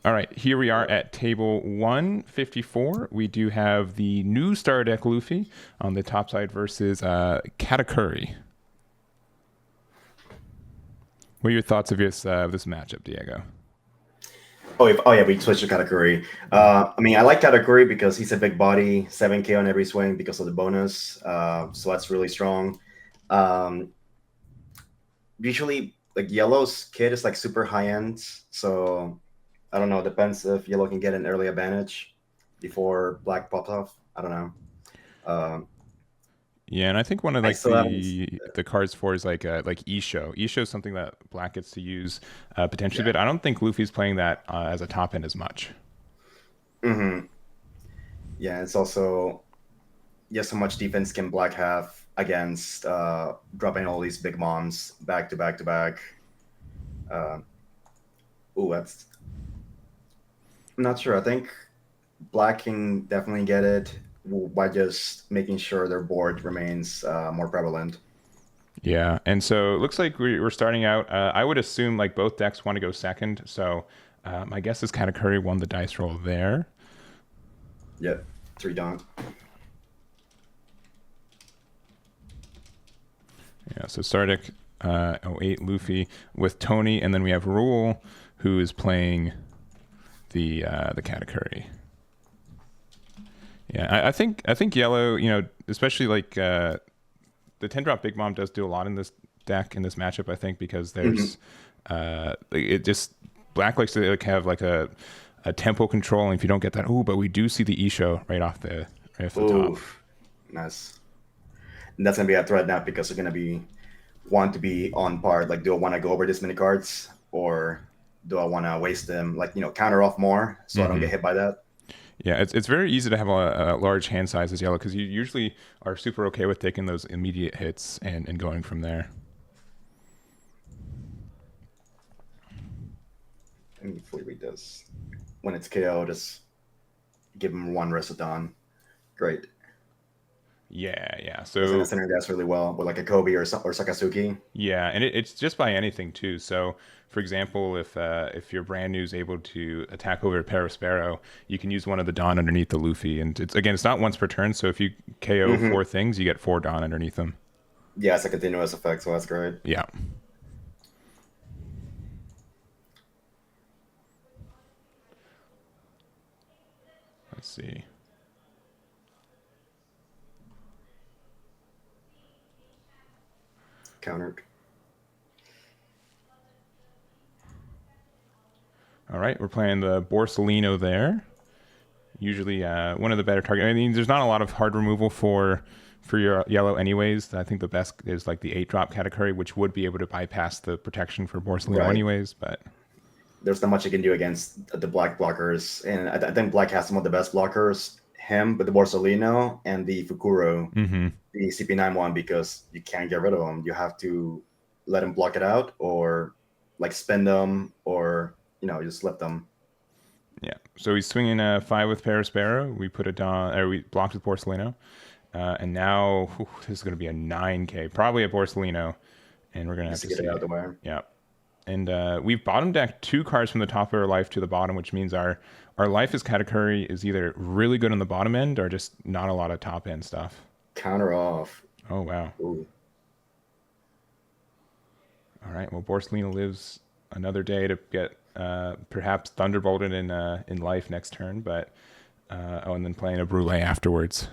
All right, here we are at table 154. We do have the new star deck Luffy on the top side versus Katakuri. What are your thoughts of this matchup, Diego? Oh yeah, we switched to Katakuri. I mean, I like Katakuri because he's a big body, 7K on every swing because of the bonus. So that's really strong. Um, Usually, like Yellow's kit is like super high end, so I don't know. Depends if Yellow can get an early advantage before Black pops off. I don't know. Um, Yeah, and I think one of I like still haven't. the cards for is like Isho. Isho is something that Black gets to use potentially, Yeah. but I don't think Luffy's playing that as a top end as much. Hmm. Yeah, it's also just how much defense can Black have against dropping all these big moms back to back to back. Uh, ooh, that's I'm not sure. I think Black can definitely get it by just making sure their board remains more prevalent. Yeah, and so it looks like we're starting out. I would assume like both decks want to go second, so my guess is Katakuri won the dice roll there. Yep, three down. Yeah, so Sardic 08 Luffy with Tony, and then we have Rule, who is playing the Katakuri. Yeah, I think yellow, especially like the 10 drop Big Mom does do a lot in this deck in this matchup. I think because there's it just Black likes to like have like a tempo control, and if you don't get that, but we do see the Isho right off the top. Ooh, nice. And that's gonna be a threat now because they're gonna be want to be on par. Like, do I want to go over this many cards, or do I want to waste them? Like, counter off more so I don't Mm-hmm. get hit by that. Yeah, it's very easy to have a large hand size as yellow because you usually are super okay with taking those immediate hits and going from there. Let me fully read this. When it's KO, just give him one Resodon. Great. Yeah. That's gonna So center gas really well with like a Kobe or Sakazuki. yeah, and it's just by anything too. So for example, if your brand new is able to attack over a Espira, you can use one of the Dawn underneath the Luffy, and it's not once per turn. So if you KO Hmm. four things, you get four Dawn underneath them. Yeah, it's a continuous effect, so that's great. Yeah. Let's see. Countered. All right, we're playing the Borsalino there. Usually one of the better targets. I mean, there's not a lot of hard removal for your yellow anyways. I think the best is like the 8 drop category, which would be able to bypass the protection for Borsalino Right. anyways. But There's not much you can do against the Black blockers, and I think Black has some of the best blockers. Him, with the Borsalino and the Fukuro, mm-hmm. the CP9 one, because you can't get rid of them. You have to let him block it out, or like spend them, or just let them. Yeah. So he's swinging a 5 with Perispero. We put it down, or we blocked with Borsalino. And now this is going to be a 9K, probably a Borsalino. And we're going to have Just to to get it see. out of the way. Yeah. And we've bottom decked 2 cards from the top of our life to the bottom, which means our life as Katakuri is either really good on the bottom end or just not a lot of top end stuff. Counter off. Oh, wow. Ooh. All right. Well, Borsalino lives another day to get perhaps Thunderbolted in life next turn, but and then playing a Brule afterwards.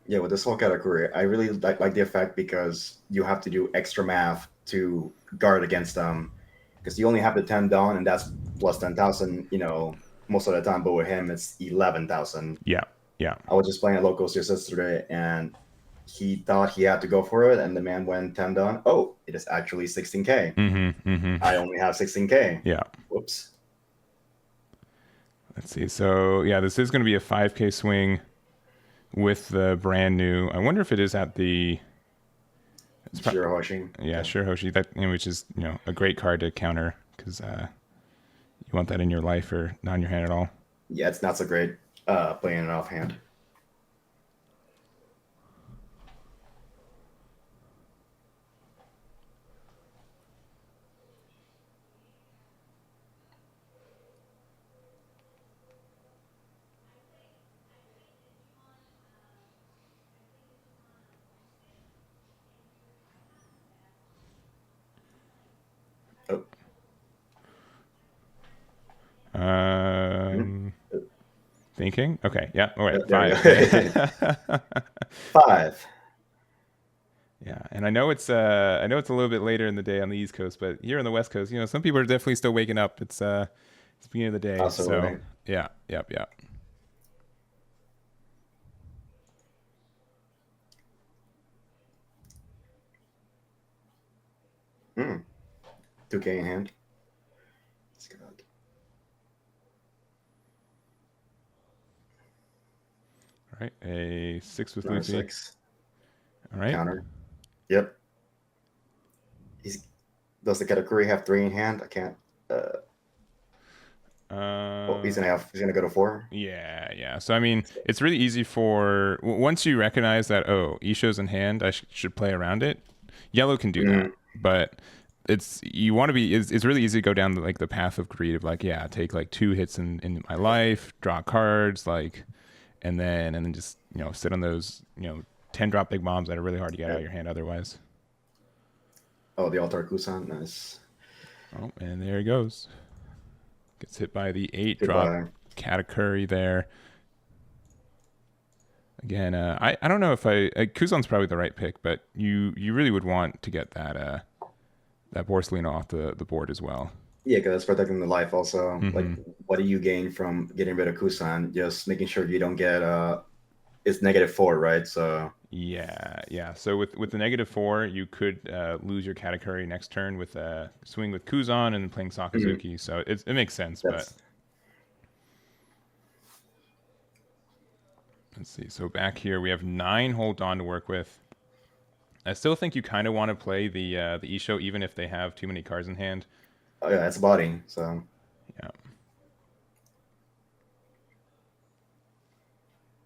Yeah, with this whole category, I really like the effect because you have to do extra math to guard against them because you only have the 10 down, and that's plus 10,000, most of the time. But with him, it's 11,000. Yeah. Yeah. I was just playing at locals just yesterday, and he thought he had to go for it, and the man went 10 down. Oh, it is actually 16K. Mm-hmm. Mm-hmm. I only have 16K. Yeah. Whoops. Let's see. So yeah, this is going to be a 5K swing with the brand new. I wonder if it is at the. Shirahoshi. Yeah, sure, Hoshi. That which is a great card to counter because You want that in your life or not in your hand at all? Yeah, it's not so great playing it offhand. Oh. Um, Thinking. Okay. Yeah. All right. There we 5. go. Yeah. 5. Yeah, and I know it's a little bit later in the day on the East Coast, but here on the West Coast, some people are definitely still waking up. It's the beginning of the day, so Absolutely. yeah, yep, yep. Mm. 2K in hand. That's good. All right, a 6 with Number Luffy. 6. All right. Counter. Yep. He's Does the Katakuri have 3 in hand? I can't. Oh, he's gonna go to 4. Yeah, yeah. So I mean, it's really easy for once you recognize that Isho's in hand, I should play around it. Yellow can do that, but you want to be it's really easy to go down the path of greed of like, yeah, take like 2 hits in my life, draw cards, like, and then just sit on those 10 drop big bombs that are really hard to get out of your hand otherwise. Oh, the Altar Kusan. Nice. Oh, and there he goes. Gets hit by the 8 drop Goodbye. Katakuri there. Again, I don't know if Kuzan's probably the right pick, but you really would want to get that Borsalino off the board as well. Yeah, because that's protecting the life also. Like, Hmm. what do you gain from getting rid of Kusan? Just making sure you don't get it's -4, right? So Yeah, yeah. So with the -4, you could lose your Katakuri next turn with a swing with Kuzan and playing mhm, Sakazuki. So it makes sense, but that's let's see. So back here we have 9 Hold On to work with. I still think you kind of want to play the Isho even if they have too many cards in hand. oh yeah, that's body. So Yeah.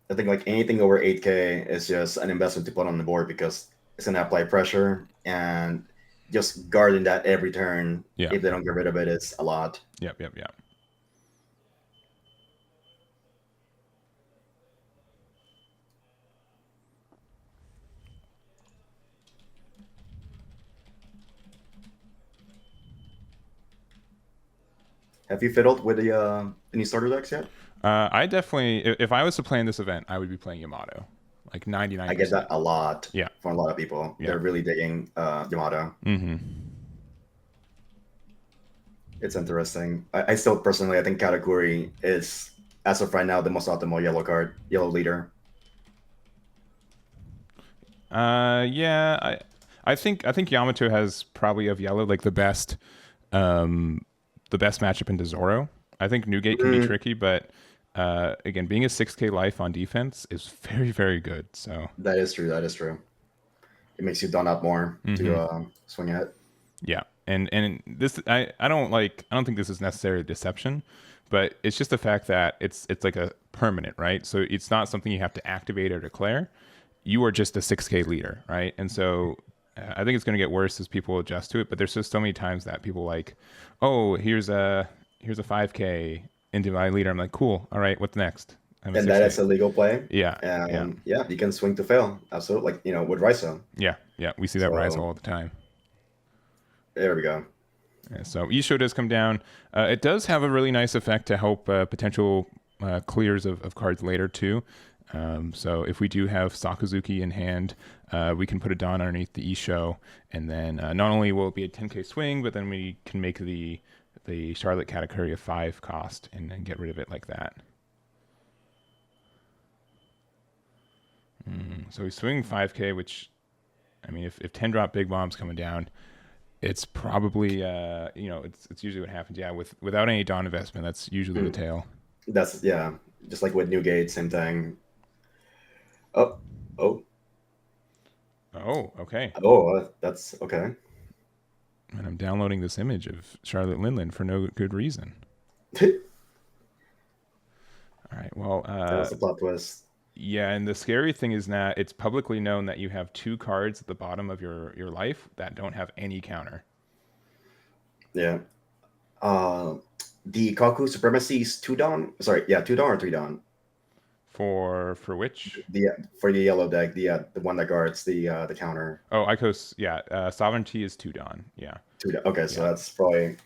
I think like anything over 8K is just an investment to put on the board because it's gonna apply pressure and just guarding that every turn. Yeah. If they don't get rid of it, it's a lot. Yep, yep, yep. Have you fiddled with the any starter decks yet? I definitely, if I was to play in this event, I would be playing Yamato, like I get 99%. that a lot Yeah, from a lot of people. yeah. They're really digging Yamato. Mm-hmm. It's interesting. I still personally, I think Katakuri is, as of right now, the most optimal yellow card, yellow leader. Yeah. I think Yamato has probably of yellow like the best matchup into Zoro. I think Newgate can be Mm, tricky, but again, being a 6K life on defense is very, very good. So that is true. That is true. It makes you don up more to hmm swing at. yeah, and this I don't think this is necessarily deception, but it's just the fact that it's like a permanent, right? So it's not something you have to activate or declare. You are just a 6K leader, right? And so I think it's going to get worse as people adjust to it. But there's just so many times that people like, oh, here's a 5K into my leader. I'm like, cool, all right, what's next? I'm a And that 6K. is a legal play. Yeah, yeah, And yeah, you can swing to fail. Absolutely. Like, with Raizo. yeah, yeah. We see that rise So all the time. there we go. Yeah, so Isho does come down. It does have a really nice effect to help potential clears of cards later too. So if we do have Sakazuki in hand, we can put a Dawn underneath the Isho, and then not only will it be a 10K swing, but then we can make the Charlotte Katakuri a 5 cost and then get rid of it like that. So we swing 5K, which I mean, if 10 drop big bombs coming down, it's probably it's usually what happens. Yeah, without any Dawn investment, that's usually the Mm. tail. That's, yeah, just like with Newgate, same thing. Oh, oh, Oh, okay. oh, that's okay. And I'm downloading this image of Charlotte Linland for no good reason. That All right. Well, was the plot twist. yeah, and the scary thing is that it's publicly known that you have two cards at the bottom of your life that don't have any counter. Yeah. Uh, the Kaku Supremacy is 2 down. Sorry, yeah, 2 down or 3 down. For which? The For the yellow deck, the one that guards the counter. Oh, Icos. Yeah, Sovereignty is two Dawn. Yeah, 2 down. Okay, so yeah, that's probably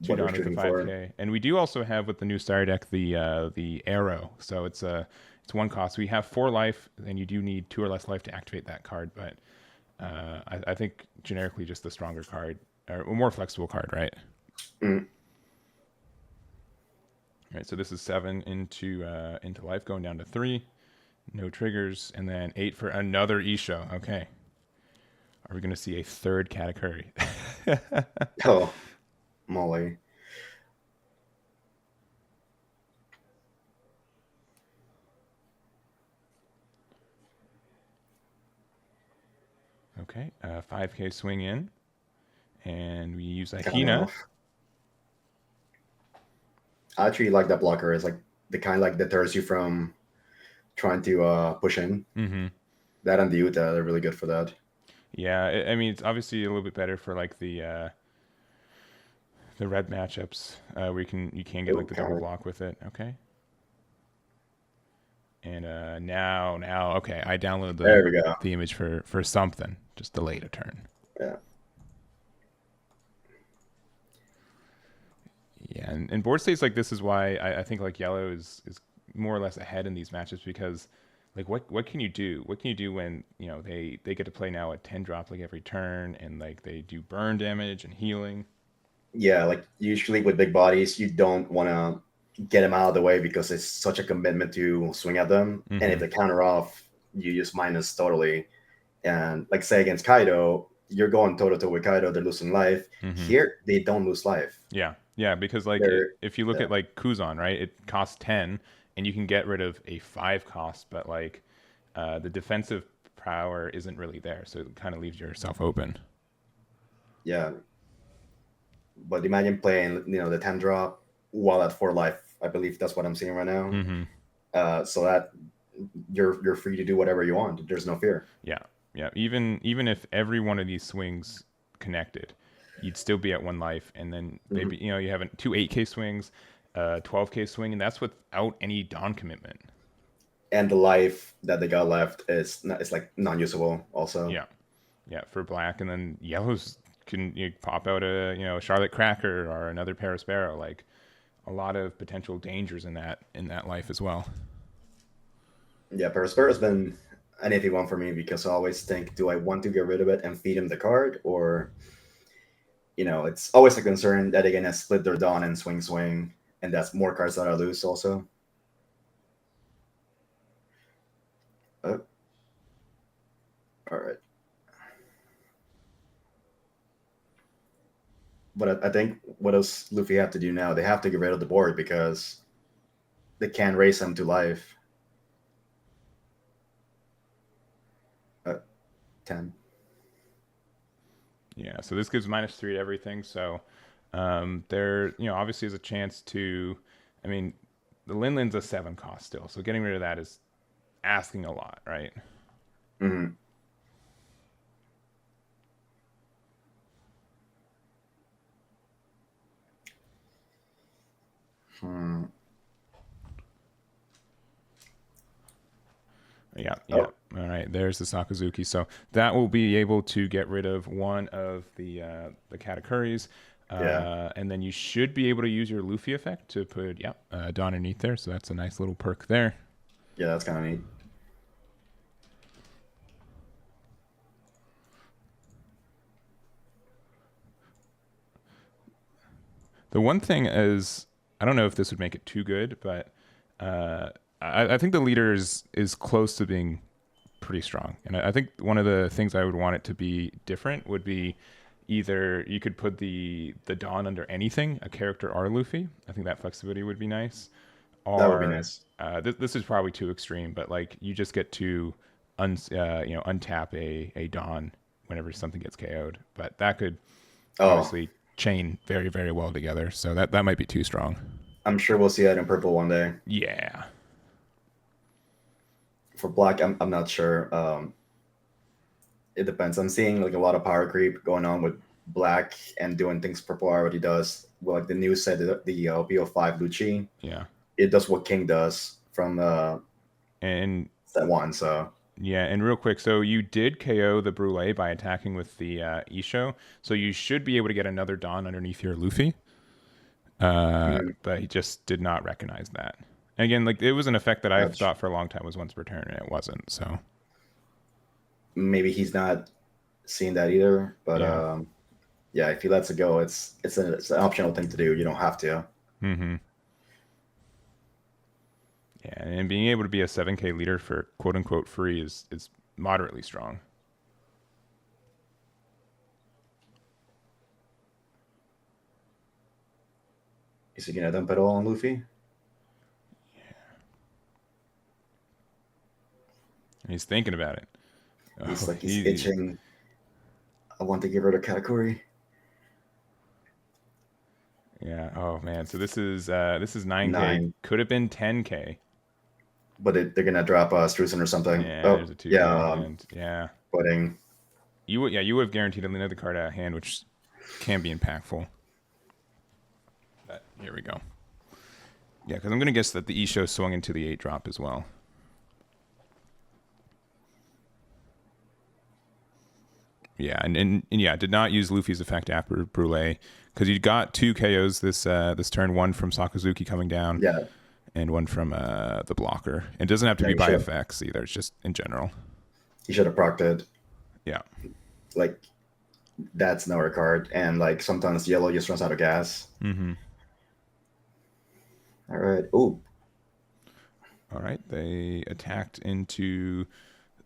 two what we're Dawn is the shooting for. 5K, and we do also have with the new Star deck the Arrow. So it's one cost. We have 4 life, and you do need 2 or less life to activate that card. But I think generically just the stronger card or a more flexible card, right? Mm. All right. So this is 7 into life, going down to 3. No triggers, and then 8 for another Isho. Okay. Are we going to see a third Katakuri? Oh, Molly. Okay. 5K swing in, and we use a I don't know. Hina. I actually like that blocker. It's like the kind like deters you from trying to push in. Mm-hmm. That and the Utah, they're really good for that. Yeah, I mean it's obviously a little bit better for like the red matchups where you can get Oh, like the double counter. block with it. Okay. And now okay, I downloaded There we go. the image for something. Just delayed a turn. Yeah. Yeah, and board states like this is why I think like yellow is more or less ahead in these matches because like what can you do? What can you do when they get to play now a 10 drop like every turn and like they do burn damage and healing. Yeah, like usually with big bodies, you don't want to get them out of the way because it's such a commitment to swing at them. And if Mm-hmm. they counter off, you just minus totally. And like say against Kaido, you're going toe to toe with Kaido, they're losing life. Mm-hmm. Here, they don't lose life. Yeah, because like They're if you look yeah, at like Kuzan, right, it costs 10, and you can get rid of a 5 cost, but like the defensive power isn't really there, so it kind of leaves yourself open. yeah. But imagine playing, the 10 drop while at 4 life. I believe that's what I'm seeing right now. Mm-hmm. So that you're free to do whatever you want. There's no fear. Yeah, yeah. Even if every one of these swings connected, you'd still be at 1 life, and then maybe Mhm. you have two 8K swings, 12K swing, and that's without any Dawn commitment. And the life that they got left is it's like non-usable also. Yeah, yeah. For black, and then yellows can pop out a Charlotte Cracker or another Parasparrow. Like a lot of potential dangers in that life as well. Yeah, Perispera has been an iffy one for me because I always think, do I want to get rid of it and feed him the card, or it's always a concern that they're gonna split their Dawn and swing, and that's more cards that I lose also. Oh, all right. But I think what does Luffy have to do now? They have to get rid of the board because they can't raise him to life. 10. Yeah, so this gives -3 to everything. So there, obviously is a chance to. I mean, the Linlin's a 7 cost still, so getting rid of that is asking a lot, right? Mm-hmm. Hmm. Yeah, yeah. Oh, All right, there's the Sakazuki. So that will be able to get rid of one of the Katakuris. yeah. And then you should be able to use your Luffy effect to put Dawn underneath there. So that's a nice little perk there. Yeah, that's kind of neat. The one thing is, I don't know if this would make it too good, but I think the leader is close to being pretty strong. And I think one of the things I would want it to be different would be either you could put the Dawn under anything, a character or Luffy. I think that flexibility would be nice. That would be Or nice. this is probably too extreme, but like you just get to untap a Dawn whenever something gets KO'd. But that could Oh, obviously chain very, very well together. So that might be too strong. I'm sure we'll see that in purple one day. Yeah. For black, I'm not sure. It depends. I'm seeing like a lot of power creep going on with black and doing things purple already does. Well, like the new set, the BO5 Lucci, Yeah. it does what King does from And set one. So yeah, and real quick, so you did KO the Brule by attacking with the Isho, so you should be able to get another Dawn underneath your Luffy, but he just did not recognize that. And again, like it was an effect that I that's thought for a long time was once per turn, and it wasn't. So maybe he's not seeing that either. But yeah. yeah, if he lets it go, it's an optional thing to do. You don't have to. Mm-hmm. Yeah, and being able to be a 7K leader for quote unquote free is moderately strong. Is he gonna dump it all on Luffy? He's thinking about it. He's Oh, like he's itching. I want to get rid of Katakuri. yeah. Oh man. So this is 9K. 9, Could have been 10K. but they're gonna drop Strusen or something. Yeah, Oh there's a 2K yeah, on hand. Yeah. pudding. You would have guaranteed another card out of hand, which can be impactful. But here we go. Yeah, because I'm gonna guess that the Isho swung into the 8-drop as well. Yeah, and yeah, did not use Luffy's effect after Brule because you got 2 KOs this turn. One from Sakazuki coming down, Yeah, and one from the blocker. It doesn't have to yeah, be you by should effects either. It's just in general. have procced it. Yeah. Like that's nowhere card, and like sometimes yellow just runs out of gas. Mm-hmm. All right. Ooh, All right. They attacked into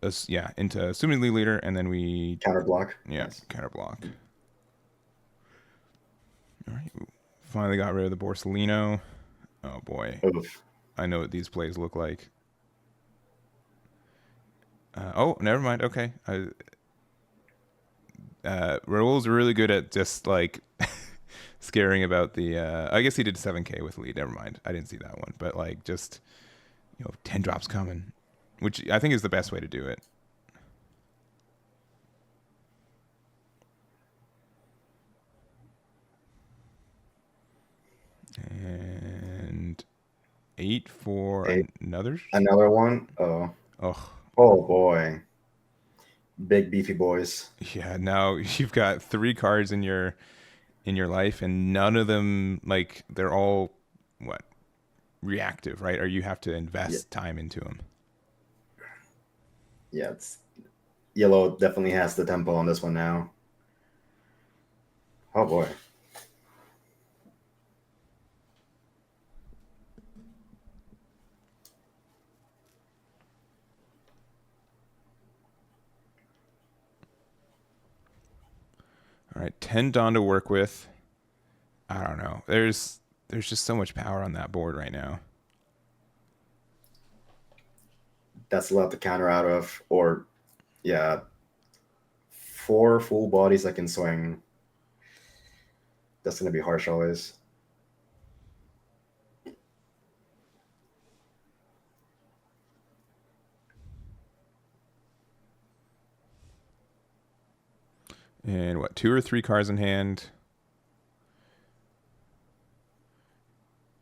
into assumingly leader, and then we counter block. yeah Nice. counter block. All right. Finally got rid of the Borsellino. Oh boy, Oof. I know what these plays look like. Oh, never mind. Okay. Raul's really good at just like scaring about the. I guess he did 7K with lead. Never mind. I didn't see that one, but like just 10 drops coming, which I think is the best way to do it. And 8 for Eight. another. Another one. Oh. Oh, Oh boy. Big beefy boys. yeah. Now you've got 3 cards in your life, and none of them like they're all what reactive, right? Or you have to invest time into them. Yeah, it's yellow definitely has the tempo on this one now. Oh boy. All right, 10 Dawn to work with. I don't know. There's just so much power on that board right now. That's a lot to counter out of. Or yeah, 4 full bodies that can swing. That's gonna be harsh always. And what, 2 or 3 cards in hand?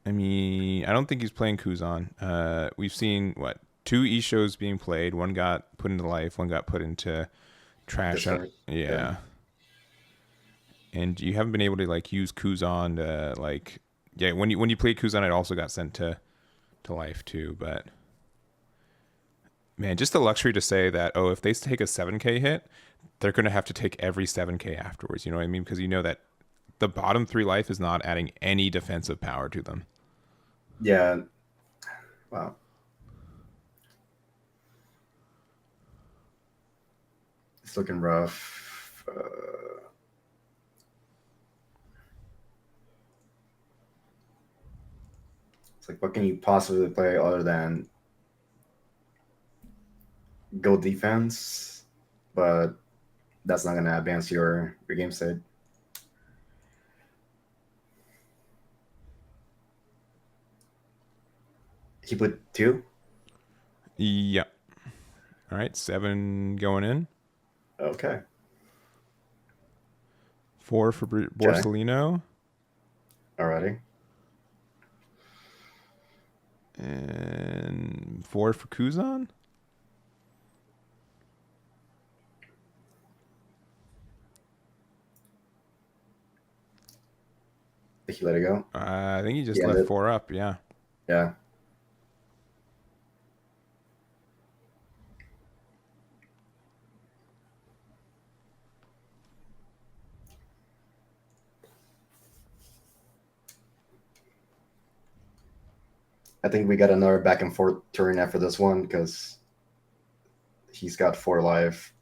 I mean, I don't think he's playing Kuzan. We've seen what 2 Ishos being played. One got put into life. One got put into trash. Yeah. And you haven't been able to like use Kuzan to like when you played Kuzan, it also got sent to life too. But man, just the luxury to say that if they take a 7K hit, they're gonna have to take every 7K afterwards. You know what I mean? Because you know that the bottom 3 life is not adding any defensive power to them. Yeah. Wow. It's looking rough. It's like, what can you possibly play other than go defense? But that's not gonna advance your game state. He put 2. Yep. All right, 7 going in. Okay. 4 for Okay. Borsellino. Alrighty. And 4 for Kuzan. Did he let it go? I think he just He left ended. 4 up. Yeah. Yeah. I think we got another back and forth turn after this one because he's got 4 life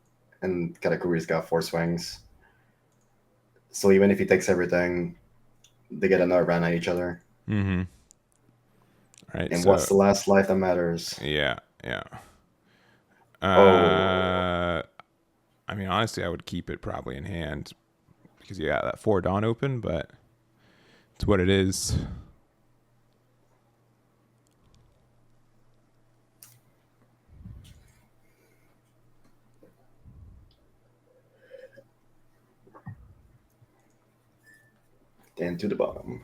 and Katakuri's got 4 swings. So even if he takes everything, they get another round at each other. Mm-hmm. All right. And So what's the last life that matters? yeah, yeah. Oh, I mean, honestly, I would keep it probably in hand because you got that 4 Dawn open, but it's what it is. and to the bottom.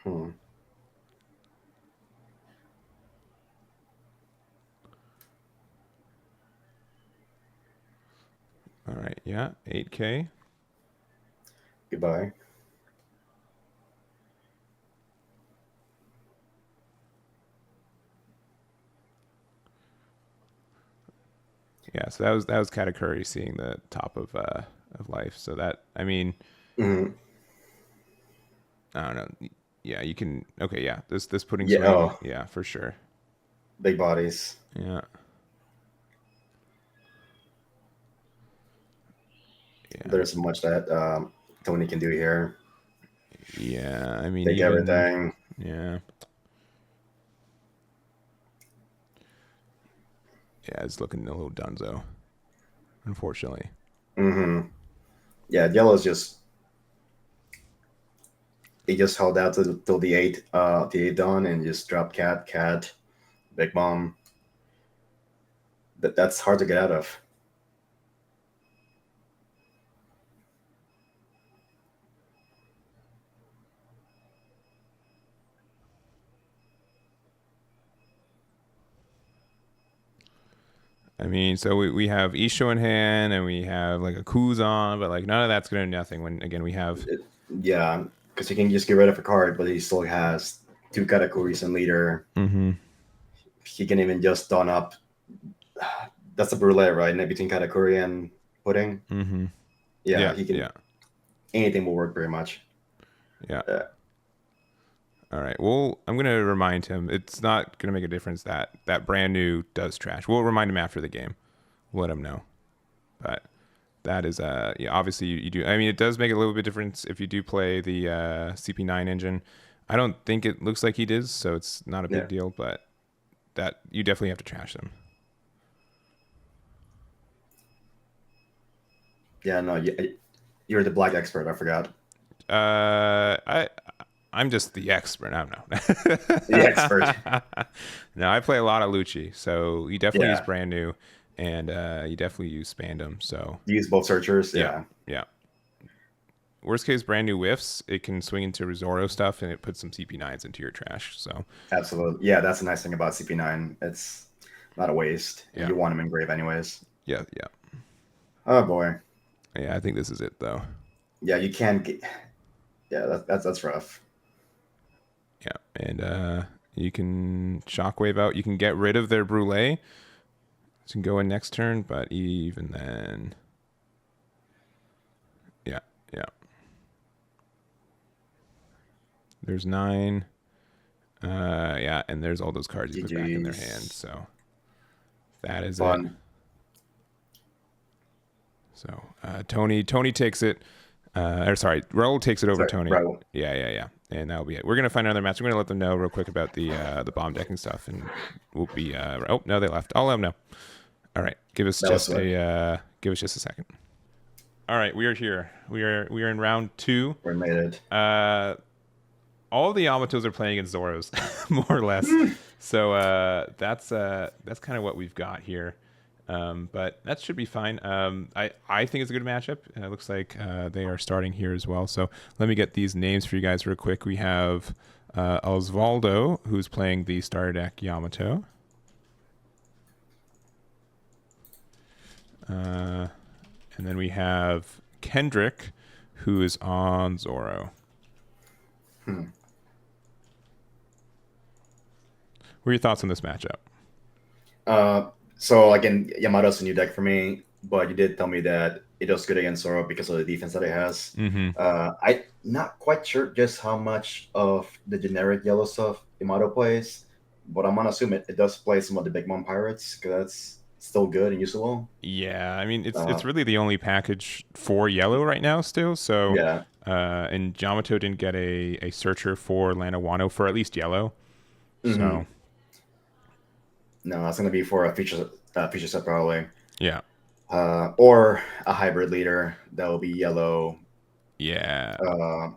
Hmm. All right. Yeah. 8K. Goodbye. Yeah. So that was Katakuri seeing the top of life. So that, I mean, Mm-hmm. I don't know. Yeah, you can. Okay, yeah. This putting Yeah. swing. Oh, Yeah, for sure. big bodies. Yeah, yeah, There's much that Tony can do here. yeah. I mean, Take even everything. yeah, yeah. It's looking a little dunzo, unfortunately. Mm-hmm. Yeah, yellow's just he just held out till the 8 dawn and just dropped cat, big bomb. That's hard to get out of. I mean, so we have Isho in hand and we have like a Kuzan, but like none of that's gonna do nothing when again we have. Yeah, because he can just get rid of a card, but he still has 2 Katakuris and leader. Mm-hmm. He can even just dawn up. That's a brulee, right? Between Katakuri and Pudding. Mm-hmm. Yeah, Yeah, he can. yeah, Anything will work pretty much. yeah. Uh, All right. Well, I'm gonna remind him. It's not gonna make a difference that that brand new does trash. We'll remind him after the game. We'll let him know. But that is yeah, obviously you do. I mean, it does make a little bit difference if you do play the CP9 engine. I don't think it looks like he does, so it's not a big yeah, deal. But that you definitely have to trash them. yeah. No, you're the black expert. I forgot. I I'm just the expert. I don't The expert. know. No, I play a lot of Lucci, so you definitely use Yeah, brand new, and you definitely use Spandam. So use both searchers. yeah, Yeah, yeah. Worst case, brand new whiffs. It can swing into Zoro stuff, and it puts some CP9s into your trash. So absolutely. Yeah, that's the nice thing about CP9. It's not a waste, and yeah, you want them engraved anyways. yeah, yeah, Oh boy. yeah. I think this is it though. Yeah, you can get. Yeah, that's rough. Yeah, and you can shockwave out. You can get rid of their brulee. You can go in next turn, but even then, yeah, yeah. There's 9. Yeah, and there's all those cards you put back in their hand. GG's. So that is it. Fun. So Tony takes it. Or sorry, Raul takes it over Sorry, Tony. Raul. Yeah. And that'll be it. We're gonna find another match. We're gonna let them know real quick about the bomb decking stuff, and we'll be. Oh no, they left. I'll let them know. All right, give us just a second. All right, we are here. We are in round 2. We made it. All the Yamatos are playing against Zoros, more or less. So that's kind of what we've got here. But that should be fine. I think it's a good matchup. It looks like they are starting here as well. So let me get these names for you guys real quick. We have Osvaldo, who's playing the starter deck Yamato. And then we have Kendrick, who is on Zoro. What are your thoughts on this matchup? So again, Yamato's a new deck for me, but you did tell me that it does good against Zoro because of the defense that it has. I'm not quite sure just how much of the generic yellow stuff Yamato plays, but I'm gonna assume it does play some of the Big Mom Pirates because that's still good and usable. Yeah, I mean it's really the only package for yellow right now still. So yeah, and Yamato didn't get a searcher for Lana Wano for at least yellow. So no, that's gonna be for a feature set probably. Yeah. Or a hybrid leader that will be yellow. Yeah.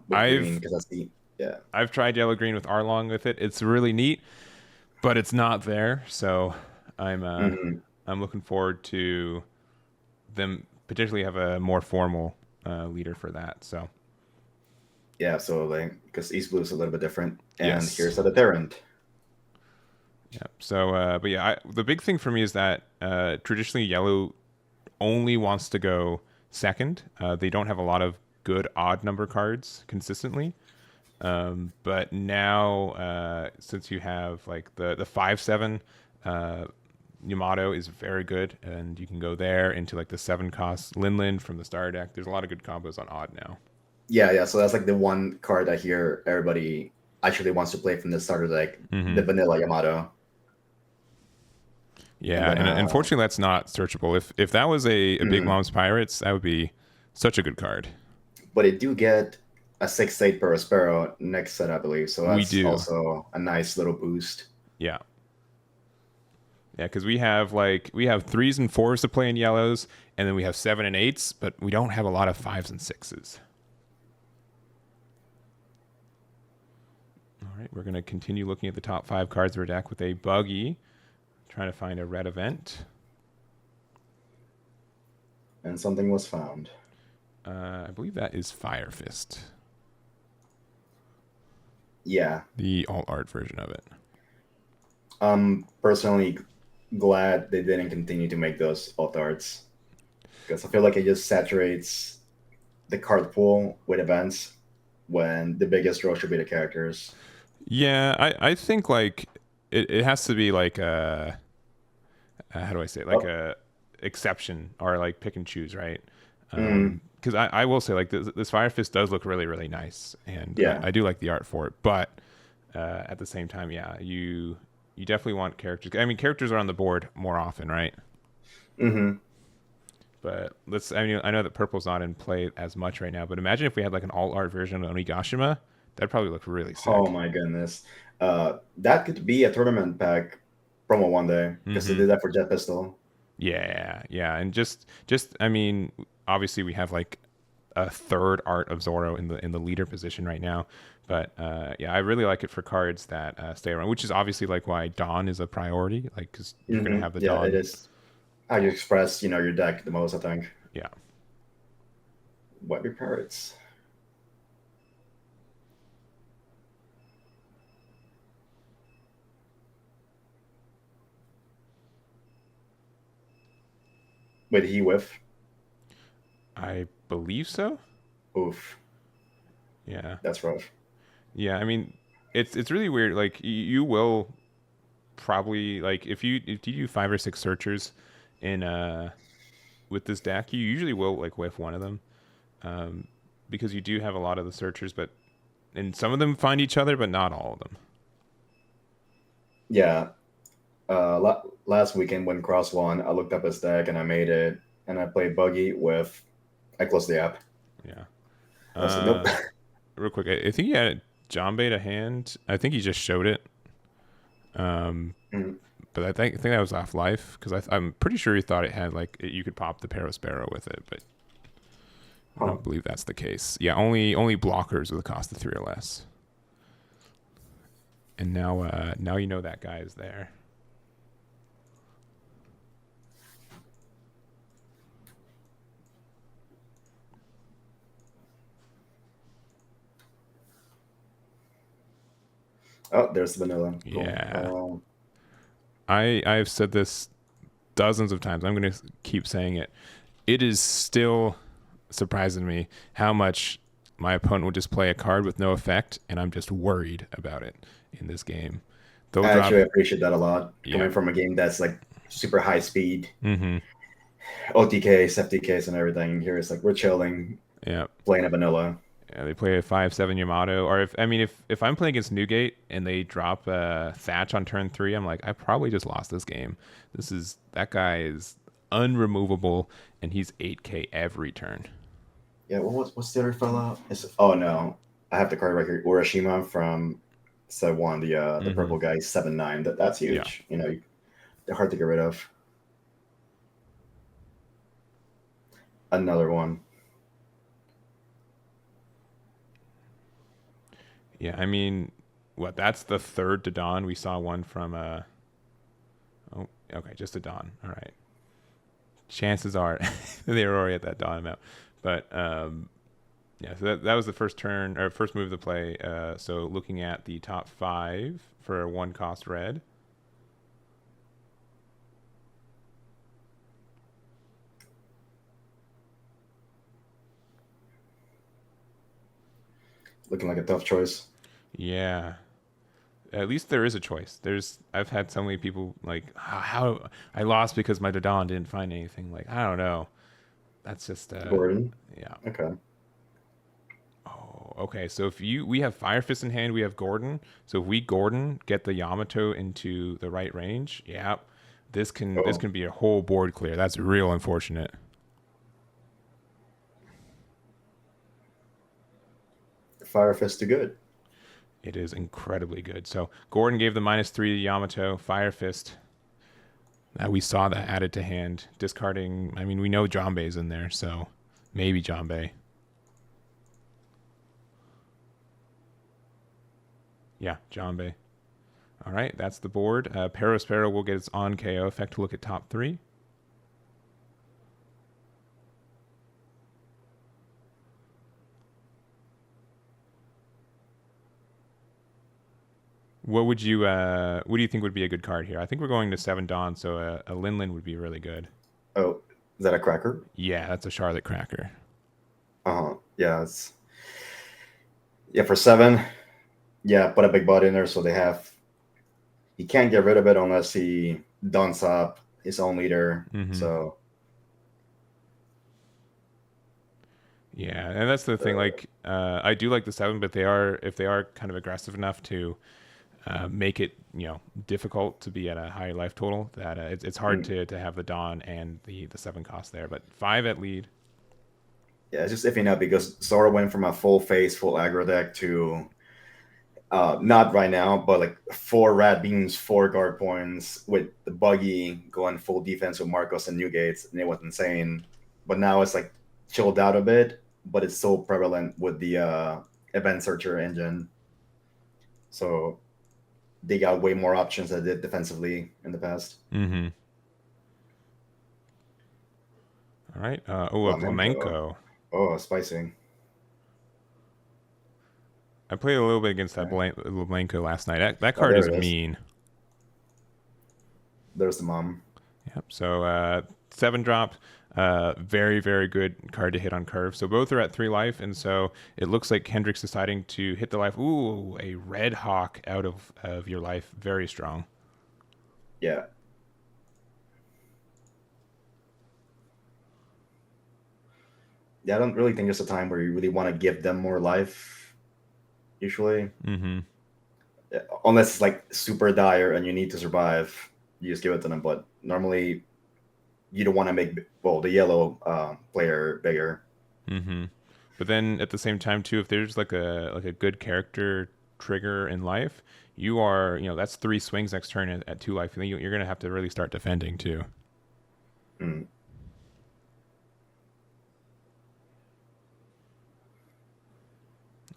With green, because that's the I've tried yellow green with Arlong with it. It's really neat, but it's not there. So I'm looking forward to them particularly have a more formal leader for that. So yeah, so like because East Blue is a little bit different, and Yes. here's a deterrent. Yeah. So, but yeah, the big thing for me is that traditionally yellow only wants to go second. They don't have a lot of good odd number cards consistently. But now, since you have like the 5/7, Yamato is very good, and you can go there into like the 7 cost Linlin from the star deck. There's a lot of good combos on odd now. Yeah. So that's like the one card I hear everybody actually wants to play from the starter deck, the vanilla Yamato. Yeah, and unfortunately, that's not searchable. If that was a Big Mom's Pirates, that would be such a good card. But it do get a 6/8 per Espira next set, I believe. So that's also a nice little boost. Yeah. Yeah, because we have 3s and 4s to play in yellows, and then we have 7 and 8s, but we don't have a lot of 5s and 6s. All right, we're going to continue looking at the top 5 cards of our deck with a buggy. Trying to find a red event. And something was found. I believe that is Fire Fist. Yeah. The alt art version of it. I'm personally glad they didn't continue to make those alt arts, because I feel like it just saturates the card pool with events when the biggest draw should be the characters. Yeah, I think like it has to be like a how do I say it? Like a exception, or like pick and choose, right? Because I will say like this Fire Fist does look really, really nice, and I do like the art for it, but at the same time, yeah, you definitely want characters. I mean, characters are on the board more often, right? But I know that purple's not in play as much right now, but imagine if we had like an alt art version of Onigashima. That'd probably look really sick. Oh my goodness. That could be a tournament pack promo one day, because they did that for Jet Pistol. Yeah. And just I mean, obviously we have like a third art of Zoro in the leader position right now. But yeah, I really like it for cards that stay around, which is obviously like why Dawn is a priority, like because you're going to have the Dawn. Yeah, it is how you express, your deck the most, I think. Yeah. Webby Pirates. Wait, he whiff? I believe so. Oof. Yeah. That's rough. Yeah, I mean, it's really weird. Like you will probably like if you do 5 or 6 searchers in with this deck, you usually will like whiff one of them, because you do have a lot of the searchers, and some of them find each other, but not all of them. Yeah. Last weekend when Cross won, I looked up his deck and I made it, and I play buggy with. I close the app. Yeah. I was like, nope. Real quick, I think he had Jambay to hand. I think he just showed it. Um, Mm. but I think that was off life because I'm pretty sure he thought it had like you could pop the Parasparrow with it, but I Huh. don't believe that's the case. Yeah, only blockers with a cost of 3 or less. And now you know that guy is there. Oh, there's vanilla. Cool. Yeah. I've said this dozens of times. I'm going to keep saying it. It is still surprising me how much my opponent would just play a card with no effect, and I'm just worried about it in this game. They'll I drop, actually appreciate that a lot. yeah. Coming from a game that's like super high speed, Mm-hmm. OTKs, FTKs, and everything. Here it's like we're chilling, Yeah. playing a vanilla. Yeah, they play a 5/7 Yamato, or if I'm playing against Newgate and they drop a Thatch on turn 3, I'm like, I probably just lost this game. That guy is unremovable, and he's 8K every turn. Yeah, what's the other fella? Oh no, I have the card right here. Urashima from set one, the Mm-hmm. purple guy, 7/9. That's Yeah, huge. They're hard to get rid of. Another one. yeah. I mean, what? That's the third to Dawn. We saw one from oh, okay, just a Dawn. All right. Chances are they were already at that Dawn amount, but yeah. So that was the first turn or first move of the play. So looking at the top 5 for 1 cost red. Looking like a tough choice. Yeah. At least there is a choice. I've had so many people like how I lost because my Dodon didn't find anything. Like I don't know. That's just Gordon. yeah. Okay. Oh, okay. So if we have Fire Fist in hand, we have Gordon. So if we Gordon get the Yamato into the right range, yeah, this Oh, can be a whole board clear. That's real unfortunate. Fire Fist too good. It is incredibly good. So Gordon gave the -3 to Yamato. Fire Fist. We saw that added to hand. Discarding. I mean, we know Jambé's in there, so maybe Jambé. Yeah, Jambé. All right, that's the board. Parasparrow will get its on KO effect to look at top 3. What do you think would be a good card here? I think we're going to 7 Dawn, so a Linlin would be really good. Oh, is that a cracker? Yeah, that's a Charlotte Cracker. Yeah, for 7. Yeah, put a big body in there so they have. He can't get rid of it unless he dunks up his own leader. Mm-hmm. So Yeah, and that's the thing. Like, I do like the 7, but if they are kind of aggressive enough to make it difficult to be at a high life total, that it's hard to have the Dawn and the 7 cost there. But 5 at lead. yeah, it's just iffy now because Zoro went from a full face, full aggro deck to not right now, but like 4 rat beams, 4 guard points with the buggy going full defense with Marcos and Newgate, and it was insane. But now it's like chilled out a bit, but it's so prevalent with the event searcher engine. So they got way more options than they did defensively in the past. Mm-hmm. All right. A flamenco. Oh, spicy. I played a little bit against that Blanco last night. That Oh, card there is it is. mean. There's the mom. Yep. So 7 drop, very very good card to hit on curve. So both are at 3 life, and so it looks like Hendrick's deciding to hit the life. Ooh, a Red Hawk out of your life, very strong. Yeah. Yeah, I don't really think there's a time where you really want to give them more life. Usually, Mm-hmm. unless it's like super dire and you need to survive, you just give it to them. But normally, you don't want to make the yellow player bigger. Mm-hmm. But then at the same time too, if there's like a good character trigger in life, you are, that's 3 swings next turn at 2 life. And then you're gonna have to really start defending too. Mm.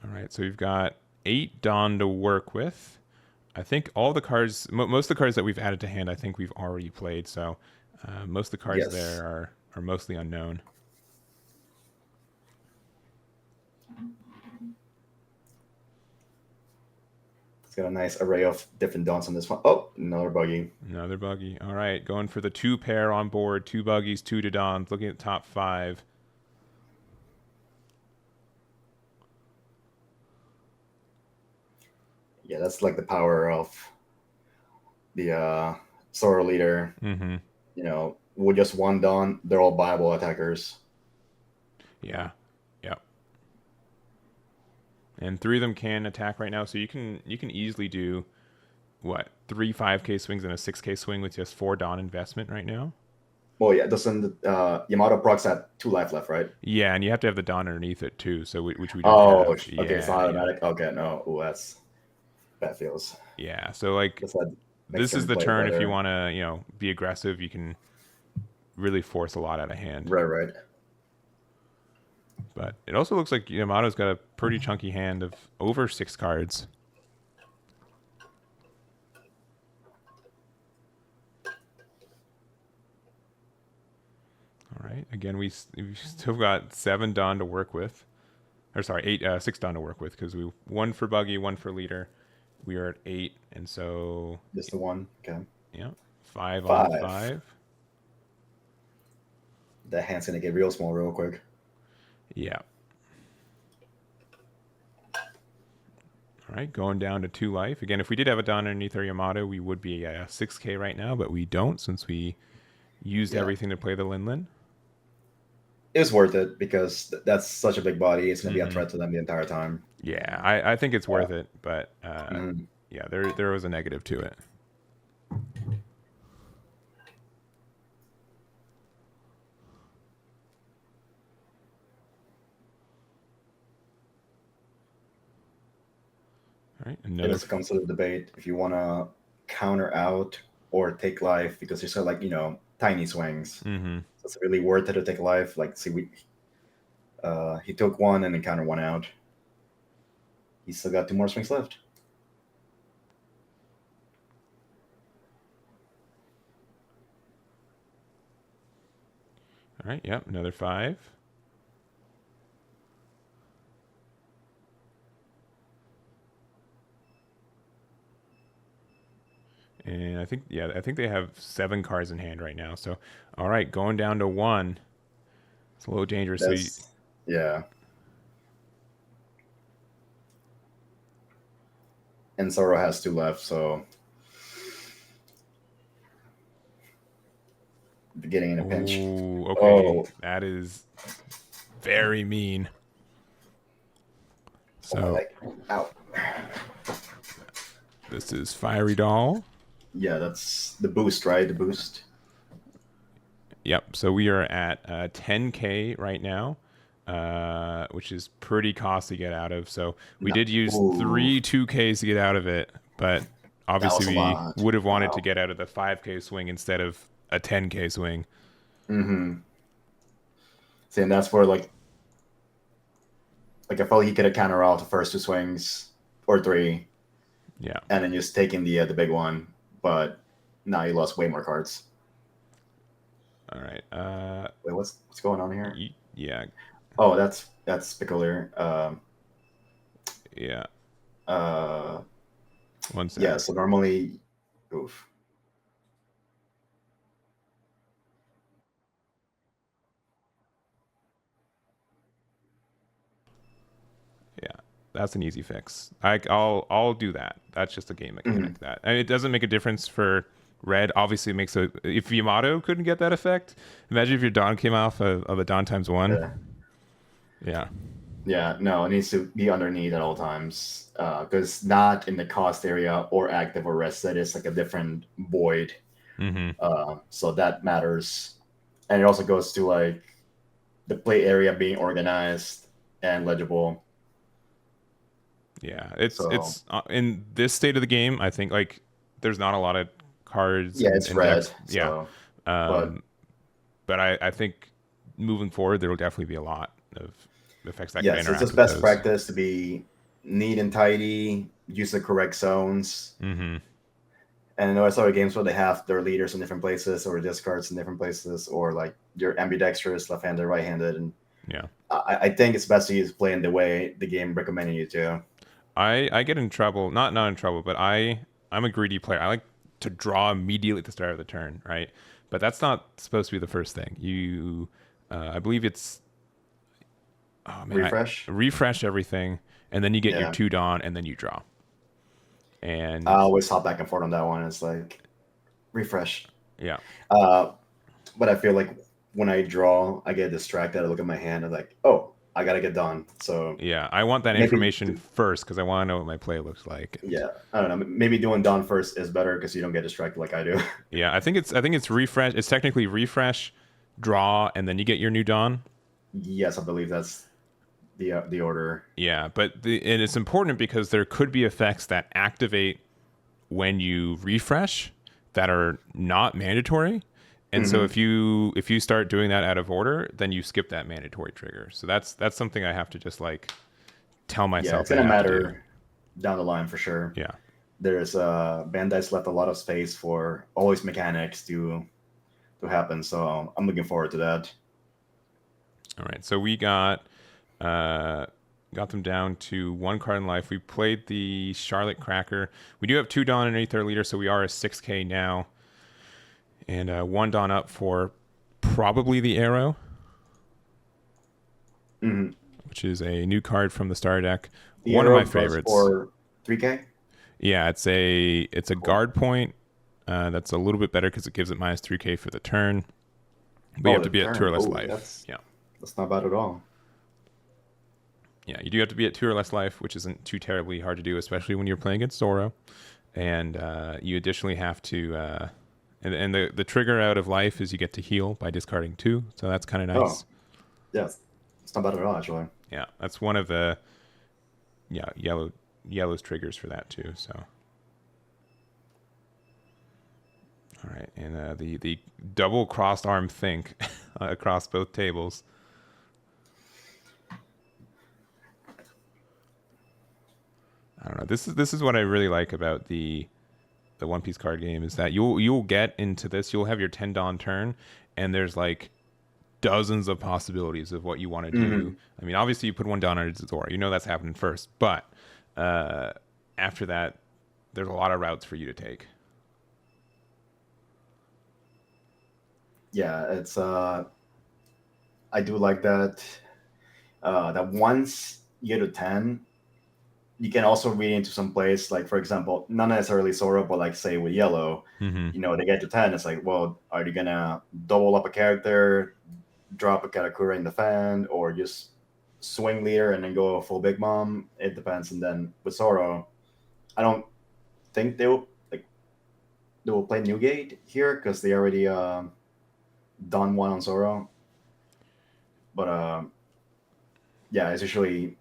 All right, so we've got 8 Dawn to work with. I think all the cards, most of the cards that we've added to hand, I think we've already played. So most of the cards Yes. there are mostly unknown. It's got a nice array of different Dawns on this one. Oh, another buggy. Another buggy. All right, going for the 2 pair on board, 2 buggies, 2 Dons. Looking at top 5. Yeah, that's like the power of the Zoro leader. Mm-hmm. With just one Dawn, they're all viable attackers. Yeah. Yep. And 3 of them can attack right now, so you can easily do what 3 5K swings and a 6K swing with just 4 Dawn investment right now. Well, yeah, doesn't Yamato procs at 2 life left, right? Yeah, and you have to have the Dawn underneath it too, so which we don't have. Okay, it's Yeah, not yeah. automatic. Okay, no, that feels. Yeah, so like Guess that makes this is him the play turn if you better. want to, be aggressive. You can really force a lot out of hand. Right, right. But it also looks like Yamato's got a pretty chunky hand of over 6 cards. All right. Again, we've still got 7 Dawn to work with, or sorry, 6 Dawn to work with because we 1 for buggy, 1 for leader. We are at 8, and so Just the one. Okay. yeah, 5 on 5. 5. The hand's gonna get real small real quick. Yeah. All right, going down to 2 life. Again, if we did have a Dawn underneath our Yamato, we would be at 6K right now, but we don't since we used everything to play the Linlin. It was worth it because that's such a big body. It's gonna be a Mm-hmm. threat to them the entire time. Yeah, I think it's worth it, but Mhm. yeah, there was a negative to it. All right, It also comes to the debate if you want to counter out or take life because you're so tiny swings. Mm-hmm. So it's really worth it to take life. Like, see, he took one and then counter one out. He's still got 2 more swings left. All right, yep, another 5. And I think they have 7 cards in hand right now. So, all right, going down to 1. It's a little dangerous. Yeah. And Zoro has 2 left, so getting in a pinch. Oh, okay. That is very mean. So, ow. This is Fiery Doll. Yeah, that's the boost, right? The boost. Yep. So we are at 10K right now, which is pretty costly to get out of. So we did use 3 2Ks to get out of it, but obviously we would have wanted to get out of the 5K swing instead of a 10K swing. Mm-hmm. See, and that's where like I felt he could have counter out the first 2 swings or 3. Yeah. And then just taking the big one, but now he lost way more cards. All right. Wait, what's going on here? Yeah. Oh, that's peculiar. Yeah. 1 second. Yeah. So normally, oof. Yeah, that's an easy fix. I'll do that. That's just a game mechanic. That and it doesn't make a difference for red. Obviously, it makes if Yamato couldn't get that effect. Imagine if your Dawn came off of a Dawn ×1. Yeah. Yeah. No, it needs to be underneath at all times because not in the cost area or active or rested. It's like a different void. Mm-hmm. So that matters. and it also goes to like the play area being organized and legible. Yeah, So it's in this state of the game. I think like there's not a lot of cards yeah, and, it's and red. decks. Yeah, So, but um, but I think moving forward there will definitely be a lot of effects that could yes, it's interact just with best those. practice to be neat and tidy, use the correct zones. Mm-hmm. And I know there's other games where they have their leaders in different places or discards in different places, or like you're ambidextrous, left-handed, right-handed, and Yeah, I think it's best to use playing the way the game recommending you to. I get in trouble, not in trouble, but I'm a greedy player. I like to draw immediately at the start of the turn, right? But that's not supposed to be the first thing. I believe it's oh man, I Refresh. refresh everything, and then you get your Yeah, two Dawn, and then you draw. I And always hop back and forth on that one. It's like refresh. yeah, Uh, but I feel like when I draw, I get distracted. I look at my hand. I'm like, oh, I gotta get done. So yeah, I want that maybe, information first because I want to know what my play looks like. And yeah, I don't know. Maybe doing done first is better because you don't get distracted like I do. yeah, I think it's refresh. It's technically refresh, draw, and then you get your new Dawn. Yes, I believe that's the order. Yeah, but and it's important because there could be effects that activate when you refresh that are not mandatory. And so Hmm. if you start doing that out of order, then you skip that mandatory trigger. So that's something I have to just like tell Yeah, it's myself I gonna have to do. matter down the line for sure. Yeah. There's Bandai's left a lot of space for all these mechanics to happen. So I'm looking forward to that. All right. So we uh got them down to one card in life. We played the Charlotte Cracker. We do have two Dawn underneath our leader, so we are a 6K now. And one Dawn up for probably the Arrow, Hmm. which is a new card from the star deck. The One of my arrow goes favorites. for 3K. Yeah, it's a Cool. guard point. That's a little bit better because it gives it minus 3K for the turn. But you Oh, have the to be at two or turn. less Oh, life. Yeah. that's not bad at all. Yeah, you do have to be at two or less life, which isn't too terribly hard to do, especially when you're playing against Zoro. And you additionally have to, and the trigger out of life is you get to heal by discarding two. So that's kind of Oh, nice. yes, it's not bad at all actually. Yeah, that's one of the yeah yellow's triggers for that too. So all right, and the double crossed arm think across both tables. I don't know. This is what I really like about the One Piece card game is that you'll get into this. You'll have your 10 Dawn turn, and there's like dozens of possibilities of what you want to do. Hmm. I mean, obviously you put one down on Zoro. You know that's happening first, but uh, after that, there's a lot of routes for you to take. Yeah, it's I do like that. That once you get to 10, you can also read into some place, like for example, not necessarily Zoro, but like say with yellow, Mm-hmm. they get to 10. It's like, well, are you gonna double up a character, drop a Katakuri in the fan, or just swing leader and then go full Big Mom? It depends. And then with Zoro, I don't think they will play Newgate here because they already done one on Zoro. But yeah, it's usually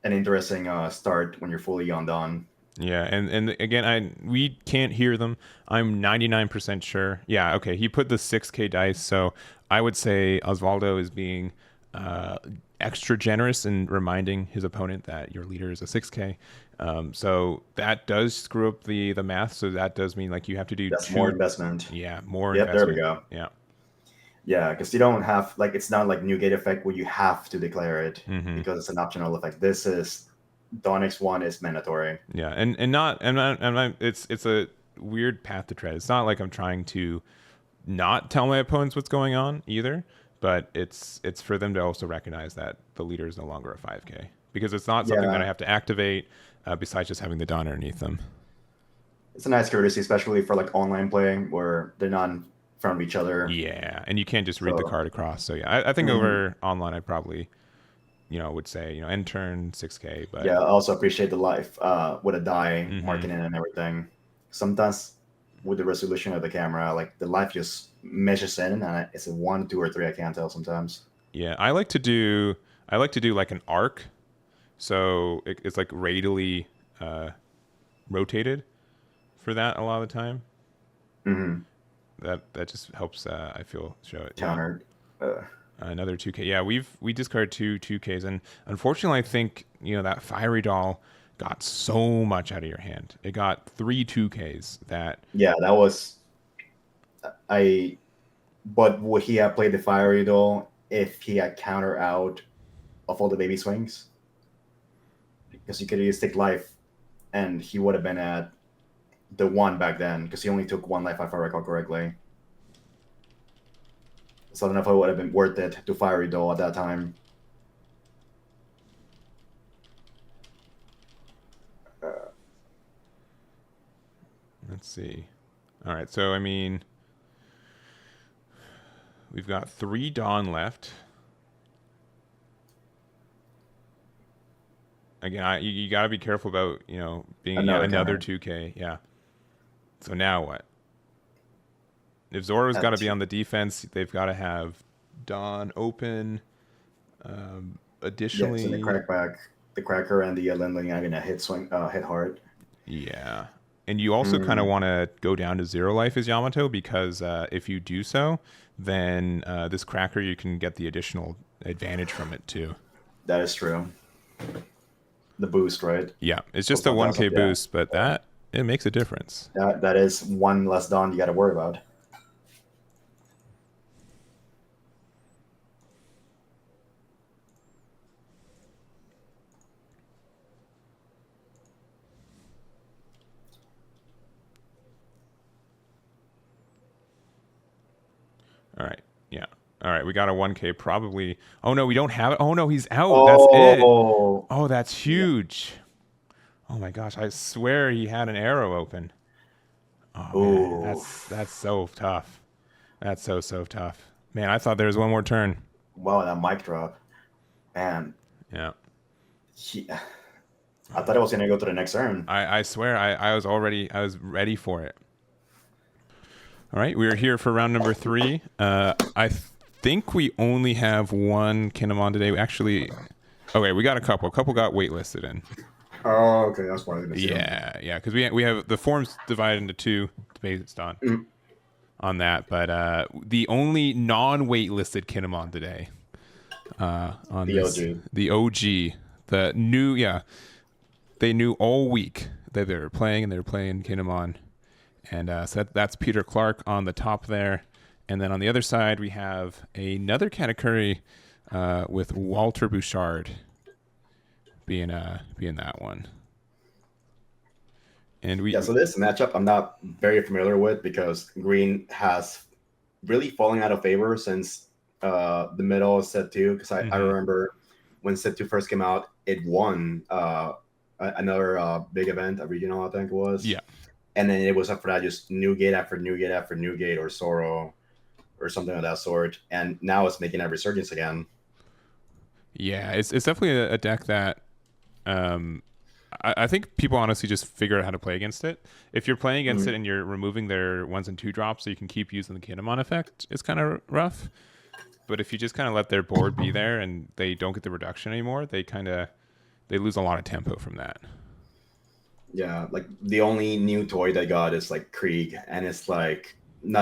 an interesting start when you're fully undone. Yeah, and again, we can't hear them. I'm 99% sure. Yeah, okay. He put the 6K dice, so I would say Osvaldo is being uh, extra generous in reminding his opponent that your leader is a 6K. So that does screw up the math. So that does mean like you have to do That's more two. investment. Yeah, more Yep, there we investment. go. Yeah. Yeah, because you don't have like it's not like Newgate effect where you have to declare it Hmm. because it's an optional effect. This is Donix one is mandatory. Yeah, and not it's a weird path to tread. It's not like I'm trying to not tell my opponents what's going on either, but it's for them to also recognize that the leader is no longer a 5K because it's not something that I Yeah, have to activate besides just having the Dawn underneath them. it's a nice courtesy, especially for like online play where they're not in front of each other. Yeah, and you can't just read the So card across. So yeah, I think mhm. over online I probably would say end turn 6K, but Yeah, I also appreciate the life with a die hmm marking it and everything. Sometimes with the resolution of the camera. Like the life just meshes in, and it's a 1, 2, or 3. I can't tell sometimes. Yeah, I like to do like an arc, so it's like radially uh, rotated for that a lot of the time. Mm-hmm. That just helps. I feel show it. Yeah, Countered. Uh, another 2K. Yeah, we discarded 2Ks, and unfortunately, I think that fiery doll got so much out of your hand. It got 3 2Ks. That yeah, that was I. But would he have played the fiery doll if he had counter out of all the baby swings? Because you could just take life, and he would have been at the 1 back then, because he only took 1 life if I recall correctly. So I don't know if it would have been worth it to fiery doll at that time. let's see. All right, so I mean, we've got 3 Dawn left. Again, you got to be careful about being another 2K. Yeah. So now what? If Zoro's got to be on the defense, they've got to have Dawn open. Additionally, yeah, so the cracker and the Lindling are gonna hit hard. Yeah, and you also kind of want to go down to 0 life as Yamato, because if you do so, then this cracker, you can get the additional advantage from it too. That is true. The boost, right? Yeah, it's just a 1K boost, but it makes a difference. That is 1 less Dawn you got to worry about. All right. Yeah. All right. We got a 1K probably. Oh, no, we don't have it. Oh, no, he's out. That's it. Oh, that's huge. Oh, my gosh. I swear he had an arrow open. Oh, man. That's so tough. That's so tough. Man, I thought there was one more turn. Wow, that mic drop. Man. Yeah. I thought I was going to go to the next turn. I swear I was ready for it. All right, we're here for round number 3. I think we only have 1 Kin'emon today. Actually, okay, we got a couple. A couple got waitlisted in. Oh, okay, that's part of the Yeah, because we have the forms divided into 2 based on that, but the only non-waitlisted Kin'emon today on the OG, the new, they knew all week that they were playing, and they were playing Kin'emon. And so that's Peter Clark on the top there. And then on the other side, we have another Katakuri with Walter Bouchard being that one. And so this matchup I'm not very familiar with, because Green has really fallen out of favor since the middle of set 2. Because I remember when set 2 first came out, it won another big event, a regional, I think it was. Yeah. And then it was after that just Newgate after Newgate after Newgate, or Zoro or something of that sort. And now it's making a resurgence again. Yeah, it's definitely a deck that I think people honestly just figure out how to play against it. If you're playing against it and you're removing their 1s and 2 drops so you can keep using the Kin'emon effect, it's kind of rough. But if you just kind of let their board be there and they don't get the reduction anymore, they lose a lot of tempo from that. Yeah, like the only new toy they got is like Krieg, and it's like it's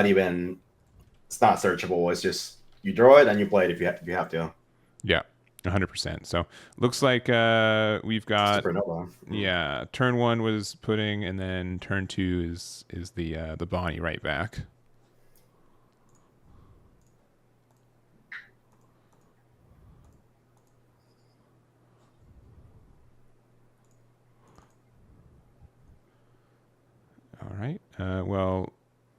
not searchable. It's just you draw it and you play it if you have to. Yeah, 100%. So looks like we've got turn 1 was Pudding, and then turn 2 is the Bonnie right back. All right. Well,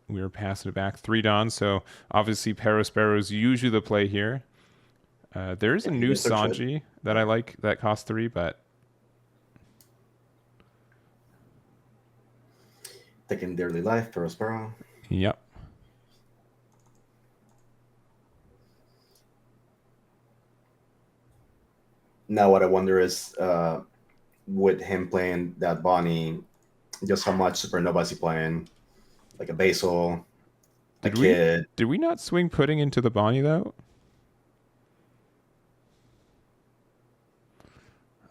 we were passing it back 3 Dons, so obviously Perospero is usually the play here. There is a new Sanji that I like that costs 3, but taking Dearly Life, Perospero. Yep. Now what I wonder is, with him playing that Bonnie, just how much Supernova is he playing? like a Basil, a Did we Kid. did we not swing pudding into the Bonnie though?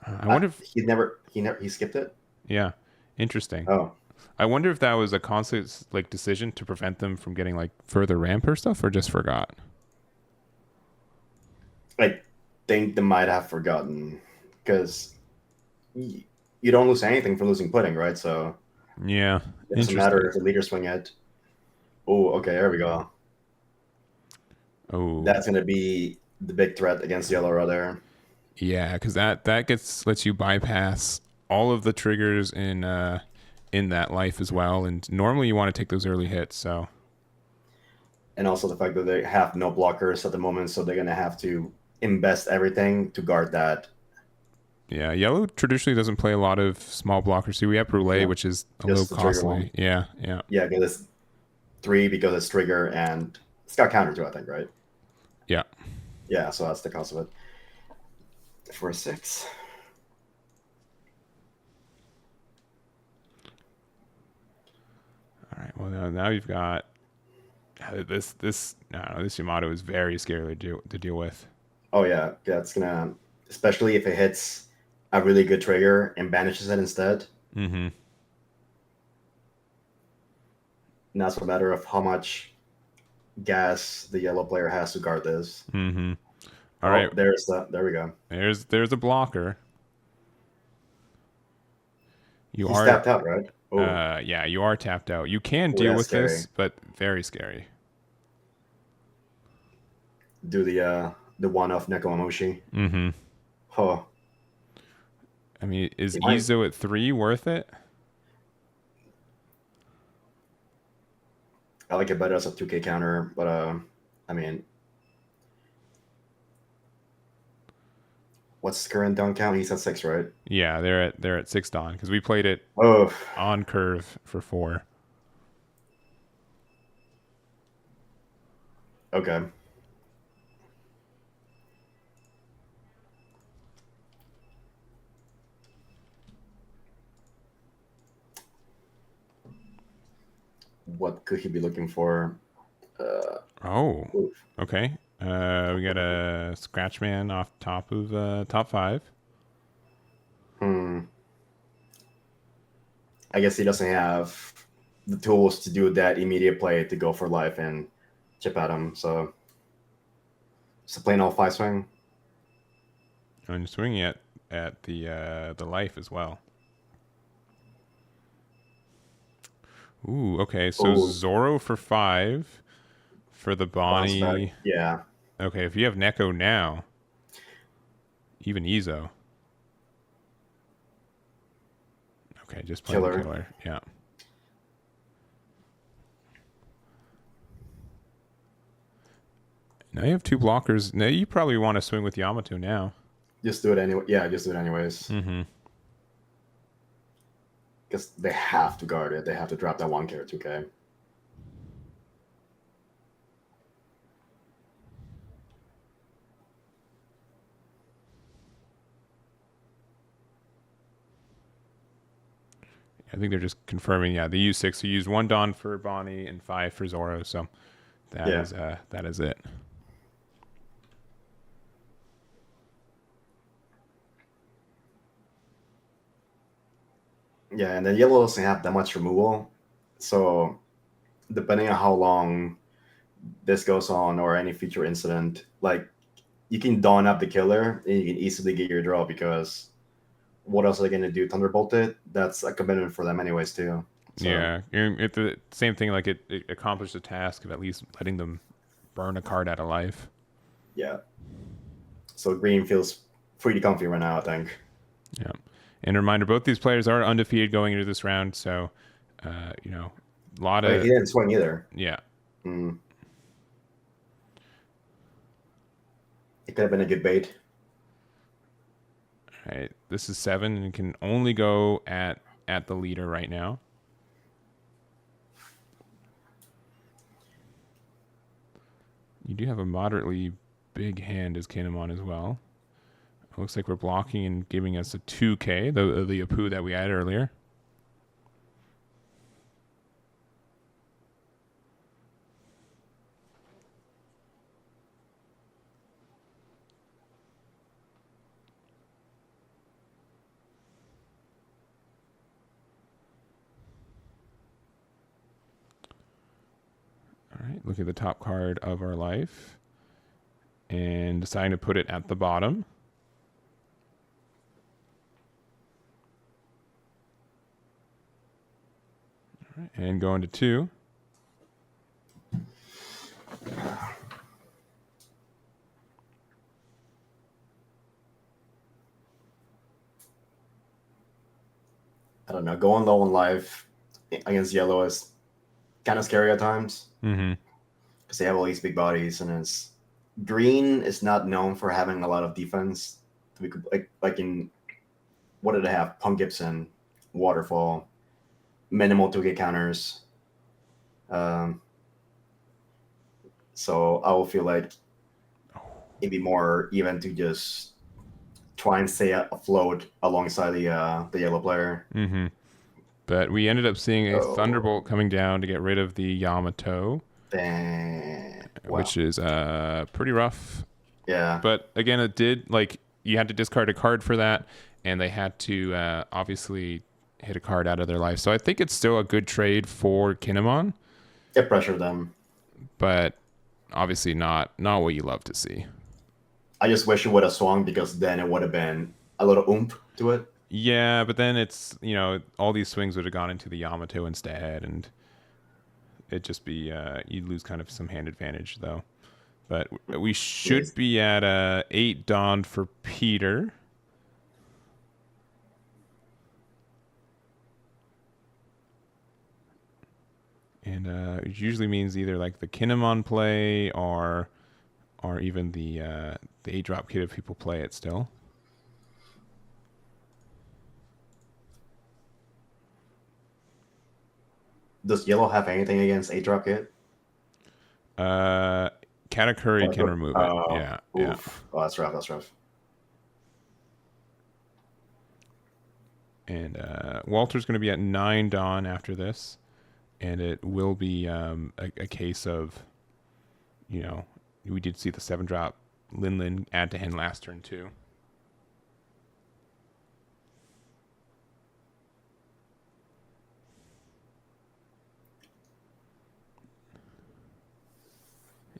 I wonder if He skipped it. yeah, interesting. Oh, I wonder if that was a conscious like decision to prevent them from getting like further ramp or stuff, or just forgot. I think they might have forgotten because you don't lose anything for losing pudding, right? So Yeah, it doesn't matter interesting. if the leader swing it. Oh, okay, there we go. Oh, That's gonna be the big threat against Yellow Rudder. yeah, because that gets lets you bypass all of the triggers in that life as well. And normally you want to take those early hits. So And also the fact that they have no blockers at the moment, so they're gonna have to invest everything to guard that. yeah, yellow traditionally doesn't play a lot of small blockers. See, we have Roulette, No, which is a little just the trigger costly. one. Yeah, yeah, Yeah, because it's 3 because it's trigger and it's got counter too, I think, right? yeah. Yeah, so that's the cost of it. For a 6. All right. Well, now you've got this. No, this Yamato is very scary to deal with. Oh yeah, that's gonna, especially if it hits a really good trigger and banishes it instead. Mm-hmm. And that's a matter of how much gas the yellow player has to guard this. Mm-hmm. All Oh, right. there we go. There's a blocker. You He's are tapped out, right? Oh, yeah, you are tapped out. You can oh, deal that's with scary. this, but very scary. Do the one of Nekomamushi. Mm-hmm. Oh, I mean, is he might. Izo at 3 worth it? I like it better as a 2K counter, but I mean, what's the current down count? He's at 6, right? Yeah, they're at 6 Dawn because we played it Oh, on curve for 4. okay. What could he be looking for? Oh, Oof. okay. We got a Scratch Man off top of top 5. Hmm. I guess he doesn't have the tools to do that immediate play to go for life and chip at him. So it's a plain old 5 swing. And swinging at the life as well. Ooh, okay. So Oh, Zoro for 5 for the bounce back. Bonnie. Yeah. Okay, if you have Neko now, even Izo. Okay, just playing the Killer. killer. Yeah. Now you have 2 blockers. Now you probably want to swing with Yamato now. Just do it anyway. Yeah, just do it anyways. Mm-hmm. Because they have to guard it. They have to drop that 1K or 2K. I think they're just confirming. Yeah, they use 6. So you use 1 Dawn for Bonnie and 5 for Zoro. So Yeah. that is it. Yeah, and then yellow doesn't have that much removal. So depending on how long this goes on or any future incident, like you can dawn up the killer and you can easily get your draw because what else are they going to do? Thunderbolt it? That's a commitment for them anyways too. So Yeah, it's the same thing. Like it accomplished the task of at least letting them burn a card out of life. yeah. So green feels pretty comfy right now, I think. Yeah. And a reminder, both these players are undefeated going into this round. So, a lot But of he didn't swing either. yeah. Mm. It could have been a good bait. All right, this is 7 and can only go at the leader right now. You do have a moderately big hand as Kin'emon as well. It looks like we're blocking and giving us a 2K, the Apu that we had earlier. looking at the top card of our life and deciding to put it at the bottom. All right, and going to 2. I don't know. Going low in life against yellow is kind of scary at times Mm-hmm. because they have all these big bodies, and it's green is not known for having a lot of defense. We could like in what did it have? Punk Gibson, Waterfall, minimal 2K counters. So I will feel like it'd be more even to just try and stay afloat alongside the yellow player. Mm-hmm. But we ended up seeing a Oh. Thunderbolt coming down to get rid of the Yamato, Wow. which is pretty rough. Yeah. But again, it did, like, you had to discard a card for that, and they had to obviously hit a card out of their life. So I think it's still a good trade for Kin'emon, It pressured them. but obviously not what you love to see. I just wish it would have swung because then it would have been a little oomph to it. Yeah, but then it's, all these swings would have gone into the Yamato instead, and it'd just be, you'd lose kind of some hand advantage, though. But we should be at 8 Dawn for Peter. And it usually means either like the Kin'emon play or even the 8-drop kit if people play it still. Does yellow have anything against 8-drop kit? Katakuri can remove it. Yeah. Oof. Oh, that's rough. That's rough. And Walter's going to be at 9 Dawn after this. And it will be a case of, we did see the 7-drop Lin add to hand last turn too.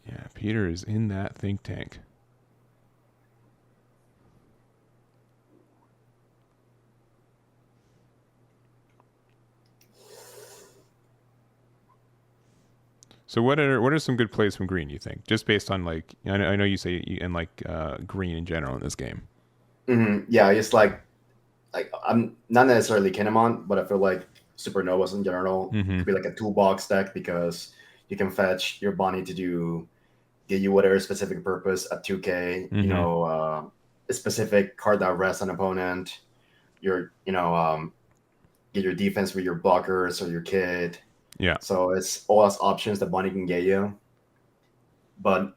Yeah, Peter is in that think tank. So what are some good plays from green, you think? Just based on, like, I know you say and like green in general in this game. Mm-hmm. Yeah, it's like I'm not necessarily Kin'emon, but I feel like Supernovas in general could be like a toolbox deck because you can fetch your Bonnie to give you whatever specific purpose at 2K. A specific card that rests an opponent. Get your defense with your blockers or your kit. Yeah. So it's all those options that Bonnie can get you. But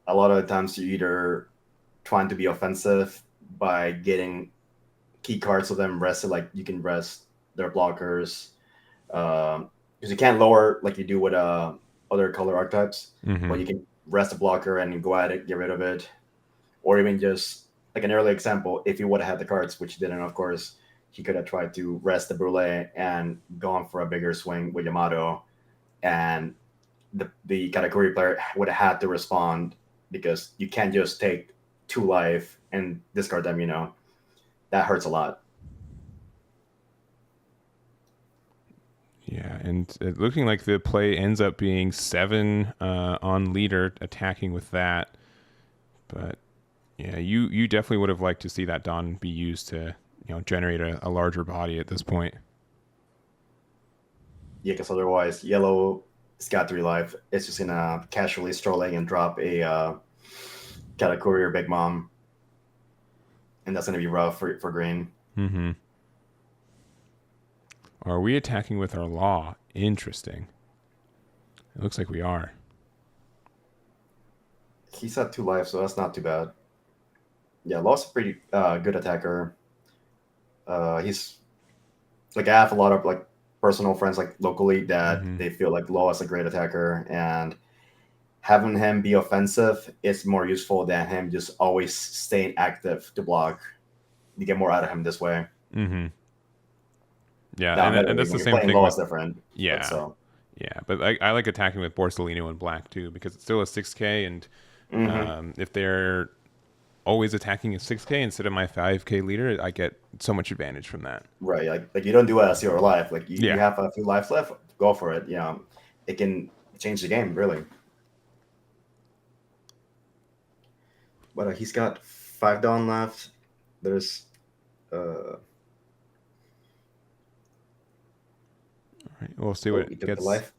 a lot of the times you're either trying to be offensive by getting key cards of them rested, like you can rest their blockers. Because you can't lower like you do with other color archetypes, but you can rest a blocker and go at it, get rid of it. Or even just like an early example, if you would have had the cards, which he didn't, of course, he could have tried to rest the Brule and gone for a bigger swing with Yamato, and the Katakuri player would have had to respond because you can't just take 2 life and discard them. That hurts a lot. Yeah, and looking like the play ends up being 7 on leader, attacking with that. But yeah, you definitely would have liked to see that Dawn be used to generate a larger body at this point. Yeah, because otherwise, yellow has got 3 life. It's just gonna casually strolling and drop a Katakuri or Big Mom, and that's gonna be rough for green. Mm-hmm. Are we attacking with our Law? Interesting. It looks like we are. He's at 2 life, so that's not too bad. Yeah, Law's a pretty good attacker. He's like, I have a lot of like personal friends like locally that they feel like Law is a great attacker, and having him be offensive is more useful than him just always staying active to block. You get more out of him this way. Mm-hmm. Yeah, Now, and that's the same thing. Law is different. Yeah. So Yeah, but I like attacking with Borsalino in black too because it's still a 6K, and Hmm. if they're always attacking a 6K instead of my 5K leader, I get so much advantage from that. Right. Like you don't do it as your life. Like you Yeah. have a few lives left, go for it. It can change the game, really. But he's got 5 Dawn left. There's uh Right. We'll see oh, what he took the gets. life.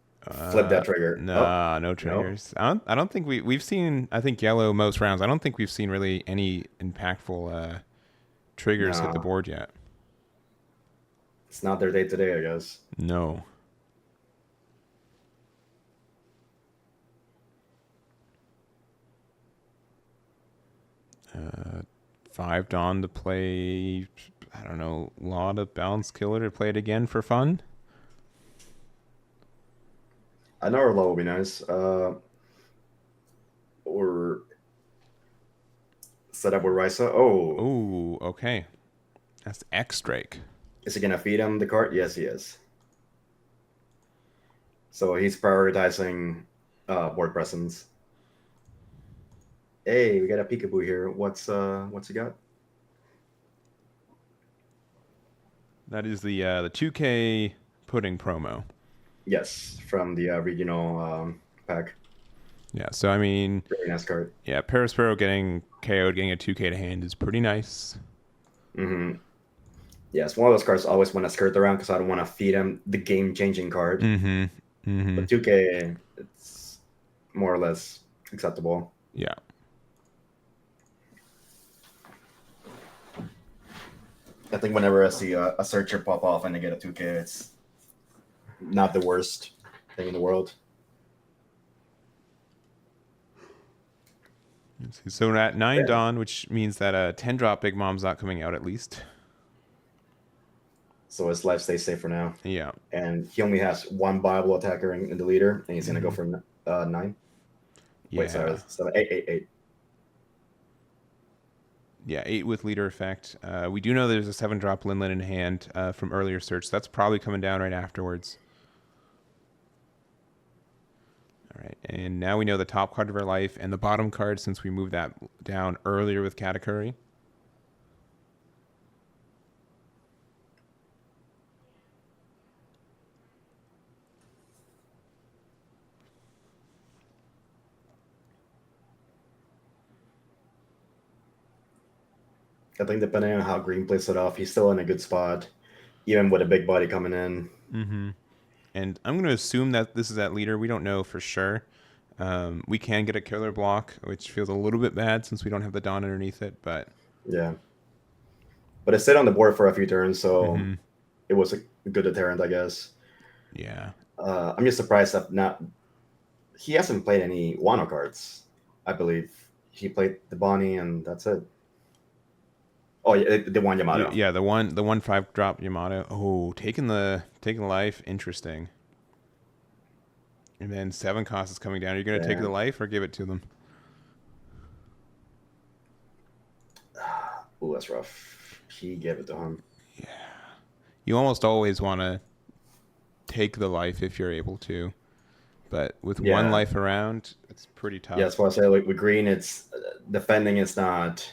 Flip that trigger. Oh, Nah, no no. triggers. I don't think we've seen. I think yellow most rounds. I don't think we've seen really any impactful triggers hit the No. board yet. It's not their day today, I guess. No. 5 Dawn to play. I don't know. Law to balance killer to play it again for fun. I know our low will be nice. Or set up with Risa. Oh, Oh, okay. That's X Drake. is he gonna feed him the card? Yes, he is. So he's prioritizing board presence. Hey, we got a peekaboo here. What's he got? That is the 2K pudding promo. Yes, from the regional pack. Yeah. So I mean, Very nice card. yeah, Perispero getting KO'd, getting a 2K to hand is pretty nice. Mm-hmm. Yeah, it's one of those cards I always want to skirt around because I don't want to feed him the game-changing card. Mm-hmm. Mm-hmm. But 2K, it's more or less acceptable. Yeah. I think whenever I see a searcher pop off and they get a 2K, it's not the worst thing in the world. So we're at 9 Yeah. Dawn, which means that a 10 drop Big Mom's not coming out at least. So his life stays safe for now. Yeah. And he only has one viable attacker in the leader, and he's going to go for 9. Wait, sorry. Yeah. So 8. Yeah, 8 with leader effect. We do know there's a 7 drop Linlin in hand from earlier search. That's probably coming down right afterwards. All right, and now we know the top card of our life and the bottom card since we moved that down earlier with Katakuri. I think depending on how Green plays it off, he's still in a good spot, even with a big body coming in. Mm-hmm. And I'm going to assume that this is that leader. We don't know for sure. We can get a killer block, which feels a little bit bad since we don't have the Dawn underneath it, but... Yeah. But it stayed on the board for a few turns, so Mm-hmm. it was a good deterrent, I guess. Yeah. I'm just surprised that he hasn't played any Wano cards, I believe. He played the Bonnie, and that's it. Oh, yeah, the one Yamato. Yeah, the one 5 drop Yamato. Oh, taking the life, interesting. And then 7 cost is coming down. Are you going to take the life or give it to them? Ooh, that's rough. He gave it to him. Yeah. You almost always want to take the life if you're able to, but with one life around, it's pretty tough. Yeah, that's why I say like with Green, it's defending is not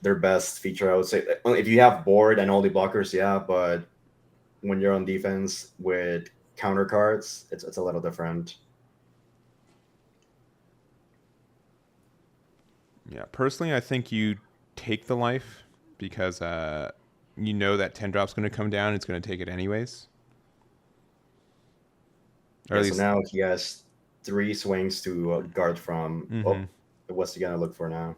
their best feature. I would say if you have board and all the blockers, yeah, but when you're on defense with counter cards, it's a little different. Yeah, personally, I think you take the life because you know that 10 drop's going to come down. It's going to take it anyways. Or so now he has 3 swings to guard from. Mm-hmm. Oh, what's he gonna look for now?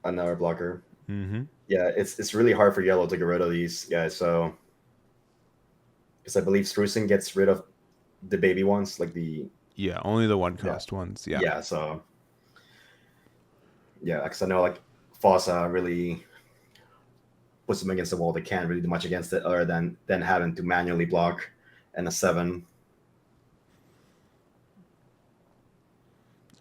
Another blocker. Mm-hmm. Yeah, it's really hard for yellow to get rid of these guys. So, because I believe Strucing gets rid of the baby ones, like the only the 1 cost ones. Yeah. So, yeah, because I know like Fossa really puts them against the wall. They can't really do much against it other than having to manually block and a 7.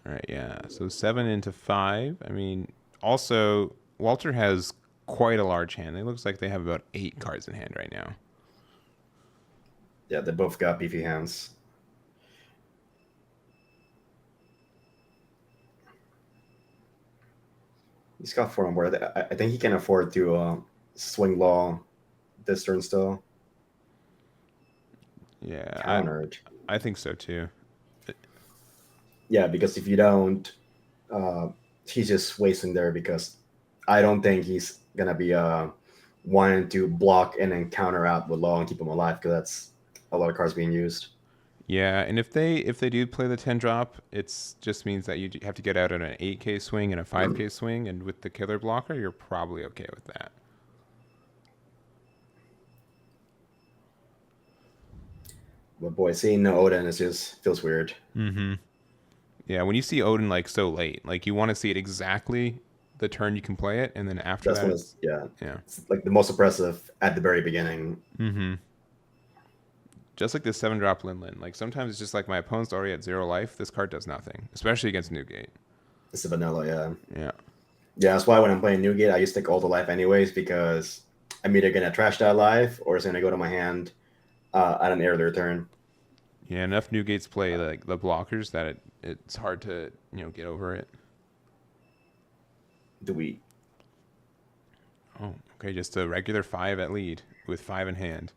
All right, yeah. So 7 into 5. I mean, also Walter has quite a large hand. It looks like they have about 8 cards in hand right now. Yeah, they both got beefy hands. He's got 4 on board. I think he can afford to swing Law this turn still. Yeah, Countered. I think so too. Yeah, because if you don't, uh, he's just wasting there because I don't think he's gonna be wanting to block and then counter out with Law and keep him alive because that's a lot of cards being used. Yeah, and if they do play the 10 drop, it's just means that you have to get out on an 8k swing and a 5k swing, and with the killer blocker, you're probably okay with that. But boy, seeing no Odin is just feels weird. Mm-hmm. Yeah, when you see Odin like so late, like you want to see it exactly the turn you can play it, and then after That's that, when it's yeah. it's like the most oppressive at the very beginning. Mm-hmm. Just like the 7 drop Lin Lin. Like sometimes it's just like my opponent's already at 0 life. This card does nothing, especially against Newgate. It's a vanilla, yeah. Yeah. Yeah, that's why when I'm playing Newgate, I just take all the life anyways because I'm either gonna trash that life or it's gonna go to my hand at an earlier turn. Yeah, enough Newgates play like the blockers that it's hard to get over it. Do we? Oh, okay, just a regular 5 at lead with 5 in hand.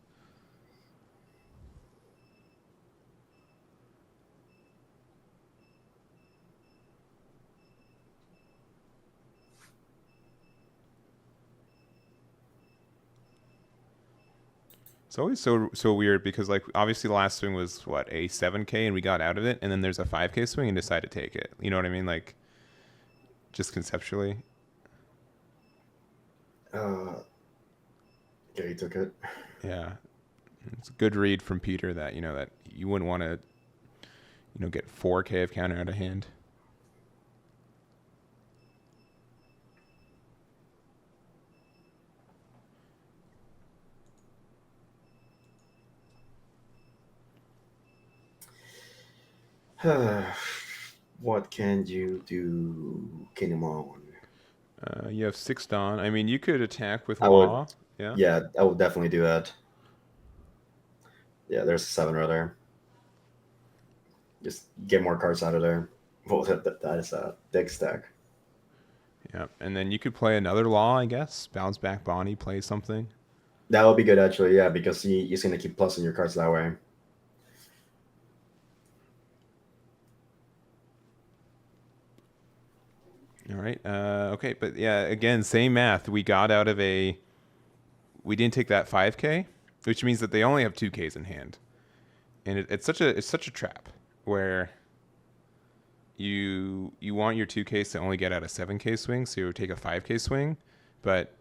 It's always so weird because like obviously the last swing was what a 7k and we got out of it, and then there's a 5k swing and decide to take it. You know what I mean? Like just conceptually. Yeah, he took it. Yeah, it's a good read from Peter that that you wouldn't want to get 4k of counter out of hand. What can you do, Kin'emon? You have 6 Dawn. I mean, you could attack with I would, Law. Yeah. yeah, I would definitely do that. Yeah, there's 7 right there. Just get more cards out of there. Well, that is a big stack. Yeah, and then you could play another Law, I guess. Bounce back Bonnie, play something. That would be good actually, yeah, because he's gonna keep plusing your cards that way. All right. Okay, but yeah, again, same math. We got out of we didn't take that 5k, which means that they only have 2ks in hand, and it's such a trap where you want your 2ks to only get out a 7k swing, so you take a 5k swing, but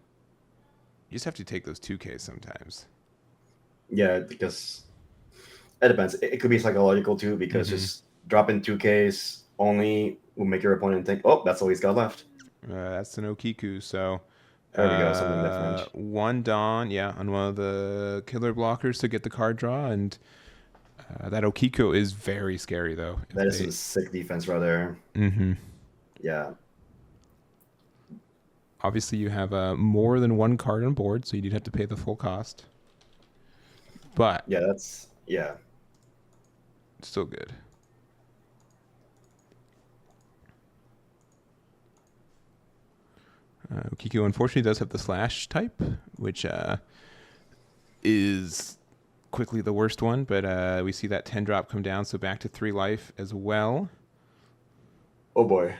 you just have to take those 2ks sometimes. Yeah, because it depends. It could be psychological too, because just dropping 2Ks only will make your opponent think, oh, that's all he's got left. That's an Okiku, so There we go, something different. 1 Dawn, yeah, on one of the killer blockers to get the card draw, and that Okiku is very scary though. That is some sick defense right there. Mm-hmm. Yeah. Obviously, you have more than 1 card on board, so you did have to pay the full cost. But yeah, it's still good. Okiku unfortunately does have the slash type, which is quickly the worst one, but we see that 10 drop come down, so back to 3 life as well. Oh boy.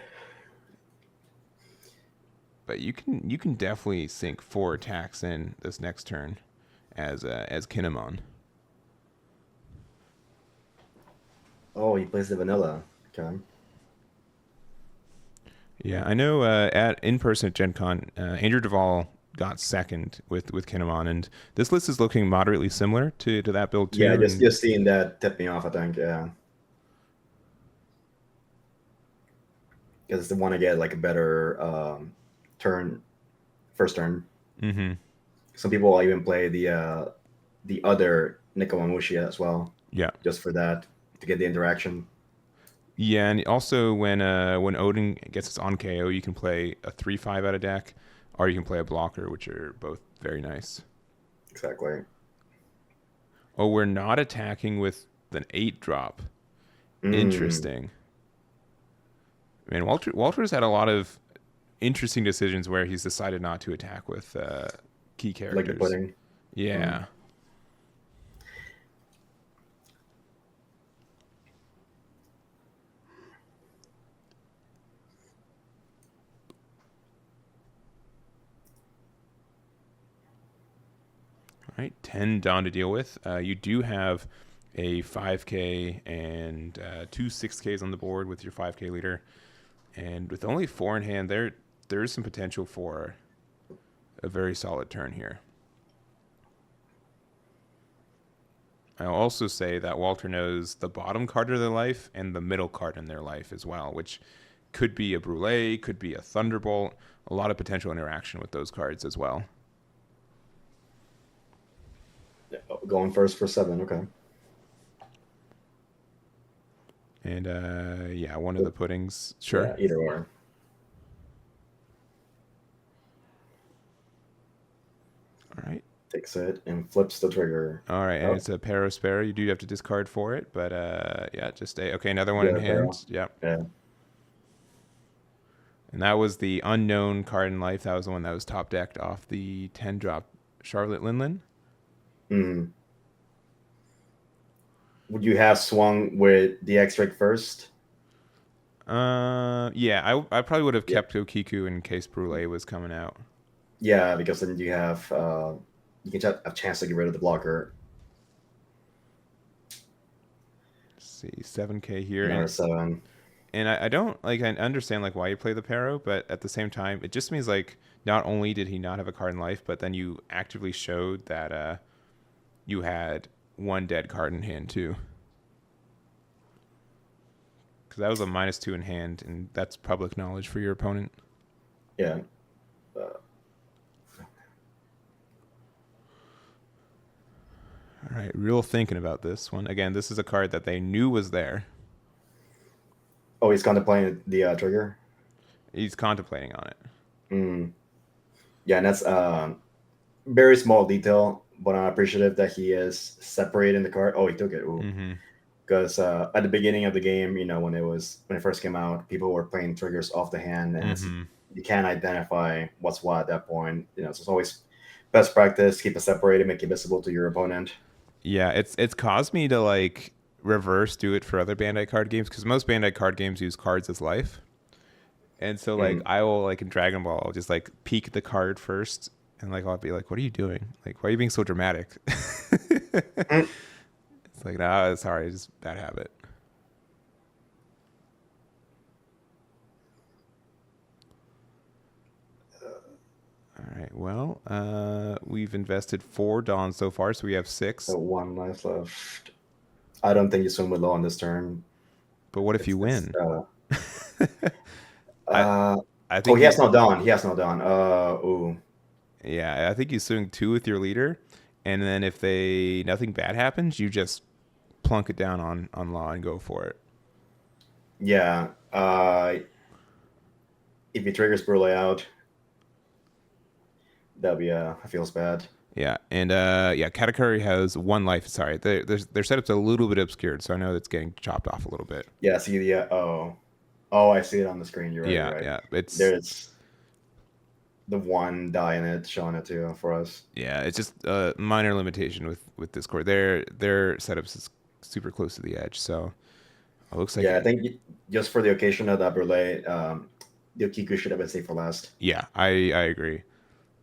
But you can definitely sink 4 attacks in this next turn as Kin'emon. Oh, he plays the vanilla. Okay. Yeah, I know in person at Gen Con, Andrew Duvall got second with Kin'emon, and this list is looking moderately similar to that build too. Yeah, just seeing that tipped me off, I think, yeah. Because they want to get like a better first turn. Mm-hmm. Some people will even play the other Nekomamushi as well. Yeah. Just for that, to get the interaction. Yeah, and also when Odin gets its on KO, you can play a 3/5 out of deck, or you can play a blocker, which are both very nice. Exactly. Oh, we're not attacking with an 8 drop. Mm, Interesting. I mean, Walter's had a lot of interesting decisions where he's decided not to attack with key like the characters. pudding. Mm. Yeah. All right, 10 down to deal with. You do have a 5K and 2 6Ks on the board with your 5K leader. And with only 4 in hand, there is some potential for a very solid turn here. I'll also say that Walter knows the bottom card of their life and the middle card in their life as well, which could be a Brûlé, could be a Thunderbolt, a lot of potential interaction with those cards as well. Yeah, going first for 7. Okay. And yeah, one of the puddings. Sure. Yeah, either or. All right. Takes it and flips the trigger. All right, and Oh, it's a Spera. You do have to discard for it, but yeah, just stay. Okay, another one in yeah, barrel. hand. Yep. Yeah. And that was the unknown card in life. That was the one that was top decked off the 10 drop Charlotte Linlin. Mm. Would you have swung with the X-Ray first? Yeah, I probably would have Yeah. kept Okiku in case Brule was coming out. Yeah, because then you have you can have a chance to get rid of the blocker. Let's see, 7K here, Another 7. and I don't like I understand like why you play the Pero, but at the same time, it just means like not only did he not have a card in life, but then you actively showed that you had one dead card in hand too. Because that was a -2 in hand, and that's public knowledge for your opponent. Yeah. All right, real thinking about this one. Again, this is a card that they knew was there. Oh, he's contemplating the trigger. He's contemplating on it. Mm. Yeah, and that's very small detail, but I'm appreciative that he is separating the card. Oh, he took it. Ooh. Mm-hmm. Because at the beginning of the game, when it first came out, people were playing triggers off the hand, and Mm-hmm. you can't identify what's what at that point. So it's always best practice: keep it separated, make it visible to your opponent. Yeah, it's caused me to like reverse do it for other Bandai card games because most Bandai card games use cards as life, and so like Mm. I will like in Dragon Ball, I'll just like peek the card first, and like I'll be like, "What are you doing? Like, why are you being so dramatic?" Mm. It's like, nah, sorry, it's just bad habit. All right, well, we've invested 4 Dawns so far, so we have 6. So 1 life left. I don't think you swim with low on this turn. But what if you It's win? I uh, I oh, think he has you no dawn. He has no dawn. Ooh. yeah, I think you swing 2 with your leader, and then if they nothing bad happens, you just plunk it down on Law and go for it. Yeah. If he triggers Brule out, that'll be feels bad. Yeah, and yeah, Katakuri has 1 life. Sorry, their setup's a little bit obscured, so I know that's getting chopped off a little bit. Yeah, see the oh, I see it on the screen. You're right. Yeah, You're right. yeah, it's There's the 1 die in it, showing it too for us. yeah, it's just a minor limitation with Discord. Their setups is super close to the edge, so it looks like Yeah, I think just for the occasion of that Brule, the Okiku should have been saved for last. yeah, I agree.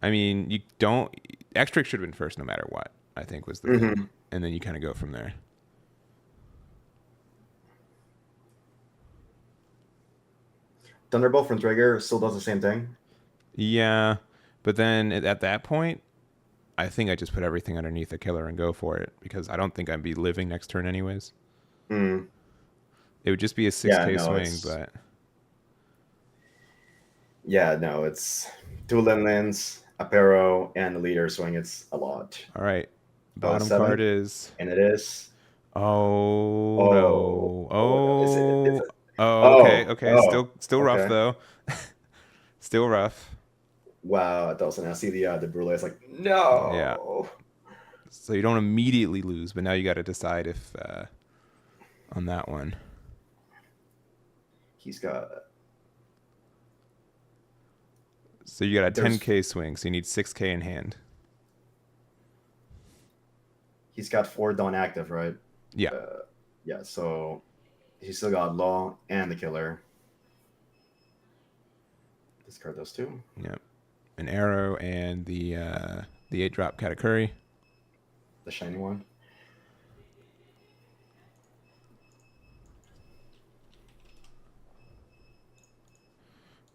I mean, you don't X-Trick should have been first no matter what. I think was the thing, Mm-hmm. and then you kind of go from there. Thunderbolt from Trigger still does the same thing. Yeah, but then at that point, I think I just put everything underneath the killer and go for it because I don't think I'd be living next turn anyways. Mm. It would just be a Yeah, 6K no, swing, it's but yeah, no, it's 2 Linlins, a Pero, and the leader swing. It's a lot. all right. Oh, Bottom 7, card is and it is. oh Oh, no. oh no. Is it? Oh Okay, Oh, still rough okay. though. Still rough. Wow, it doesn't. I see the brulee. It's like Yeah. no. So you don't immediately lose, but now you got to decide if on that one. He's got So you got a there's 10k swing, so you need 6k in hand. he's got 4 Dawn active, right? Yeah. Yeah, so he's still got Law and the Killer. Discard those two. Yeah. An arrow and the 8-drop Katakuri. The shiny one.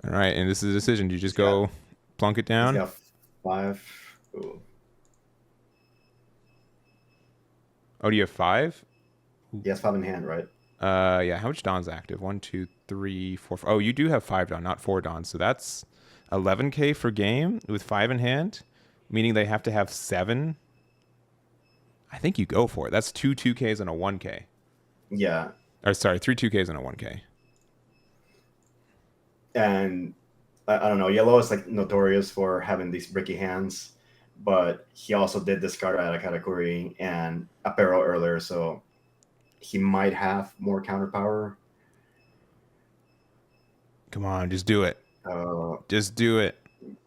All right, and this is a decision. Do you just He's got go plunk it he's down? got 5. Ooh. Oh, do you have 5? He has 5 in hand, right? Yeah. How much Dawn's active? 1, 2, 3, 4. Oh, you do have 5 Dawn, not 4 Dawn. So that's 11k for game with 5 in hand, meaning they have to have 7. I think you go for it. That's 2 2ks and a 1k. Yeah. Or sorry, 3 2ks and a 1k. And I don't know. Yellow is like notorious for having these bricky hands, but he also did discard out a Katakuri and Apero earlier, so he might have more counter power. Come on, just do it. Just do it.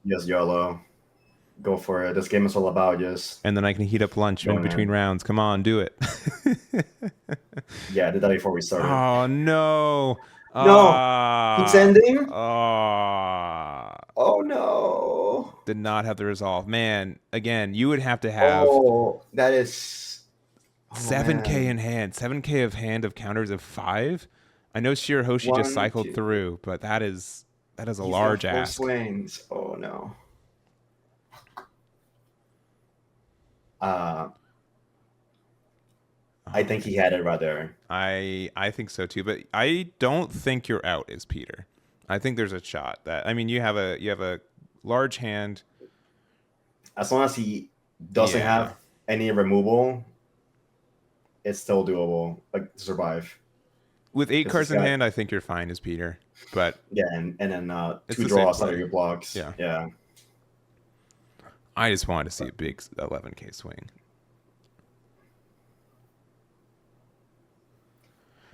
Yes, yellow. Go for it. This game is all about just. And then I can heat up lunch in between rounds. Come on, do it. Yeah, I did that before we started. Oh no. No, it's ending. Oh no. Did not have the resolve. Man, again, you would have to have Oh, that is 7k man. in hand. 7k of hand of counters of 5. I know Shirahoshi just 1, cycled 2. through, but that is a He's large got 4 ask. swings. Oh no. I think he had it right there. I think so too, but I don't think you're out as Peter. I think there's a shot that you have a large hand. As long as he doesn't have any removal, it's still doable, like to survive. With 8 cards in hand, I think you're fine as Peter. But yeah, and then 2 the draws out of your blocks. Yeah. I just wanted to see a big 11k swing.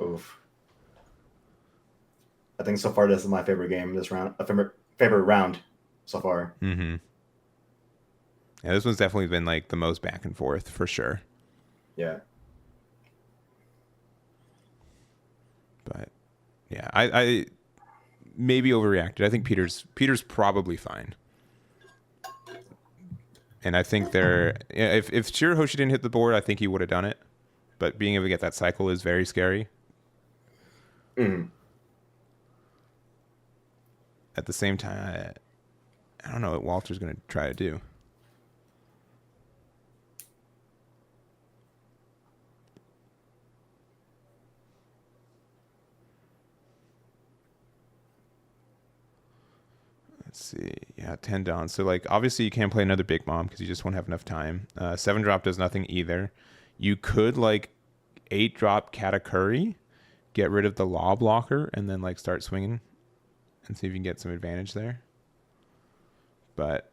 Oof. I think so far this is my favorite game this round. Favorite round so far. Mm-hmm. Yeah, this one's definitely been like the most back and forth for sure. Yeah. But yeah, I maybe overreacted. I think Peter's probably fine. And I think if Shirahoshi didn't hit the board, I think he would have done it. But being able to get that cycle is very scary. Mm. At the same time, I don't know what Walter's going to try to do. Let's see. Yeah, 10 down. So, like, obviously you can't play another Big Mom because you just won't have enough time. 7 drop does nothing either. You could, like, 8 drop Katakuri, get rid of the Law blocker, and then, like, start swinging and see if you can get some advantage there. But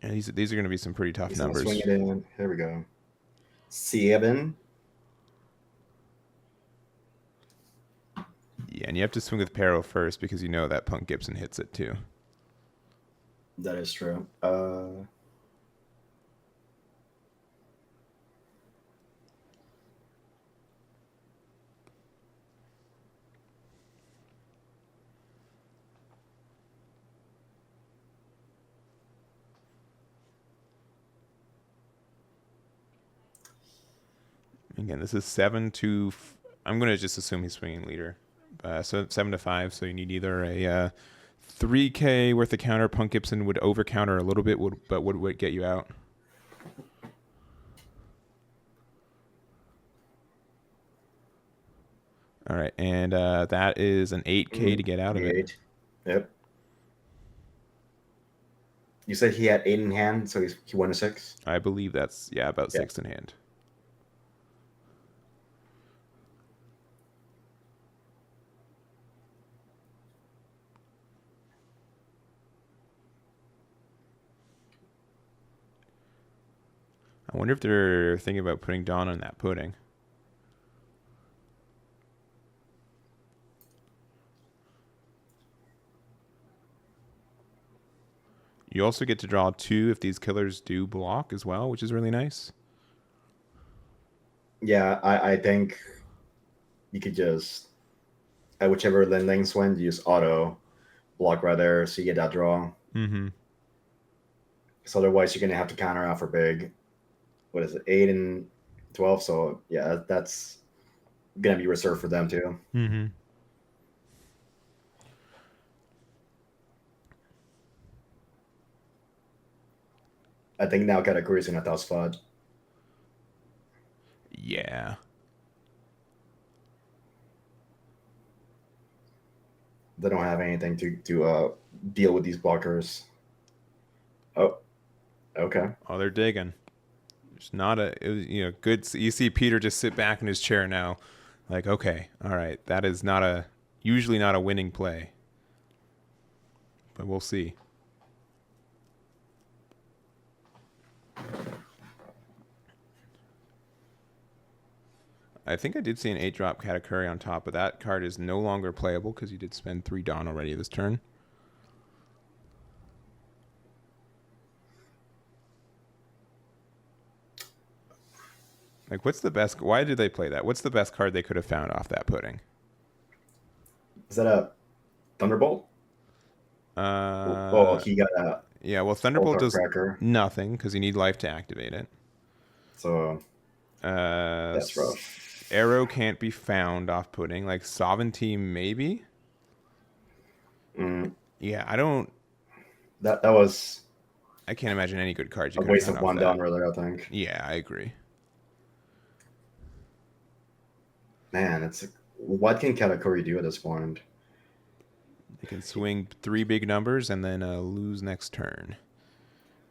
yeah, these are going to be some pretty tough numbers. Swing it in. Here we go. 7. Yeah, and you have to swing with Pero first because you know that Punk Gibson hits it too. That is true. Again, this is 7 to. I'm going to just assume he's swinging leader. So 7 to 5. So you need either a 3K worth of counter. Punk Gibson would over counter a little bit, but would get you out. All right, and that is an 8K to get out of it. Yep. You said he had 8 in hand, so he won a 6? I believe that's, about 6 in hand. I wonder if they're thinking about putting Dawn on that pudding. You also get to draw 2 if these killers do block as well, which is really nice. Yeah, I think you could just at whichever length win, you just auto block right there, so you get that draw. Mm-hmm. So otherwise, you're gonna have to counter out for big. What is it, 8 and 12? So yeah, that's gonna be reserved for them too. Mm-hmm. I think now Katakuri is in a tough spot. Yeah. They don't have anything to deal with these blockers. Oh, okay. Oh, they're digging. It's not a, it was, good. You see Peter just sit back in his chair now. Like, okay, all right. That is usually not a winning play. But we'll see. I think I did see an 8-drop Katakuri on top, but that card is no longer playable because you did spend 3 Dawn already this turn. Like, what's the best? Why did they play that? What's the best card they could have found off that pudding? Is that a Thunderbolt? Oh, he got a Yeah, well, Thunderbolt does Cracker. nothing because you need life to activate it. So that's rough. Arrow can't be found off pudding. Like Sovereignty, maybe. Yeah, I don't. That was. I can't imagine any good cards you a could waste have of found one off that. down, really. I think. Yeah, I agree. Man, what can Katakuri do at this point? They can swing 3 big numbers and then lose next turn.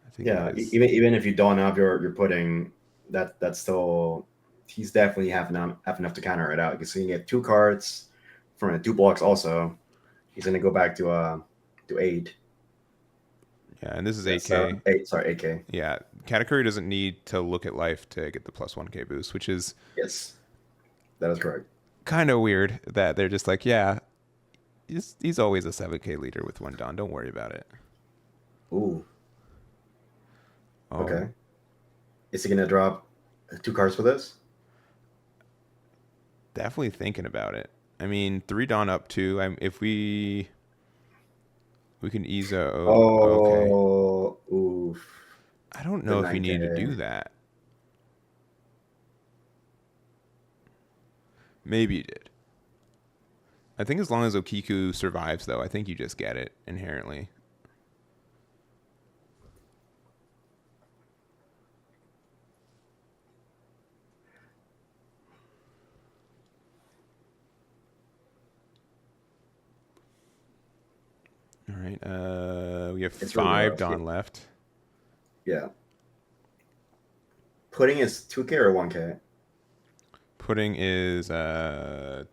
I think. Yeah, even if you don't have your pudding, that's still he's definitely have enough to counter it out because he can get 2 cards from 2 blocks. Also, he's gonna go back to 8. Yeah, and this is Yes, 8K. 8, sorry, 8K. Yeah, Katakuri doesn't need to look at life to get the plus 1K boost, which is Yes, that is correct. kind of weird that they're just like, yeah, he's always a 7K leader with 1 Dawn. Don't worry about it. Ooh. Oh. Okay. Is he gonna drop 2 cards for this? Definitely thinking about it. I mean, 3 Dawn up 2. If we can ease a. Okay. Oof. I don't know if you need to do that. Maybe you did. I think as long as Okiku survives, though, I think you just get it inherently. All right. We have 5 Dawn left. Yeah. Pudding is 2K or 1K? Pudding is 2K.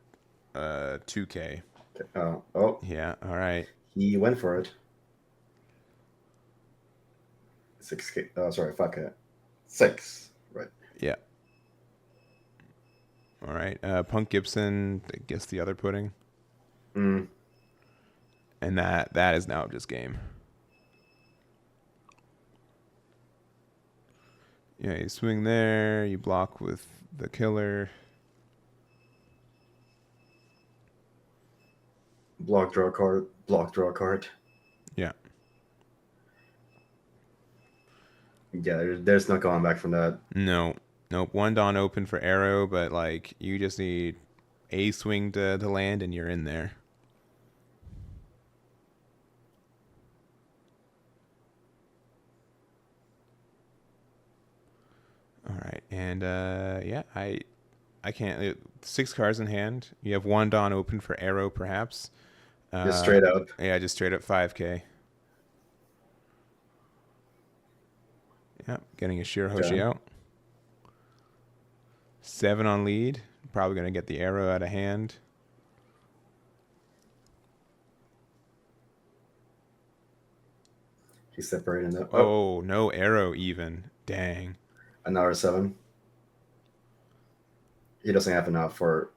Oh. Yeah. All right. He went for it. 6K. Sorry, 5K. 6. Right. Yeah. All right. Punk Gibson, I guess the other pudding. Mm. And that is now just game. Yeah, you swing there, you block with the killer. Block, draw a card. Yeah. Yeah, there's no going back from that. No. Nope. 1 Dawn open for arrow, but like you just need a swing to land and you're in there. All right. And yeah, I can't 6 cards in hand. You have 1 Dawn open for arrow perhaps. Just straight up. Yeah, just straight up 5K. Yeah, getting a Shirahoshi out. 7 on lead. Probably going to get the arrow out of hand. He's separating that. Oh, no arrow even. Dang. another 7. He doesn't have enough for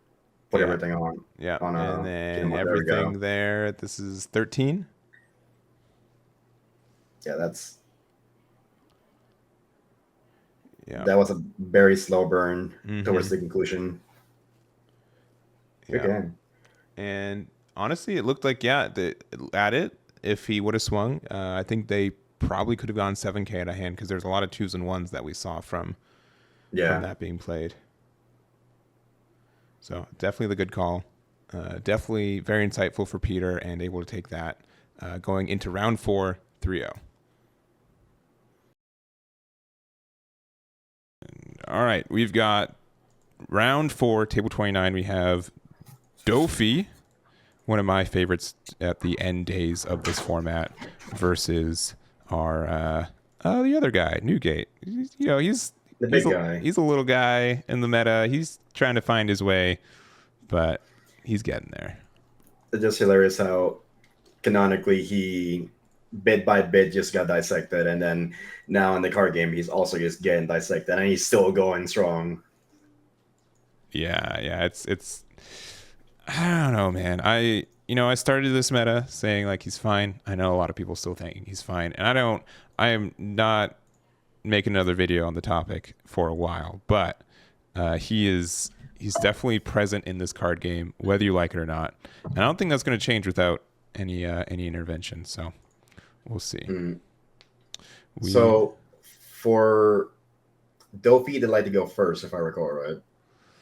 put Yeah. everything on Yeah. on And then Kin'emon. There we go. everything there. This is 13. Yeah, Yeah. that was a very slow burn Mm-hmm. towards the conclusion. Good Yeah. game. And honestly, it looked like, yeah, at it, if he would have swung, I think they probably could have gone 7K at a hand because there's a lot of 2s and 1s that we saw from Yeah. that being played. So definitely the good call. Definitely very insightful for Peter and able to take that going into round 4, 3-0. All right, we've got round 4, table 29. We have Doffy, one of my favorites at the end days of this format, versus our the other guy, Newgate. He's The big guy. he's a little guy in the meta. He's trying to find his way, but he's getting there. It's just hilarious how canonically he bit by bit just got dissected, and then now in the card game he's also just getting dissected, and he's still going strong. Yeah, it's I don't know, man. I started this meta saying like he's fine. I know a lot of people still think he's fine, and I am not making another video on the topic for a while, but he's definitely present in this card game, whether you like it or not. And I don't think that's going to change without any intervention. So we'll see. Mm. So for Doffy, they like to go first, if I recall, right?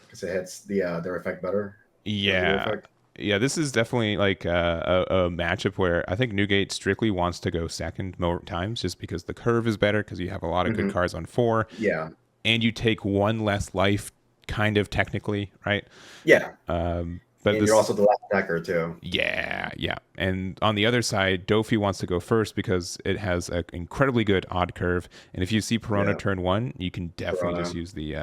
Because it hits their effect better. Yeah. Yeah, this is definitely like a matchup where I think Newgate strictly wants to go second more times just because the curve is better because you have a lot of good cards on 4. Yeah. And you take 1 less life, kind of technically, right? Yeah. But you're also the last attacker too. Yeah. And on the other side, Doffy wants to go first because it has an incredibly good odd curve. And if you see Perona turn 1, you can definitely just use the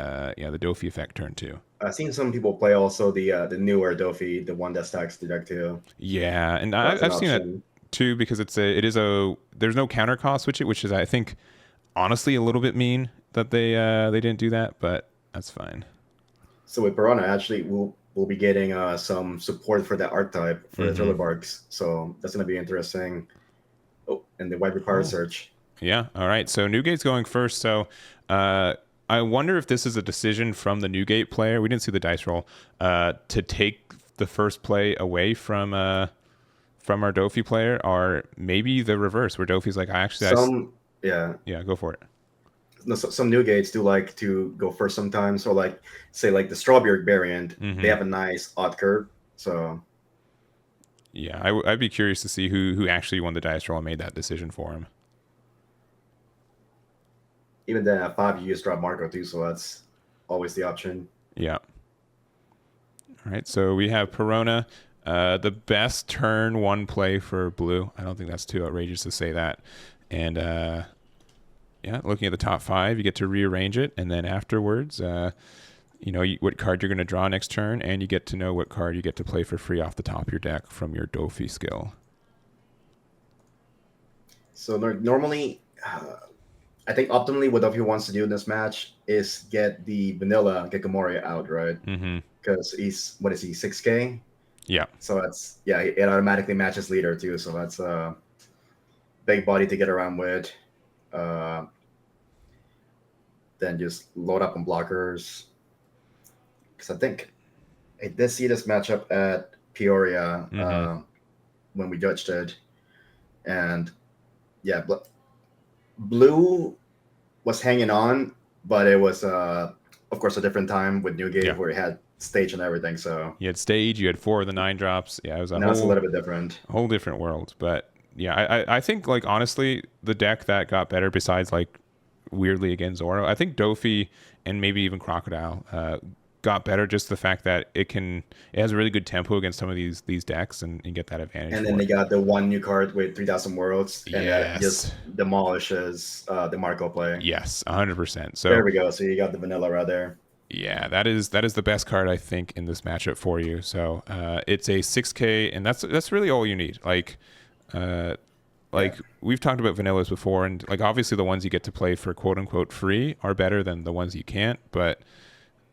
Doffy effect turn 2. I've seen some people play also the newer Doffy, the one that stacks the deck too. Yeah, and I've seen that too because there's no counter cost with it, which is I think honestly a little bit mean that they didn't do that, but that's fine. So with Perona, actually, we'll be getting some support for that archetype for the Thriller Barks. So that's going to be interesting. Oh, and the white requires search. Yeah. All right. So Newgate's going first. So I wonder if this is a decision from the Newgate player. We didn't see the dice roll to take the first play away from our Doffy player, or maybe the reverse, where Doffy's like, yeah, go for it. Some Newgates do like to go first sometimes, or like say like the Strawberry variant, they have a nice odd curve. So yeah, I'd be curious to see who actually won the dice roll and made that decision for him. Even then, at 5 you just drop Marco too, so that's always the option. Yeah. All right, so we have Perona, the best turn 1 play for blue. I don't think that's too outrageous to say that. And yeah, looking at the top 5, you get to rearrange it, and then afterwards, what card you're going to draw next turn, and you get to know what card you get to play for free off the top of your deck from your Doffy skill. So normally, I think optimally what Doffy wants to do in this match is get the vanilla Gekomori out, right? Because he's, what is he, 6K? Yeah. So it automatically matches leader too. So that's a big body to get around with. Then just load up on blockers. Because I think I did see this matchup at Peoria when we judged it. And yeah, blue was hanging on, but it was, of course, a different time with Newgate where it had stage and everything. So you had stage, you had 4 of the 9 drops. Yeah, it was a little bit different. A whole different world. But yeah, I think like honestly, the deck that got better besides like weirdly again Zoro, I think Doffy and maybe even Crocodile got better, just the fact that it has a really good tempo against some of these decks and get that advantage. And then they got the 1 new card with 3,000 worlds, and that just demolishes the Marco play. Yes, 100%. So there we go. So you got the vanilla right there. Yeah, that is the best card I think in this matchup for you. So it's a 6K, and that's really all you need. Like Yeah. like we've talked about vanillas before, and like obviously the ones you get to play for quote unquote free are better than the ones you can't. But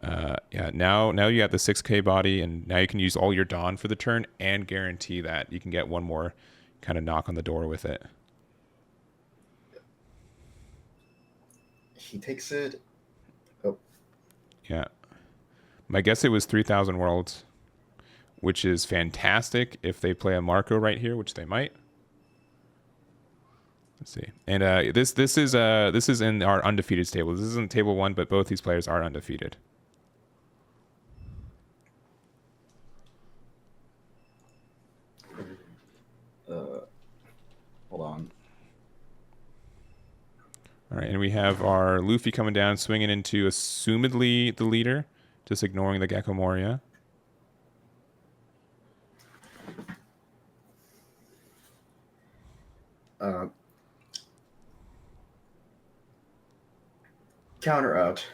yeah, now you have the 6K body, and now you can use all your Dawn for the turn and guarantee that you can get one more kind of knock on the door with it. He takes it. Oh, Yeah, my guess it was 3,000 worlds, which is fantastic if they play a Marco right here, which they might. Let's see. And this is in our undefeated table. This isn't table one, but both these players are undefeated. hold on. All right, and we have our Luffy coming down, swinging into assumedly the leader, just ignoring the Gecko Moria. Counter out.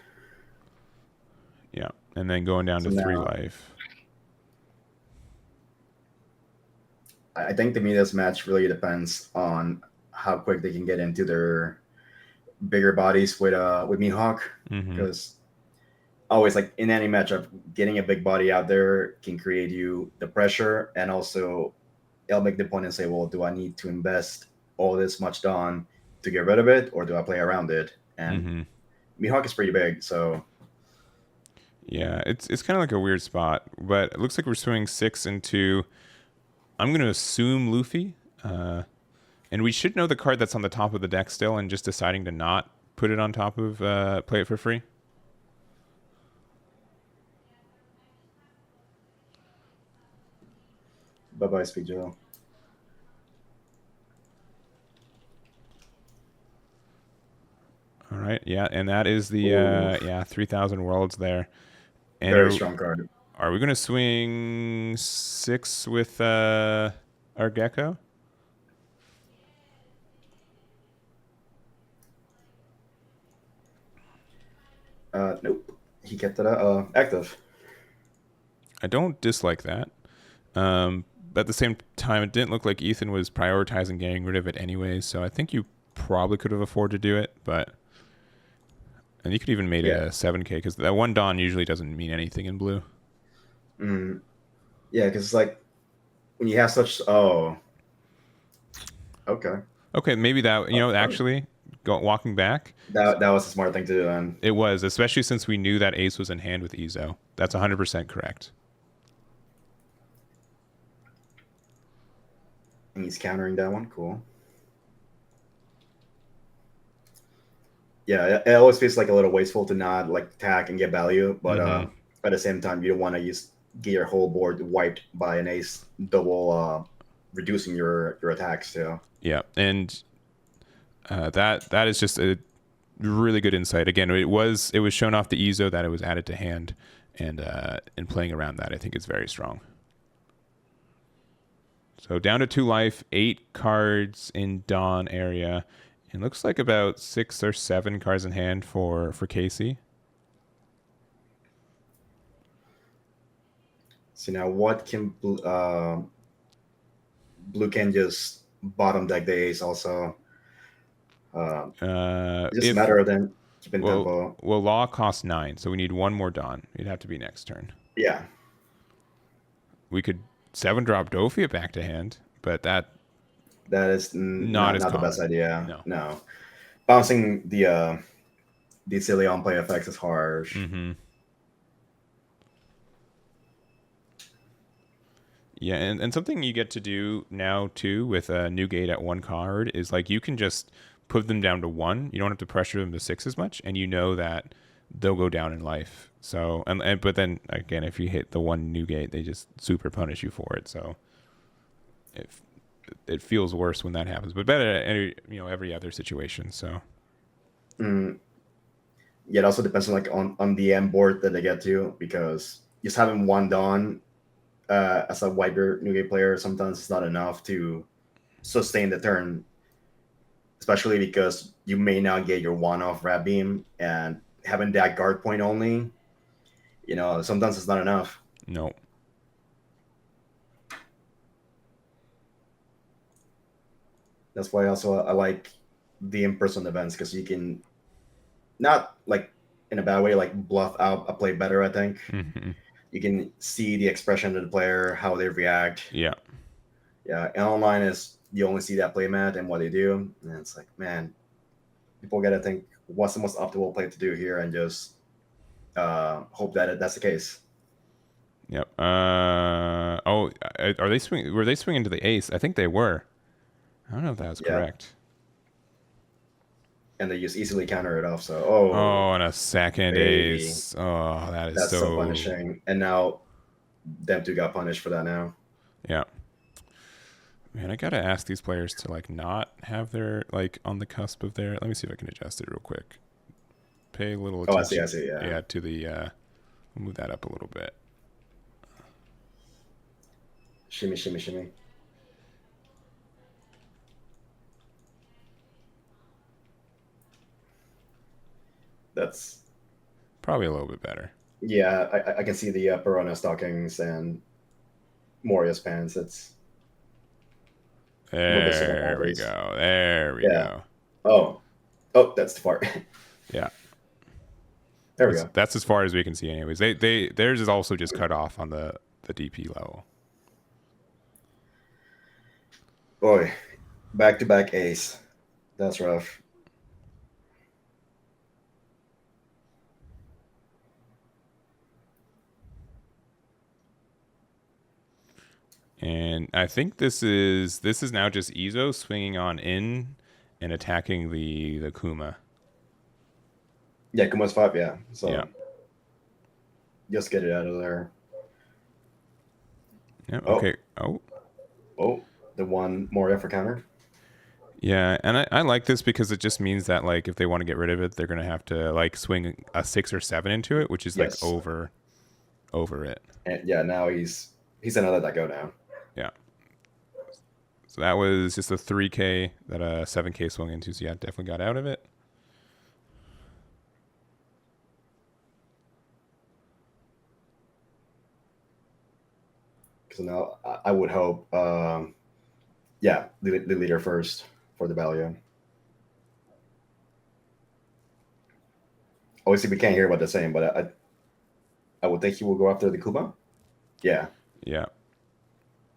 Yeah, and then going down So to 3 now, life. I think to me this match really depends on how quick they can get into their bigger bodies with Mihawk, Mm-hmm. because always like in any matchup, getting a big body out there can create you the pressure, and also it'll make the opponent say, "Well, do I need to invest all this much Dawn to get rid of it, or do I play around it?" And Mm-hmm. Mihawk is pretty big, so Yeah, it's kind of like a weird spot, but it looks like we're swinging 6 into. I'm going to assume Luffy, and we should know the card that's on the top of the deck still, and just deciding to not put it on top of play it for free. bye bye, Speed Joe. All right, yeah, and that is the Ooh, 3,000 worlds there. And very strong card. are we gonna swing 6 with our Gecko? Nope, he kept it active. I don't dislike that. But at the same time, it didn't look like Ethan was prioritizing getting rid of it anyways. So I think you probably could have afforded to do it, but and you could even made it Yeah, a 7K because that one Dawn usually doesn't mean anything in blue. mm, yeah, because it's like when you have such. Oh, okay. Okay, maybe that Oh, actually walking back, that was a smart thing to do, and it was especially since we knew that Ace was in hand with Ezo. That's 100% correct. he's countering that one. Cool. Yeah, it always feels like a little wasteful to not like attack and get value, but Mm-hmm. at the same time, you don't want to use get your whole board wiped by an ace, double reducing your attacks too. Yeah, and that is just a really good insight. Again, it was shown off the Ezo that it was added to hand, and in playing around that, I think is very strong. So down to 2 life, 8 cards in Dawn area. It looks like about 6 or 7 cards in hand for Casey. So now, what can blue can just bottom deck the ace also? Uh, it's just a If matter of then keeping well, tempo. well, Law costs 9, so we need one more Dawn. It'd have to be next turn. Yeah, We could 7 drop Doffy back to hand, but that that is not as not the best common. idea. No. No, bouncing the silly on play effects is harsh. Mm-hmm. Yeah, and something you get to do now too with Newgate at 1 card is like you can just put them down to 1. You don't have to pressure them to 6 as much, and you know that they'll go down in life. So and but then again, if you hit the 1 Newgate, they just super punish you for it. So it it feels worse when that happens, but better every other situation. So Mm, yeah, it also depends on like on the end board that they get to, because just having one Dawn as a wiper Newgate player sometimes it's not enough to sustain the turn, especially because you may not get your one off rat beam, and having that guard point only, sometimes it's not enough. no. That's why also I like the in-person events because you can not like in a bad way like bluff out a play better. I think Hmm. you can see the expression of the player, how they react. Yeah. Yeah, and online is you only see that play mat and what they do, and it's like, man, people gotta think what's the most optimal play to do here, and just hope that that's the case. Yep. Oh, are they swing? Were they swinging to the ace? I think they were. I don't know if that was Yeah, correct. and they just easily counter it off. So, oh, Oh, and a second baby, ace. Oh, that is that's so so. punishing. And now them two got punished for that now. Yeah. Man, I gotta ask these players to like not have their like on the cusp of their. Let me see if I can adjust it real quick. Pay a little Oh, I see, attention. I see. Yeah, Yeah, to the. We'll move that up a little bit. shimmy, shimmy, shimmy. That's Probably a little bit better. yeah. I can see the Perona stockings and Moria's pants. It's a little bit similar There we nowadays. go. There we Yeah. go. Oh, oh, that's the part. Yeah. There we go. That's as far as we can see, anyways. Theirs is also just cut off on the DP level. Boy, back to back ace. That's rough. And I think this is now just Izo swinging on in and attacking the Kuma. Yeah, Kuma's five. Yeah, Yeah. so just get it out of there. Yeah. Oh, Okay. Oh. oh, the one Moria for counter. Yeah, and I like this because it just means that like if they want to get rid of it, they're gonna have to like swing a 6 or 7 into it, which is like Yes, over it. and yeah, now he's gonna let that go now. Yeah. So that was just a 3K that a 7K swung into. So yeah, definitely got out of it. So now I would hope, yeah, the leader first for the value. Obviously, we can't hear what they're saying, but I would think he will go after the Kuma. Yeah, Yeah.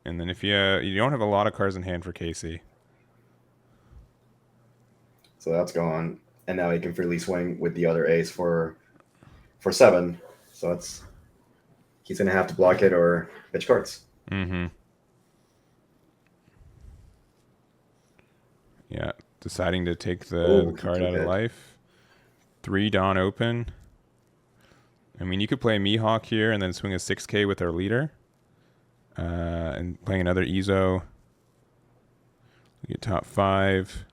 And then if you don't have a lot of cards in hand for Casey. so that's gone, and now he can freely swing with the other ace for 7. So that's he's gonna have to block it or pitch cards. Mm-hmm. Yeah. Deciding to take the Oh, he card took out of it. life. 3 Dawn open. I mean, you could play Mihawk here and then swing a 6K with our leader. And playing another Izo. We get top 5.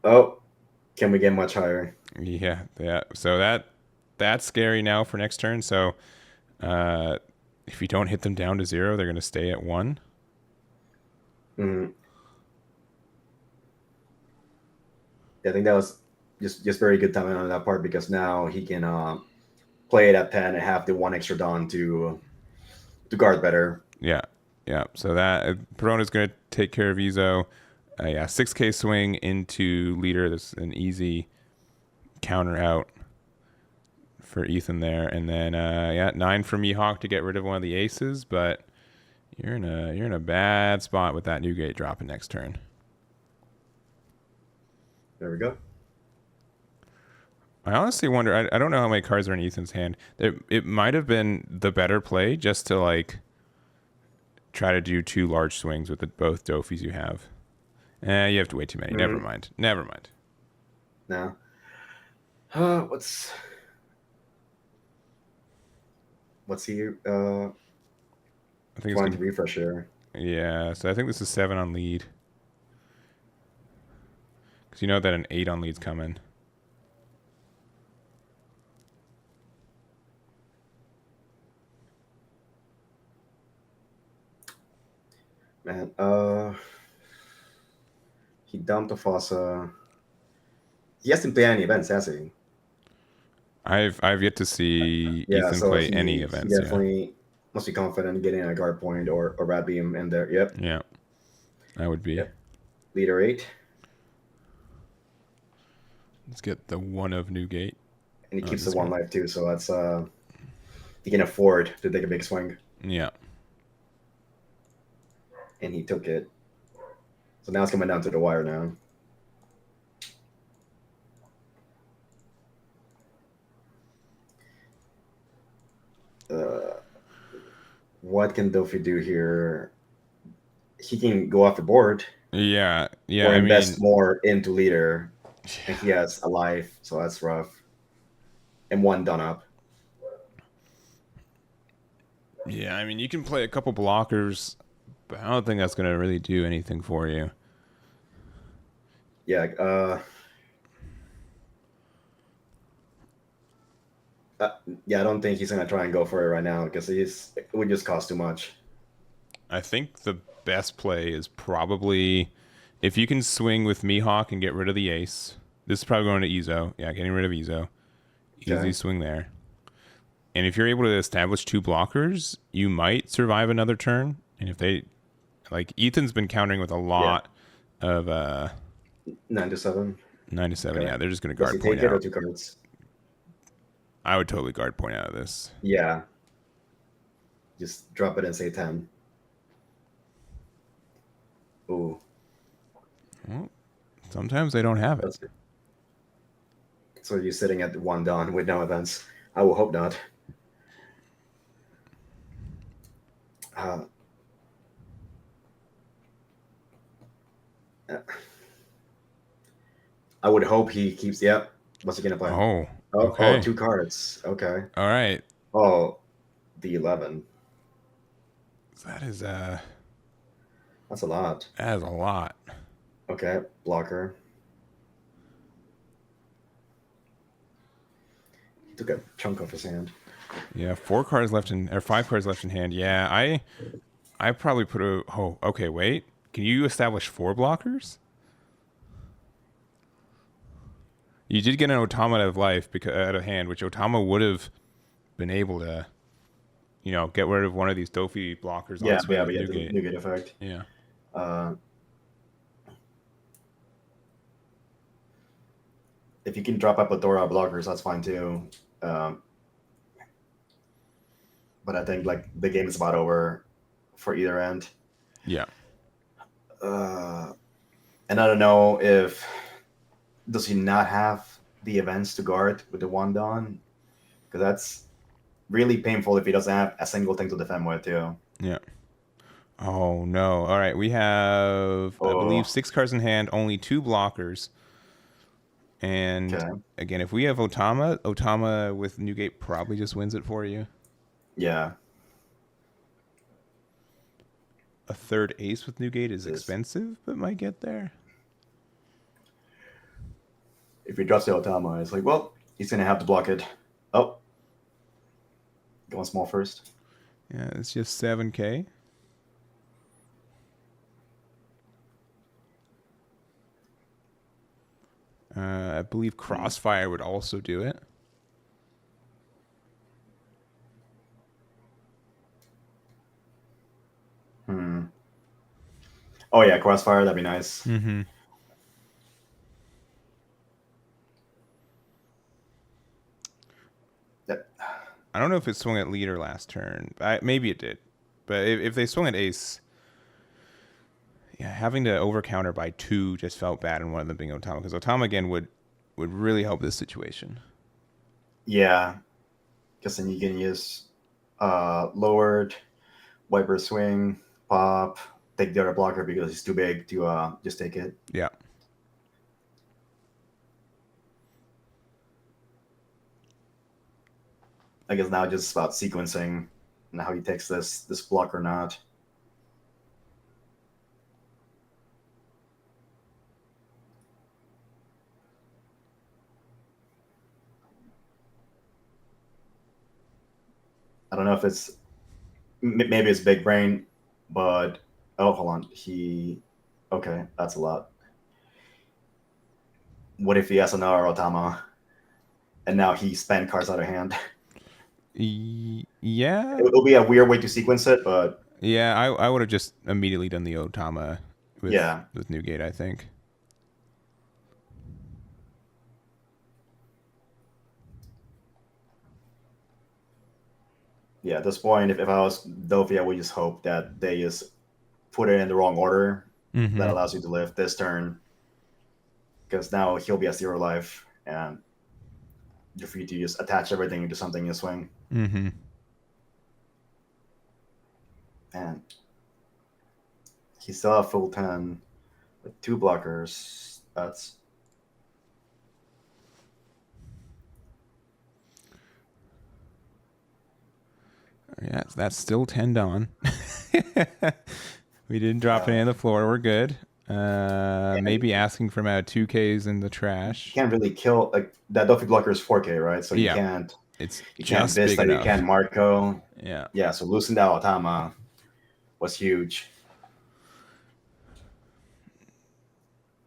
Oh, can we get much higher? Yeah, yeah. So that's scary now for next turn. So if you don't hit them down to 0, they're going to stay at 1. Mm-hmm. I think that was just very good timing on that part because now he can play it at 10 and have the one extra Dawn to guard better. Yeah, yeah. So that Perona's going to take care of Izo. Yeah, 6K swing into leader. That's an easy counter out for Ethan there, and then yeah, 9 for Mihawk to get rid of one of the aces. But you're in a bad spot with that Newgate dropping next turn. There we go. I honestly wonder. I don't know how many cards are in Ethan's hand. It might have been the better play just to like try to do 2 large swings with both Doffys you have. You have to wait too many. Never Mm-hmm. mind. Never mind. Now, what's he I think it's trying gonna. to refresh here? Yeah. So I think this is 7 on lead because you know that an 8 on lead's coming. Man, he dumped a Fossa. He hasn't played any events, has he? I've yet to see Yeah, Ethan so play any he events. Yeah. definitely Must be confident in getting a guard point or rat beam in there. Yep. Yeah, that would be. Yep. Leader 8. Let's get the one of Newgate. And he keeps the 1 life too, so that's he can afford to take a big swing. Yeah. And he took it. So now it's coming down to the wire now. What can Doffy do here? He can go off the board. Yeah. Or invest more into leader. And he has a life, so that's rough. And 1 done up. Yeah, I mean, you can play a couple blockers, but I don't think that's going to really do anything for you. Yeah, yeah, I don't think he's gonna try and go for it right now because it would just cost too much. I think the best play is probably if you can swing with Mihawk and get rid of the ace. This is probably going to Izo. Yeah, getting rid of Izo. Easy swing there. And if you're able to establish 2 blockers, you might survive another turn. And if they, like, Ethan's been countering with a lot of 9 to 7. 9 to 7. Okay. Yeah, they're just going to guard Does he point take it out. or 2 cards? I would totally guard point out of this. Yeah. Just drop it and say 10. Ooh. Well, sometimes they don't have it. So you're sitting at 1 dawn with no events. I will hope not. I would hope he keeps. Yep. What's he gonna play? Okay. Oh, 2 cards. Okay. All right. Oh, the 11. That is That's a lot. That is a lot. Okay, blocker. He took a chunk off his hand. Yeah, 4 cards left in, or 5 cards left in hand. Yeah, I probably put a. Oh, okay. Wait, can you establish 4 blockers? You did get an Otama out of life because out of hand, which Otama would have been able to, get rid of one of these Doffy blockers. Yeah, the Newgate effect. Yeah. If you can drop up a Dora blockers, that's fine too. But I think like the game is about over for either end. Yeah. And I don't know if does he not have the events to guard with the 1 dawn, because that's really painful if he doesn't have a single thing to defend with too. Yeah. Oh no! All right, we have I believe 6 cards in hand, only 2 blockers. And again, if we have Otama with Newgate probably just wins it for you. Yeah. A 3rd ace with Newgate is expensive, but might get there. If he drops the Otama, it's like, well, he's going to have to block it. Oh. Going small first. Yeah, it's just 7K. I believe Crossfire would also do it. Oh yeah, Crossfire, that'd be nice. Mm-hmm. I don't know if it swung at leader last turn. Maybe it did. But if they swung at ace, yeah, having to over counter by 2 just felt bad in one of them being Otama, because Otama again would really help this situation. Yeah, because then you can use lowered, wiper swing, pop, take the other blocker because it's too big to just take it. Yeah. I guess now just about sequencing and how he takes this block or not. I don't know if it's maybe it's big brain, but oh, hold on. Okay, that's a lot. What if he has another Otama and now he spent cards out of hand? Yeah. It'll be a weird way to sequence it, but Yeah, I would have just immediately done the Otama yeah. with Newgate, I think. Yeah, at this point, if I was Doffy, I would just hope that they just put it in the wrong order that Mm-hmm. allows you to live this turn, because now he'll be at 0 life, and you're free to just attach everything into something in swing. Mm-hmm. And he still have full 10 with 2 blockers. That's Yeah, that's still 10 Dawn. We didn't drop any on the floor. We're good. Maybe asking for about 2Ks in the you trash. can't really kill like that. Doffy blocker is 4K, right? So Yeah, it's you can't just big Vista, you can't enough. Marco. Yeah. Yeah, so losing that Otama was huge.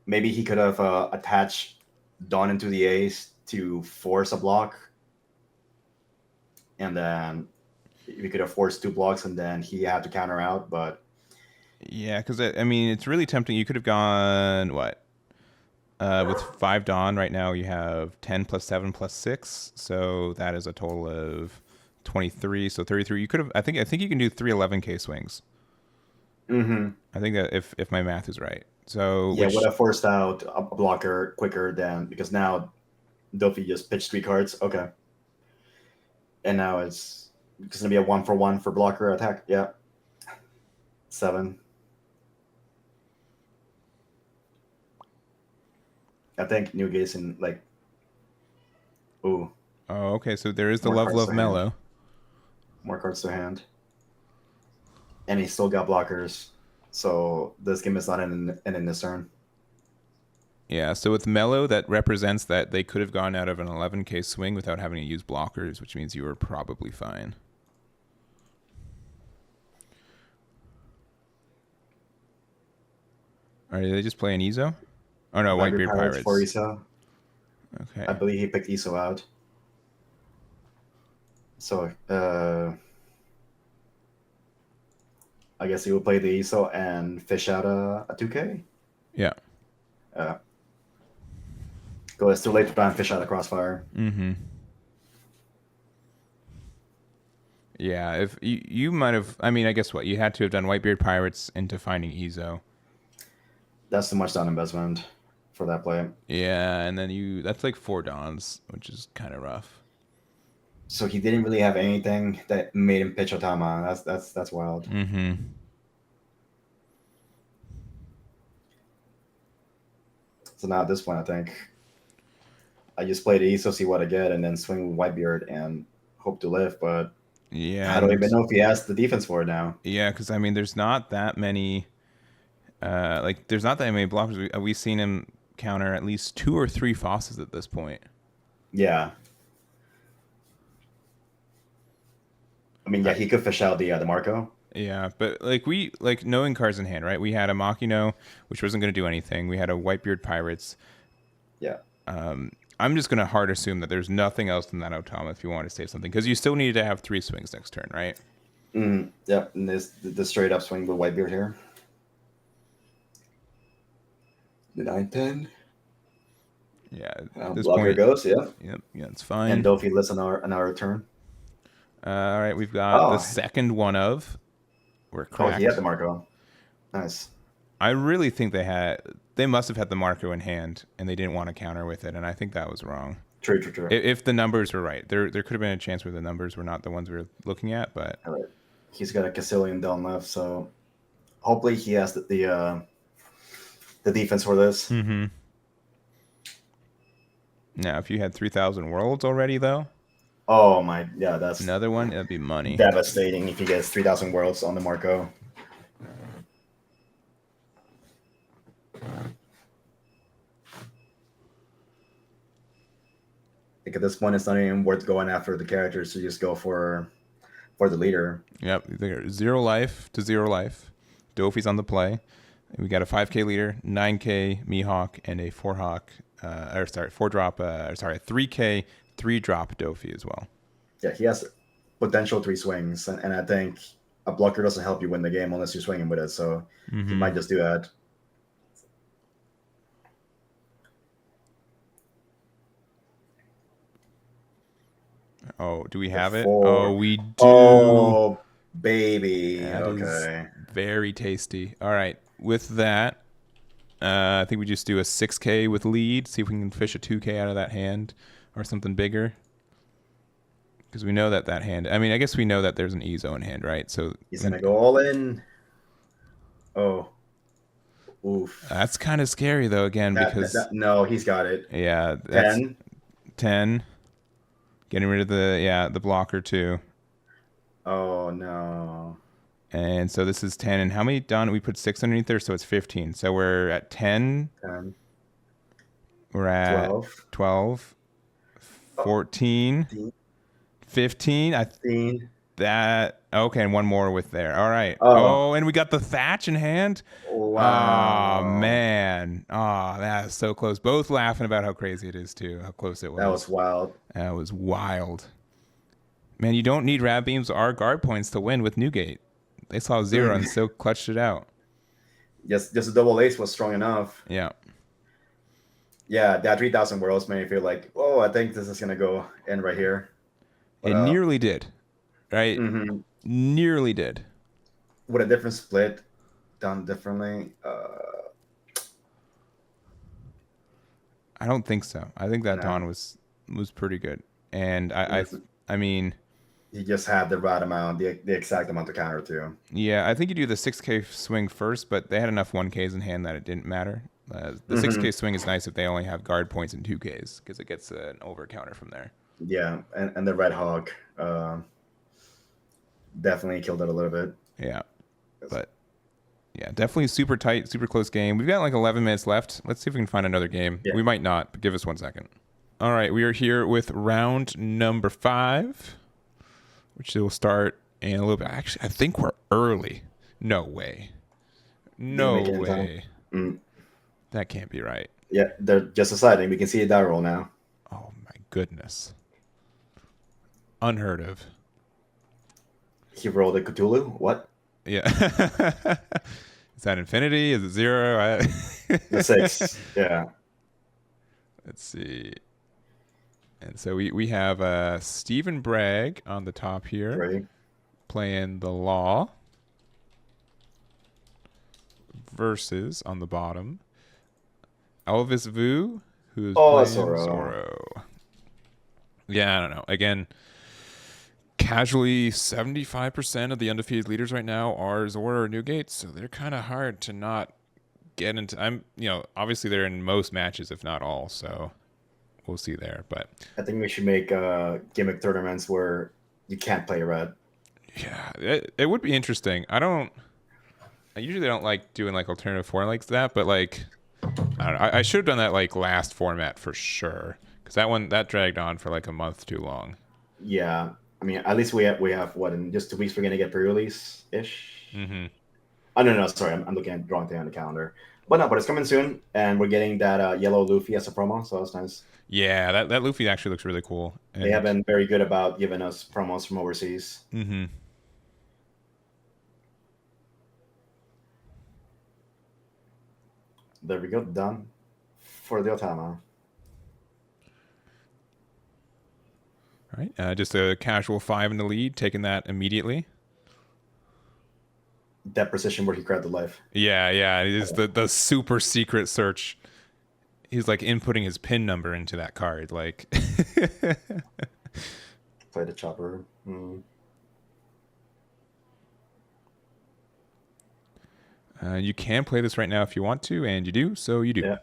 Maybe he could have attached Dawn into the ace to force a block, and then we could have forced 2 blocks, and then he had to counter out. But Yeah, because I mean, it's really tempting. You could have gone, what? With 5 Dawn right now, you have 10 plus 7 plus 6. So that is a total of 23. So 33. You could have, I think you can do 3 11K swings. I think that if my math is right. So, yeah, would have forced out a blocker quicker than, because now Doffy just pitched 3 cards. Okay. And now it's going to be a 1-for-1 for blocker attack. Yeah. 7. I think Newgate's in like, ooh, oh, okay. So there is the more Love cards to hand. Mellow. More cards to hand. And he still got blockers. So this game is not in this turn. Yeah, so with Mellow, that represents that they could have gone out of an 11K swing without having to use blockers, which means you were probably fine. All right, did they just play an Ezo? Oh no, Whitebeard Pirates. For Iso. Okay. I believe he picked Iso out. So I guess he will play the Iso and fish out a 2K. Yeah. Go, it's too late to try and fish out a Crossfire. Mm-hmm. Yeah, if you might have, I mean, I guess what you had to have done Whitebeard Pirates into finding Ezo. That's too much down investment for that play. Yeah, and then that's like 4 Dawns, which is kind of rough. So he didn't really have anything that made him pitch Otama. That's wild. Mm-hmm. So now at this point, I think I just play the Iso, see what I get, and then swing with Whitebeard and hope to live. But Yeah, I don't even know if he has the defense for it now. Yeah, because I mean, there's not that many. There's not that many blockers. We've seen him counter at least 2 or 3 Fosses at this point. Yeah. I mean, yeah, he could fish out the Marco. Yeah, but knowing cards in hand, right? We had a Makino, which wasn't going to do anything. We had a Whitebeard Pirates. Yeah. I'm just going to hard assume that there's nothing else in that Otama if you want to save something, because you still needed to have 3 swings next turn, right? Yeah, and the straight up swing with Whitebeard here. The 9-10. Yeah, at this blocker point goes. Yeah. Yep. Yeah, it's fine. And Doffy lives on our turn. All right, we've got the second one of. We're cracked. Oh, he had the Marco. Nice. I really think they must have had the Marco in hand, and they didn't want to counter with it, and I think that was wrong. True. If the numbers were right, there could have been a chance where the numbers were not the ones we were looking at, but all right. He's got a Caecilian down left, so hopefully he has the defense for this. Mm-hmm. Now, if you had 3,000 worlds already, though. Oh my, yeah, that's another one. That'd be money. Devastating if he gets 3,000 worlds on the Marco. Like at this point, it's not even worth going after the characters to just go for the leader. Yep, 0 life to 0 life. Doffy's on the play. We got a 5K leader, 9K Mihawk, and a 4-drop 3K 3-drop Doffy as well. Yeah, he has potential 3 swings, and I think a blocker doesn't help you win the game unless you're swinging with it. So he might just do that. Oh, do we have it? 4. Oh, we do. Oh, baby. That is Okay. very tasty. All right. With that, I think we just do a 6K with lead. See if we can fish a 2K out of that hand or something bigger. Because we know that hand. I mean, I guess we know that there's an E-zone hand, right? So he's gonna go all in. Oh. Oof. That's kind of scary though. Again, because no, he's got it. Yeah, that's 10. Getting rid of the blocker too. Oh no. And so this is 10. And how many done? We put 6 underneath there, so it's 15. So we're at 10. 10. We're at 12. 14. 15. 15. Okay, and one more with there. All right. Oh, and we got the thatch in hand. Wow. Oh man. Oh, that is so close. Both laughing about how crazy it is too. How close it was. That was wild. That was wild. Man, you don't need rad beams or guard points to win with Newgate. They saw 0 and still clutched it out. Just a double ace was strong enough. Yeah. Yeah, that 3,000 worlds made me feel like, oh, I think this is gonna go in right here. But, it nearly did, right? Nearly did. With a different split, done differently. I don't think so. I think that Dawn was pretty good, and I mean, he just had the right amount, the exact amount to counter too. Yeah, I think you do the 6K swing first, but they had enough 1Ks in hand that it didn't matter. The 6K swing is nice if they only have guard points and 2Ks because it gets an over counter from there. Yeah, and the Red Hawk definitely killed it a little bit. Yeah, but yeah, definitely super tight, super close game. We've got like 11 minutes left. Let's see if we can find another game. Yeah. We might not, but give us 1 second. All right, we are here with round number 5, which will start in a little bit. Actually, I think we're early. No way. No way. That can't be right. Yeah, they're just deciding. We can see a die roll now. Oh my goodness. Unheard of. He rolled a Cthulhu? What? Yeah. Is that infinity? Is it 0? The 6. Yeah. Let's see. And so we have Stephen Bragg on the top here. Ready? Playing the Law. Versus on the bottom. Elvis Vu, who's playing Zoro. Yeah, I don't know. Again, casually 75% of the undefeated leaders right now are Zoro or Newgate, so they're kind of hard to not get into. Obviously they're in most matches, if not all, so we'll see there. But I think we should make gimmick tournaments where you can't play red. Yeah, it would be interesting. I usually don't like doing like alternative form like that, but like I don't know. I should have done that like last format for sure, because that dragged on for like a month too long. Yeah, I mean, at least we have what, in just 2 weeks we're gonna get pre-release ish. Oh no, sorry, I'm looking at the wrong thing on the calendar. But it's coming soon, and we're getting that yellow Luffy as a promo, so that's nice. Yeah, that Luffy actually looks really cool. And they have been very good about giving us promos from overseas. There we go, done for the Otama. All right, just a casual 5 in the lead, taking that immediately. That precision where he grabbed the life. Yeah, it is the super secret search. He's like inputting his PIN number into that card, like. Play the chopper. You can play this right now if you want to, and you do, so you do. Yeah.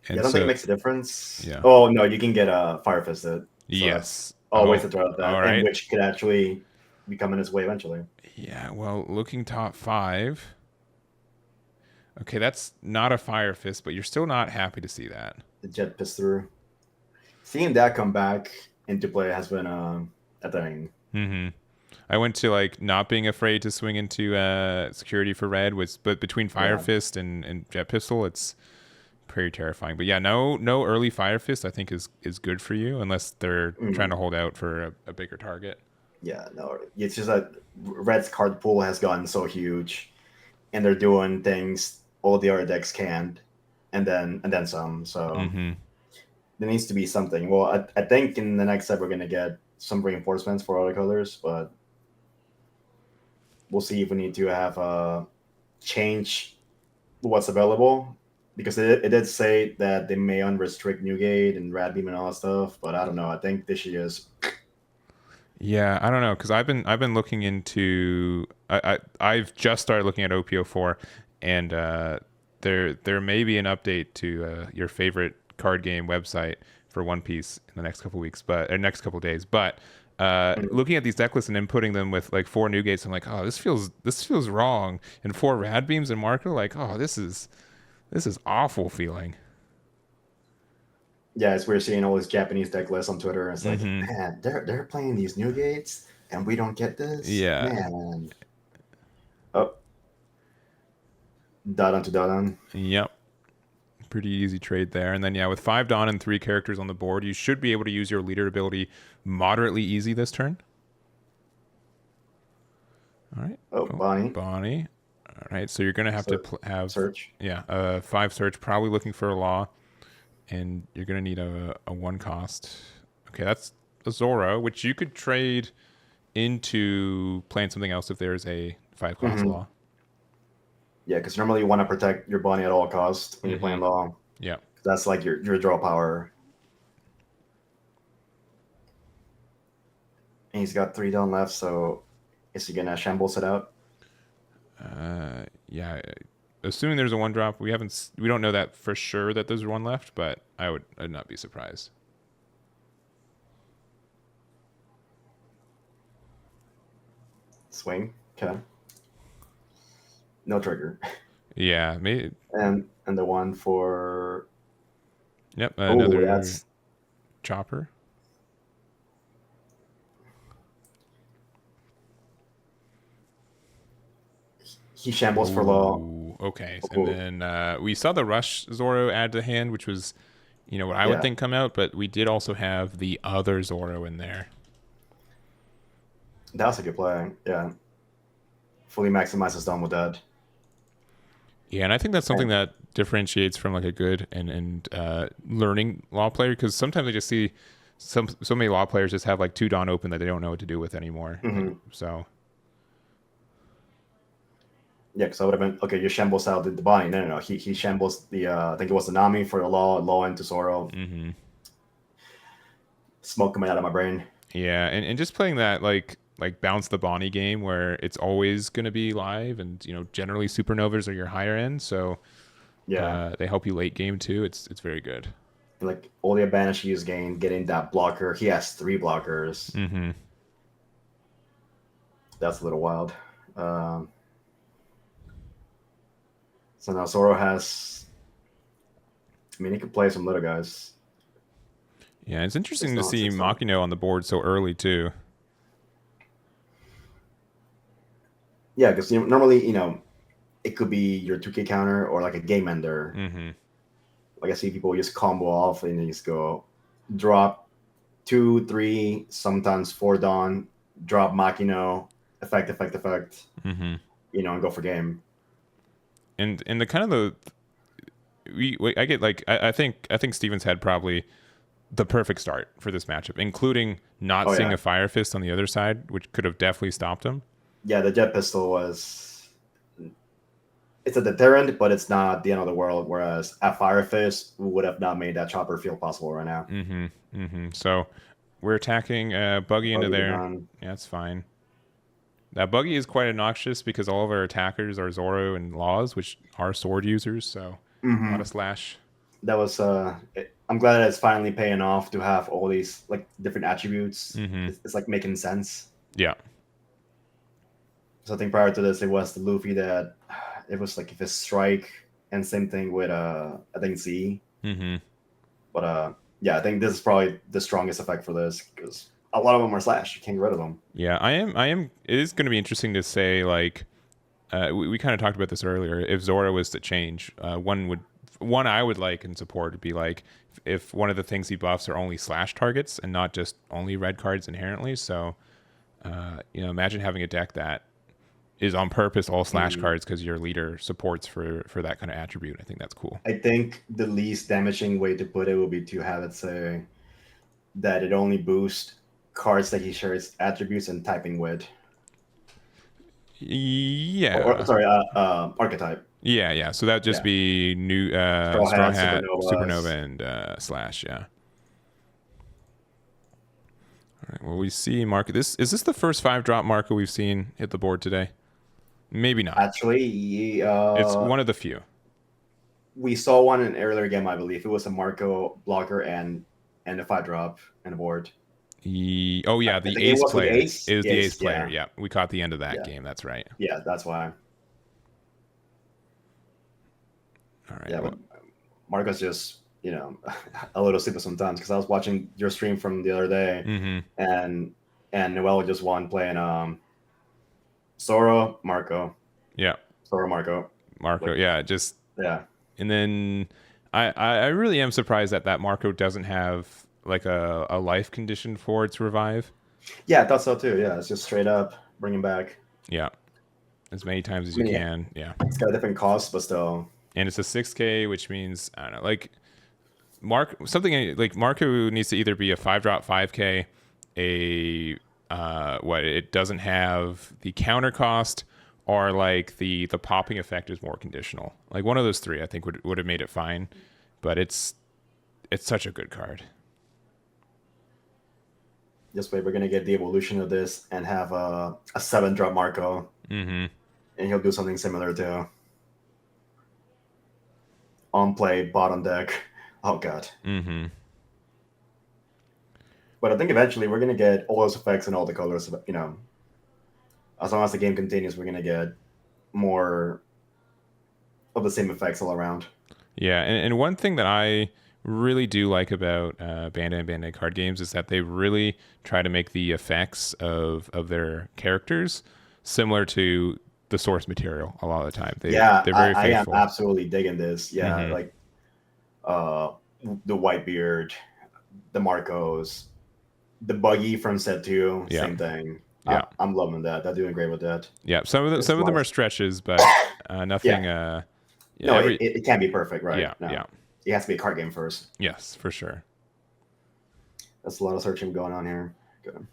I don't think it makes a difference. Yeah. Oh no, you can get a Fire Fisted. So yes. Always a throw out that, right. which could actually be coming his way eventually. Yeah. Well, looking top 5. Okay, that's not a Fire Fist, but you're still not happy to see that. The Jet Piss through. Seeing that come back into play has been a thing. I went to like not being afraid to swing into security for red, but between Fire Fist and Jet Pistol, it's pretty terrifying. But yeah, no early Fire Fist I think is good for you unless they're trying to hold out for a bigger target. Yeah, no, it's just that Red's card pool has gotten so huge, and they're doing things all the other decks can't, and then some. So Mm-hmm. there needs to be something. Well, I think in the next set we're gonna get some reinforcements for other colors, but we'll see if we need to have a change what's available, because it did say that they may unrestrict Newgate and Rad Beam and all that stuff, but I don't know. I think this should just Yeah, I don't know because I've been looking into I've just started looking at OPO4 and there may be an update to your favorite card game website for One Piece in the next couple weeks, but or next couple days. But looking at these deck lists and then putting them with like 4 Newgates, I'm like, oh, this feels wrong, and 4 Rad Beams and Marco, like, oh, this is awful feeling. yeah, it's weird seeing all these Japanese deck lists on Twitter. It's like, Mm-hmm. man, they're playing these Newgates and we don't get this, Yeah. man. Oh, Dadan to Dadan. Yep. Pretty easy trade there. And then, yeah, with 5 Dawn and 3 characters on the board, you should be able to use your leader ability moderately easy this turn. All right. Oh, Bonnie. Bonnie. All right. So you're going to have to have... Search. Yeah. 5 search, probably looking for a Law. And you're going to need a 1 cost. Okay, that's a Zoro, which you could trade into playing something else if there's a 5 cost Law. Yeah, because normally you want to protect your Bonnie at all costs when you're playing Law. Yeah. That's like your draw power. And he's got 3 down left, so is he gonna shambles it out? Yeah. Assuming there's a 1-drop, we don't know that for sure that there's 1 left, but I'd not be surprised. Swing. Okay. No trigger. Yeah, maybe. And the one for another that's chopper. he shambles for Law. Okay, and then we saw the Rush Zoro add to hand, which was, what I would think come out, but we did also have the other Zoro in there. That's a good play. Yeah, fully maximizes Dawn with that. Yeah, and I think that's something that differentiates from like a good and learning Law player, because sometimes I just see so many Law players just have like 2 Dawn open that they don't know what to do with anymore. So. Yeah, because I would have been okay. You shambles out the Bonnie. No. He shambles the I think it was the Nami for the Law into Zoro. Smoke coming out of my brain. Yeah, and just playing that like bounce the Bonnie game where it's always going to be live, and generally supernovas are your higher end, so yeah, they help you late game too. It's very good. Like all the advantage he's gained getting that blocker. He has 3 blockers. That's a little wild. So now Zoro has. I mean, he could play some little guys. Yeah, it's interesting to see Makino on the board so early too. Yeah, because normally, it could be your 2K counter or like a game ender. Like I see people just combo off and they just go drop 2, 3, sometimes 4 Dawn, drop Makino, effect, and go for game. And the kind of the I get like I think Stevens had probably the perfect start for this matchup, including not seeing a Fire Fist on the other side, which could have definitely stopped him. Yeah, the Jet Pistol it's a deterrent, but it's not the end of the world. Whereas a Fire Fist would have not made that chopper feel possible right now. So we're attacking Buggy into there. Yeah, that's fine. Now, Buggy is quite obnoxious because all of our attackers are Zoro and Laws, which are sword users, so a lot of slash. That was, I'm glad that it's finally paying off to have all these like different attributes. It's like making sense. Yeah. So I think prior to this, it was the Luffy that it was like if it's strike, and same thing with, I think Z. But yeah, I think this is probably the strongest effect for this because a lot of them are slash. You can't get rid of them. Yeah, I am. It is going to be interesting to say, like, we kind of talked about this earlier. If Zoro was to change, one would one I would like and support would be like if one of the things he buffs are only slash targets and not just only red cards inherently. So, imagine having a deck that is on purpose all slash cards because your leader supports for that kind of attribute. I think that's cool. I think the least damaging way to put it would be to have it say that it only boosts cards that he shares attributes and typing with. Yeah. Sorry, archetype. Yeah. So that'd just be new Straw Hat, Supernova, and Slash. Yeah. All right. Well, we see Marco. Is this the first 5-drop Marco we've seen hit the board today? Maybe not. Actually, it's one of the few. We saw one in an earlier game, I believe. It was a Marco blocker and a 5-drop and a board. The ace player. It was the ace player. Yeah, we caught the end of that game. That's right. Yeah, that's why. All right. Yeah, but Marco's just a little stupid sometimes because I was watching your stream from the other day, and Noel just won playing Zoro Marco. Yeah. Zoro Marco. Yeah. And then I really am surprised that Marco doesn't have like a life condition for its revive. Yeah, I thought so too. Yeah, it's just straight up bring him back. Yeah, as many times as you can. Yeah, it's got a different cost, but still. And it's a 6K, which means I don't know, like something like Marco needs to either be a 5-drop 5K, it doesn't have the counter cost, or like the popping effect is more conditional. Like one of those three, I think would have made it fine, but it's such a good card. This way, we're gonna get the evolution of this and have a 7-drop Marco, and he'll do something similar to on play bottom deck. Oh god. But I think eventually we're gonna get all those effects and all the colors. As long as the game continues, we're gonna get more of the same effects all around. Yeah, and one thing that I really do like about Bandai and Bandai card games is that they really try to make the effects of their characters similar to the source material a lot of the time. They're very faithful. I am absolutely digging this. Yeah, like the Whitebeard, the Marcos, the Buggy from Set 2, same thing. Yeah, I'm loving that. They're doing great with that. Yeah, some of them are stretches, but nothing. It can't be perfect, right? Yeah. It has to be a card game first. Yes, for sure. That's a lot of searching going on here. Good.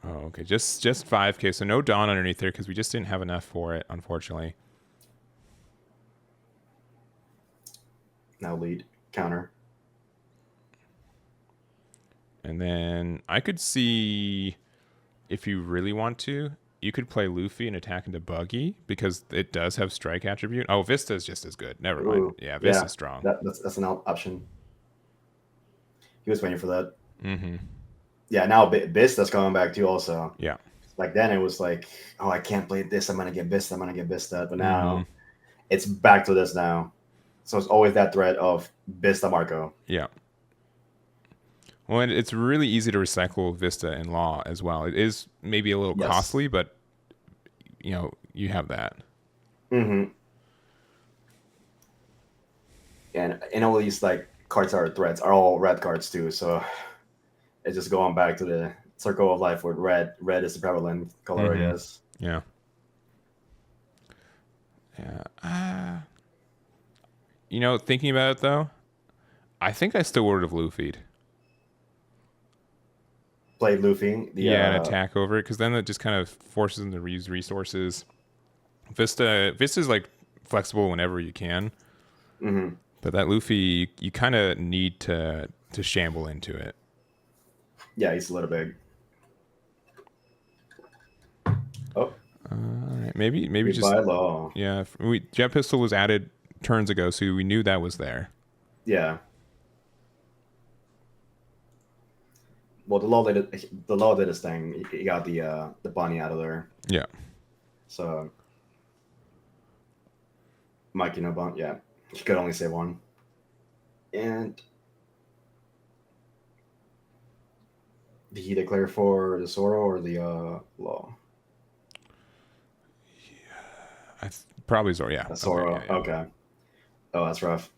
Oh, okay. Just 5K, so no Dawn underneath there because we just didn't have enough for it, unfortunately. Now lead counter. And then I could see, if you really want to, you could play Luffy and attack into Buggy because it does have strike attribute. Oh, Vista is just as good. Never mind. Yeah, Vista's strong. That's an option. He was waiting for that. Yeah, now Vista's coming back too also. Yeah. Like then it was like, oh, I can't play this. I'm going to get Vista. But now it's back to this now. So it's always that threat of Vista Marco. Yeah. Well, and it's really easy to recycle Vista and Law as well. It is maybe a little costly, but you have that. And all these like cards are threats are all red cards too. So it's just going back to the circle of life where red is the prevalent color, I guess. Yeah. Thinking about it though, I think I still would have Luffy'd. Played Luffy. And attack over it, because then it just kind of forces them to use resources. Vista's like flexible whenever you can. But that Luffy, you kind of need to shamble into it. Yeah, he's a little big. Oh. All right. Maybe just Law. Yeah. Jet Pistol was added turns ago, so we knew that was there. Yeah. Well, the law did his thing. He got the bunny out of there. Yeah. So, Mikey no bun. Yeah, he could only say one. And did he declare for the Zoro or the Law? Yeah, probably Zoro. Yeah, Zoro. Yeah. Okay. Oh, that's rough.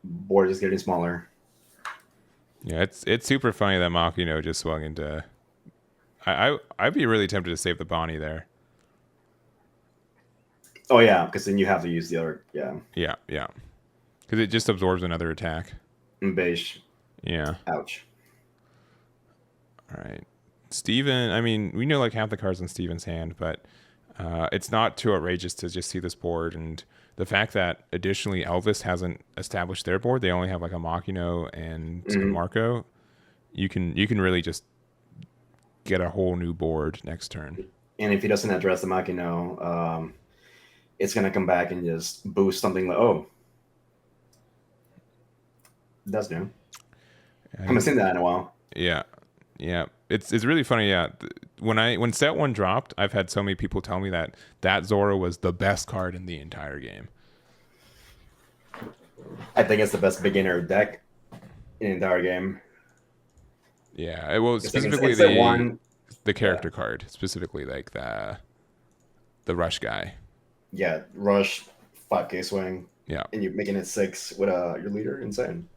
Board is getting smaller. Yeah, it's super funny that Makino just swung into. I'd be really tempted to save the Bonnie there. Oh yeah, because then you have to use the other. Yeah, Yeah, yeah, because it just absorbs another attack. beige. Yeah. Ouch. All right, Steven. I mean, we know like half the cards in Steven's hand, but it's not too outrageous to just see this board, and the fact that additionally Elvis hasn't established their board. They only have like a Makino and a Marco. You can really just get a whole new board next turn. And if he doesn't address the Makino, it's gonna come back and just boost something like, oh, that's new. I haven't seen that in a while. Yeah, yeah. It's really funny. Yeah, when set one dropped, I've had so many people tell me that Zoro was the best card in the entire game. I think it's the best beginner deck in the entire game. Yeah, it was specifically the character card, specifically like the rush guy. Yeah, rush 5K swing. Yeah, and you're making it 6 with your leader. Insane.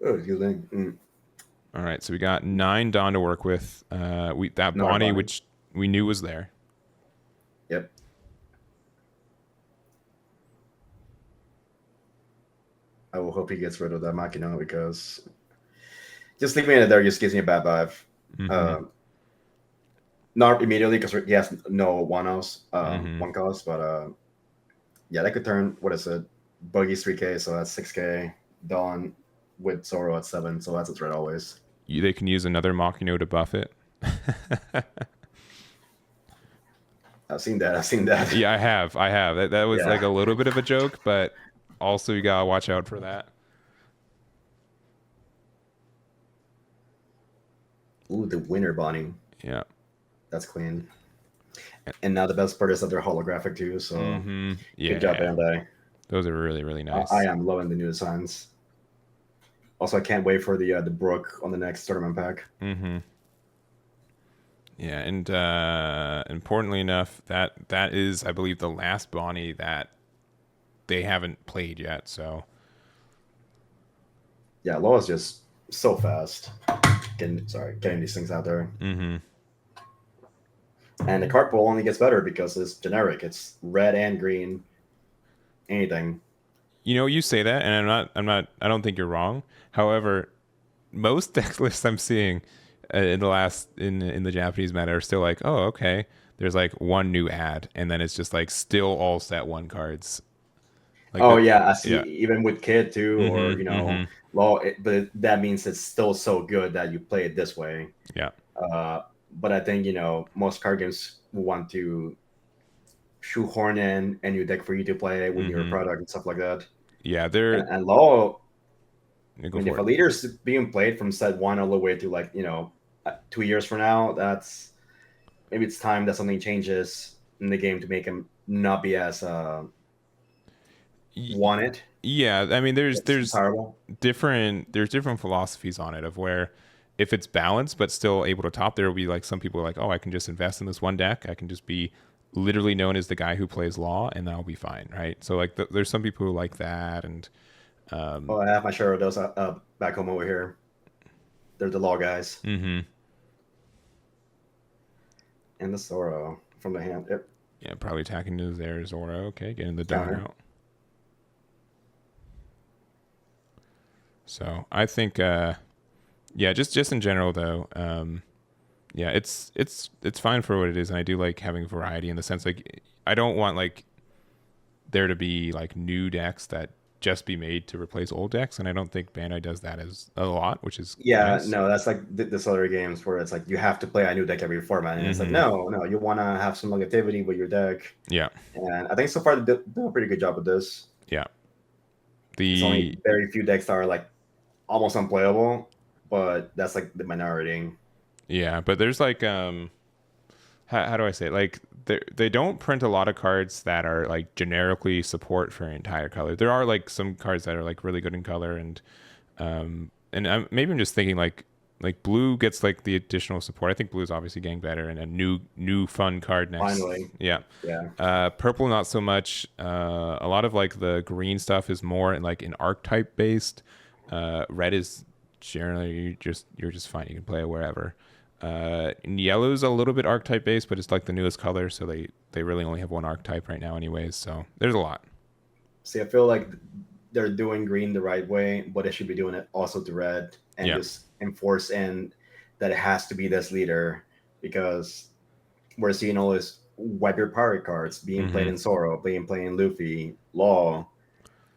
Oh, good thing. All right, so we got 9 Dawn to work with. That Bonnie, which we knew was there. Yep. I will hope he gets rid of that Makino because just leaving it there just gives me a bad vibe. Not immediately because he has no one cost, but yeah, that could turn. What is it? Buggy's 3K, so that's 6K. Dawn with Zoro at 7, so that's a threat always. They can use another Makino to buff it. I've seen that. Yeah, I have. That was like a little bit of a joke, but also you gotta watch out for that. Ooh, the winner Bonnie. Yeah. That's clean. And now the best part is that they're holographic too, so yeah. Good job, Bandai. Those are really, really nice. I am loving the new designs. Also, I can't wait for the Brook on the next tournament pack. Yeah, and importantly enough, that is, I believe, the last Bonnie that they haven't played yet. So yeah, Law is just so fast. Getting these things out there. And the card pool only gets better because it's generic. It's red and green. Anything. You know, you say that, and I don't think you're wrong. However, most deck lists I'm seeing in the Japanese meta are still like, oh, okay, there's like one new ad, and then it's just like still all set one cards. Like I see. Yeah. Even with Kid too, or Law, but that means it's still so good that you play it this way. Yeah. But I think most card games want to shoehorn in a new deck for you to play with your product and stuff like that. Yeah, and Law. If a leader's being played from set 1 all the way to 2 years from now, that's maybe it's time that something changes in the game to make him not be as wanted. Yeah, I mean there's different philosophies on it of where if it's balanced but still able to top, there will be like some people are like, oh, I can just invest in this one deck. I can just be literally known as the guy who plays Law, and that'll be fine, right? So like there's some people who like that, and I have my share of those back home over here. They're the Law guys. Mm-hmm. And the Zoro from the hand. Yep. Yeah, probably attacking to their Zoro. Okay, getting the down out. So I think, just in general though, it's fine for what it is, and I do like having variety in the sense like I don't want like there to be like new decks that just be made to replace old decks, and I don't think Bandai does that as a lot, which is nice. No, that's like this other games where it's like you have to play a new deck every format, and it's like no, you want to have some longevity with your deck. Yeah, and I think so far they do a pretty good job with this. Yeah, there's only very few decks that are like almost unplayable, but that's like the minority. Yeah, but there's like how do I say it? Like they don't print a lot of cards that are like generically support for entire color. There are like some cards that are like really good in color, and maybe I'm just thinking like like blue gets like the additional support. I think blue is obviously getting better and a new fun card next. Finally. Yeah. Yeah. Purple not so much. A lot of like the green stuff is more in like an archetype based. Red is generally you're just fine. You can play it wherever. And yellow's a little bit archetype based, but it's like the newest color, so they really only have one archetype right now anyways. So there's a lot. See, I feel like they're doing green the right way, but they should be doing it also to red and just enforce in that it has to be this leader, because we're seeing all this wipe your pirate cards being played in Zoro, being played in Luffy, Law,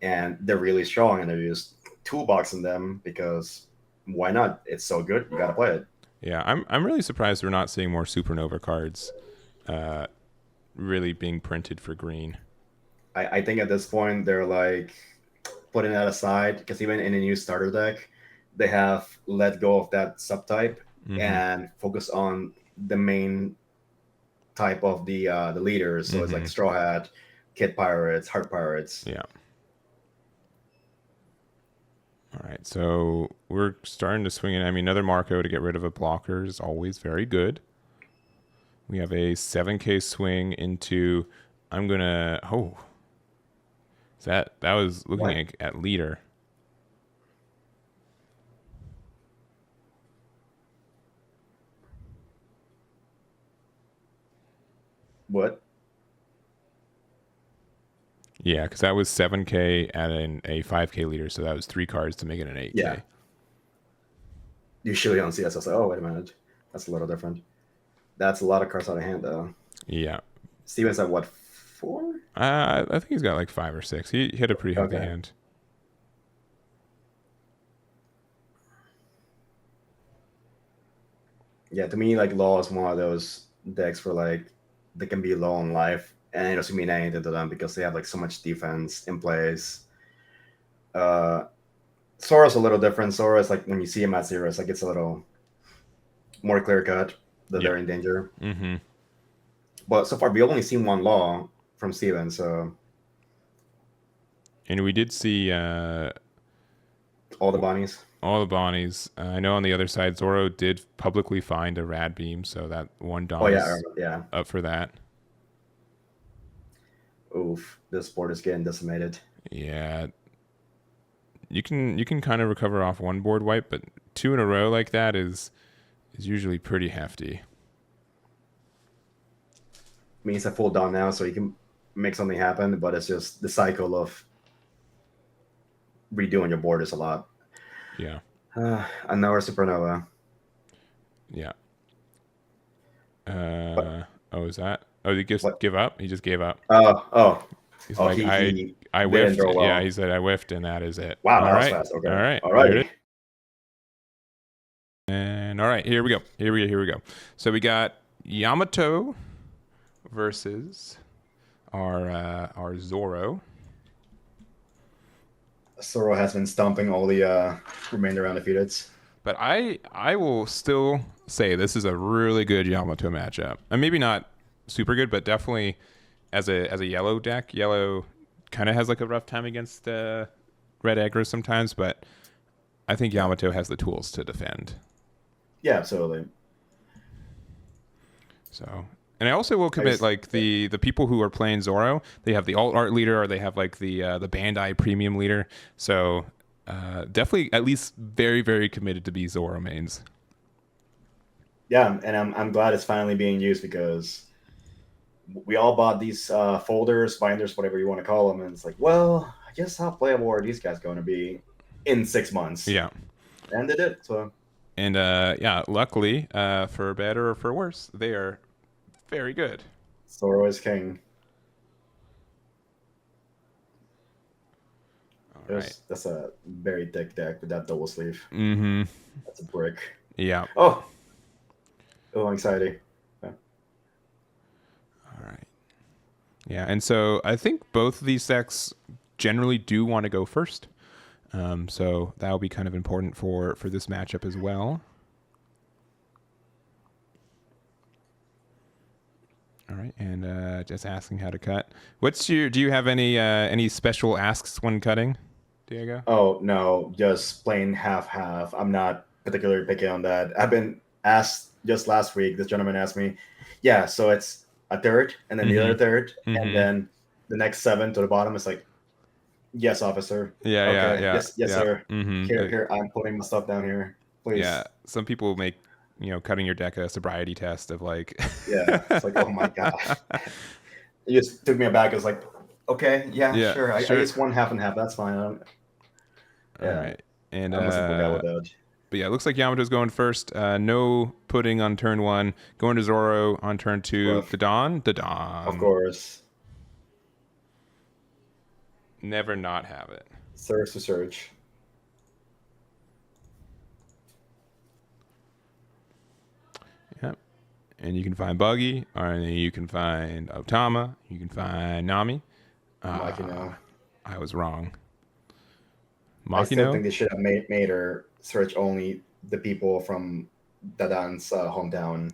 and they're really strong and they're just toolboxing them because why not? It's so good, you gotta play it. Yeah, I'm really surprised we're not seeing more supernova cards really being printed for green. I think at this point they're like putting that aside, because even in a new starter deck, they have let go of that subtype and focus on the main type of the leaders. So it's like Straw Hat, Kid Pirates, Heart Pirates. Yeah. All right, so we're starting to swing in. I mean, another Marco to get rid of a blocker is always very good. We have a 7K swing into. I'm gonna. Oh, that was looking at leader. What? Yeah, because that was 7K at a 5K leader, so that was 3 cards to make it an 8K. Yeah. Usually on CS, I was like, oh, wait a minute. That's a little different. That's a lot of cards out of hand, though. Yeah. Steven's at what, 4? I think he's got like 5 or 6. He had a pretty healthy hand. Yeah, to me, like, Law is one of those decks where, like, they can be low on life, and it doesn't mean anything to them because they have, like, so much defense in place. Zoro's a little different. Zoro is like, when you see him at 0, it's like it's a little more clear-cut that they're in danger. But so far, we've only seen one Law from Steven, so... And we did see... all the Bonnies. All the Bonnies. I know on the other side, Zoro did publicly find a rad beam, so that one Dom is up for that. Oof, this board is getting decimated. Yeah. You can kind of recover off one board wipe, but 2 in a row like that is usually pretty hefty. I mean, it's a full Dom now, so you can make something happen, but it's just the cycle of redoing your board is a lot. Yeah. Another Supernova. Yeah. Oh, is that? Oh, did he just give up? He just gave up. He's like, I whiffed. Well. Yeah, he said, I whiffed, and that is it. Wow, that was fast. Okay. All right. And all right, here we go. So we got Yamato versus our Zoro. Zoro has been stomping all the remainder undefeated. But I will still say this is a really good Yamato matchup. And maybe not super good, but definitely as a yellow deck, yellow kind of has like a rough time against red aggro sometimes, but I think Yamato has the tools to defend. Yeah, absolutely. So, and I also will commit like the people who are playing Zoro, they have the alt art leader or they have like the Bandai premium leader. So definitely at least very, very committed to be Zoro mains. Yeah, and I'm glad it's finally being used because we all bought these folders, binders, whatever you want to call them, and it's like, well, I guess how playable are these guys going to be in 6 months? Yeah. And they did, so. And yeah, luckily, for better or for worse, they are very good. Zoro is king. All right. That's a very thick deck with that double sleeve. Mm-hmm. That's a brick. Yeah. Oh, anxiety. Yeah. All right. Yeah, and so I think both of these decks generally do want to go first. So that will be kind of important for this matchup as well. All right, and just asking how to cut. Do you have any special asks when cutting, Diego? Oh no, just plain half. I'm not particularly picky on that. I've been asked just last week. This gentleman asked me, "Yeah, so it's a third, and then the other third, and then the next 7 to the bottom." It's like, "Yes, officer. Okay, yes, Yeah. sir. Here, I'm putting my stuff down here, Yeah. please." Some people make, cutting your deck a sobriety test of like. Yeah, it's like, oh my god. It just took me aback. It was like, okay, yeah, Yeah, sure. I sure. just won half and half. That's fine. All Yeah, right. And I'm a simple guy with that. but yeah, it looks like Yamato's going first. No pudding on turn 1. Going to Zoro on turn 2. Rough. The Dawn. Of course. Never not have it. Search to search. Yep. And you can find Buggy, or you can find Otama, you can find Nami. Makino. I was wrong. I still think Makino? they should have made her search only the people from Dadan's hometown,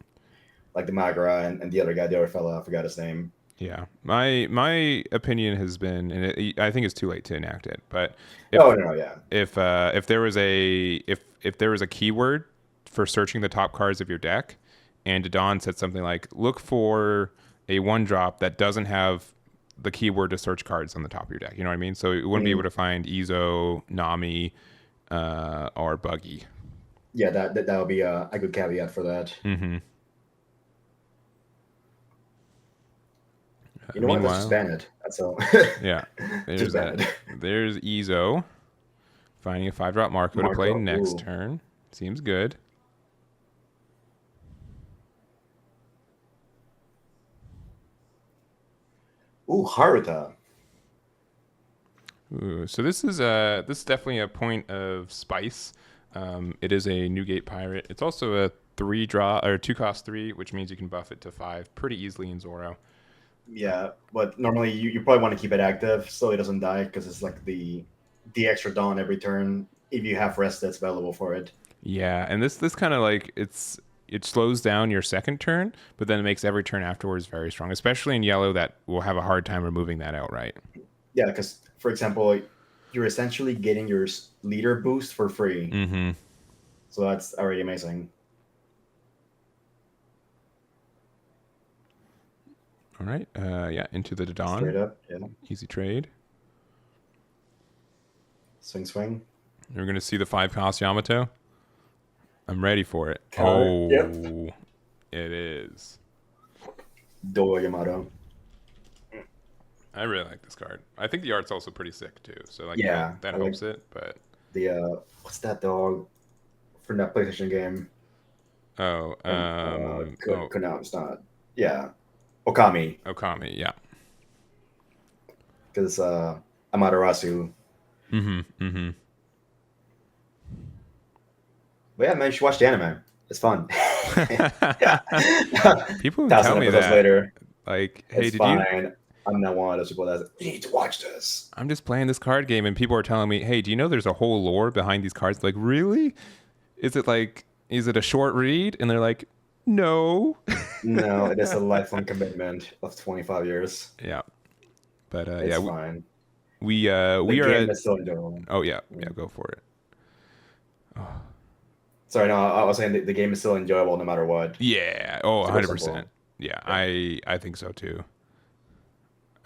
like the Magra and the other guy, the other fella. I forgot his name. Yeah. My opinion has been, and I think it's too late to enact it, but Oh no, yeah. if there was if there was a keyword for searching the top cards of your deck, and Dawn said something like, look for a 1-drop that doesn't have the keyword to search cards on the top of your deck. You know what I mean? So you wouldn't be able to find Izo, Nami, or Buggy. Yeah, that would be a good caveat for that. You know what? Let's just ban it. That's all. Yeah. There's Just ban that. it. There's Izo. Finding a 5-drop Marco to play next Ooh. turn. Seems good. Ooh, Haruta. Ooh, so this is definitely a point of spice. It is a Newgate pirate. It's also a 3-draw or 2-cost 3, which means you can buff it to 5 pretty easily in Zoro. Yeah, but normally you probably want to keep it active so it doesn't die because it's like the extra dawn every turn if you have rest that's available for it. Yeah, and this kind of like it slows down your second turn, but then it makes every turn afterwards very strong, especially in yellow that will have a hard time removing that outright. Yeah, because for example, you're essentially getting your leader boost for free. So that's already amazing. All right. Yeah, into the Dawn. Straight up, yeah. Easy trade. Swing. You're going to see the 5-cost Yamato. I'm ready for it. Yep. It is. Do Yamato. I really like this card. I think the art's also pretty sick too. So like, Yeah, that helps it. But the what's that dog from that PlayStation game? No, it's not. Yeah, Okami. Okami, yeah. Because Amaterasu. But yeah, man, you should watch the anime. It's fun. People tell me that later. Like, hey, it's fine. I'm not one of those people that you need to watch this. I'm just playing this card game, and people are telling me, hey, do you know there's a whole lore behind these cards? Like, really? Is it a short read? And they're like, no. No, it is a lifelong commitment of 25 years. Yeah. But it's fine. We are still enjoyable. Oh yeah, go for it. Oh. Sorry, no, I was saying the game is still enjoyable no matter what. Yeah. Oh, 100%. Yeah, I think so too.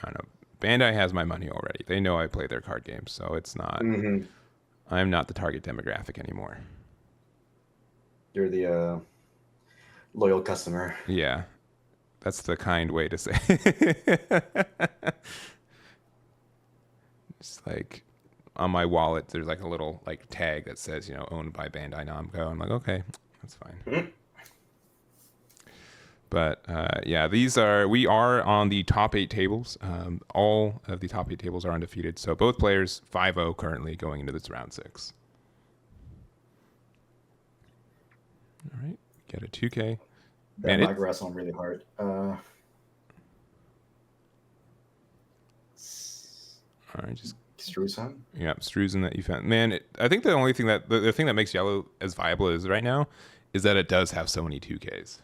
I don't know. Bandai has my money already. They know I play their card games, so it's not. I'm not the target demographic anymore. You're the loyal customer. Yeah, that's the kind way to say. It's like on my wallet, there's like a little like tag that says, owned by Bandai Namco. I'm like, okay, that's fine. But yeah, we are on the top 8 tables. All of the top 8 tables are undefeated. So both players 5-0 currently going into this round 6. All right, get a 2K. That might wrestle really hard. All right, just Struzan. Yeah, Struzan that you found. Man, I think the only thing the thing that makes yellow as viable as right now is that it does have so many 2Ks.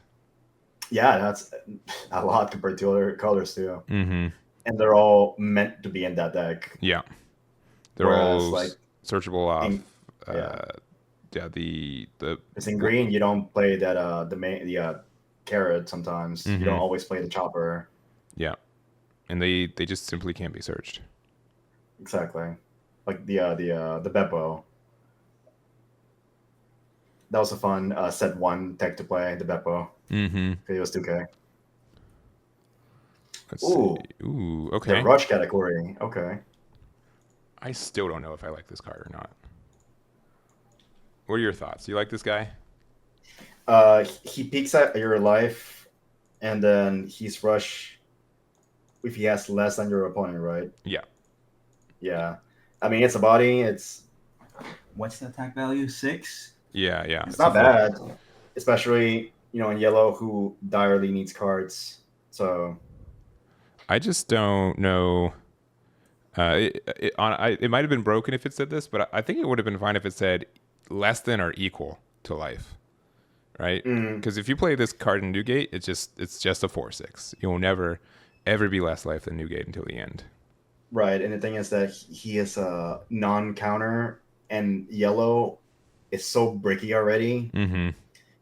Yeah, that's a lot compared to other colors too. And they're all meant to be in that deck. Yeah, they're all like searchable off yeah, the Because in green, you don't play that the carrot. Sometimes you don't always play the chopper. yeah, and they just simply can't be searched. Exactly, like the Beppo. That was a fun set one tech to play the Beppo. Mm-hmm. It was 2K. Let's see. Ooh, Ooh, the okay. rush category. Okay. I still don't know if I like this card or not. What are your thoughts? You like this guy? He peaks at your life, and then he's rush if he has less than your opponent, right? Yeah. Yeah. I mean, it's a body. It's what's the attack value? 6. Yeah, yeah. It's It's a not four. bad, especially in yellow who direly needs cards. So I just don't know. It might have been broken if it said this, but I think it would have been fine if it said less than or equal to life, right? mm, Because if you play this card in Newgate, it's just a 4/6. You will never ever be less life than Newgate until the end. right, and the thing is that he is a non-counter, and yellow is so bricky already. Mm-hmm.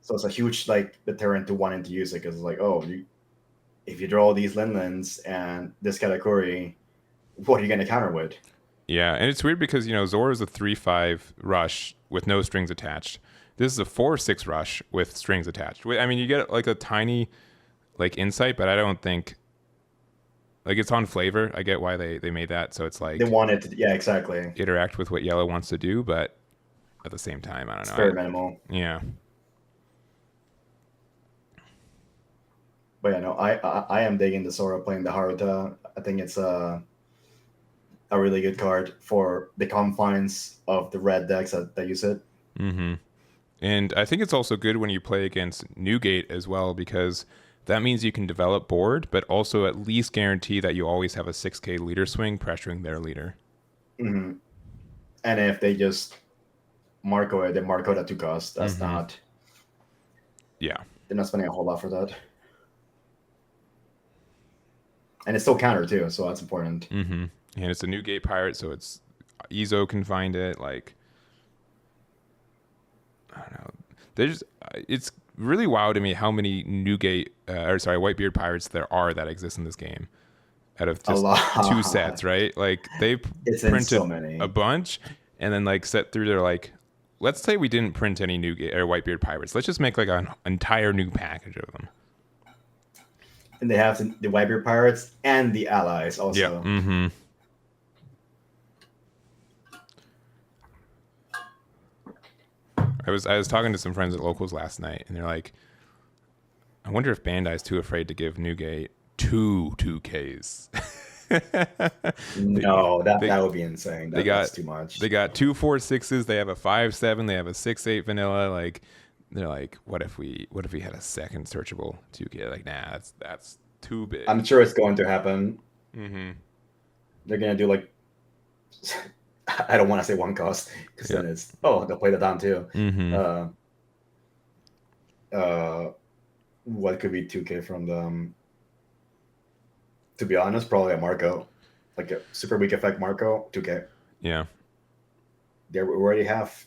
So it's a huge like deterrent to wanting to use it because it's like, oh, if you draw these Linlands and this Katakuri, what are you going to counter with? Yeah, and it's weird because Zoro is a 3/5 rush with no strings attached. This is a 4/6 rush with strings attached. I mean, you get like a tiny like insight, but I don't think like it's on flavor. I get why they made that, so it's They like wanted to, yeah, exactly. interact with what yellow wants to do, but at the same time, I don't It's know. very minimal. Yeah, But yeah, no, I am digging the Zoro playing the Haruta. I think it's a really good card for the confines of the red decks that use it. mm-hmm. And I think it's also good when you play against Newgate as well because that means you can develop board, but also at least guarantee that you always have a 6K leader swing pressuring their leader. Hmm. And if they just Marco it, they Marco it at 2 cost. That's Mm-hmm. not. Yeah. They're not spending a whole lot for that. And it's still counter too, so that's important. Mm-hmm. And it's a Newgate pirate, so it's Ezo can find it. Like I don't know. There's it's really wild to me how many Newgate Whitebeard pirates there are that exist in this game out of A just lot. 2 sets, right? Like they It's in printed so many. a bunch and then like set through their like let's say we didn't print any Newgate or Whitebeard pirates. Let's just make like an entire new package of them. And they have the Whitebeard Pirates and the allies also. Yeah. Mm-hmm. I was talking to some friends at locals last night, and they're like, "I wonder if Bandai's too afraid to give Newgate two 2Ks." No, that they, would be insane. they got That's too much. They got 2 4/6s. They have a 5/7. They have a 6/8 vanilla. Like they're like, what if we had a second searchable 2K? Like, nah, that's too big. I'm sure it's going to happen. Mm-hmm. They're gonna do like I don't want to say 1 cost because then it's they'll play that down too. Mm-hmm. What could be 2K from them? To be honest, probably a Marco, like a super weak effect Marco 2K. Yeah. They already have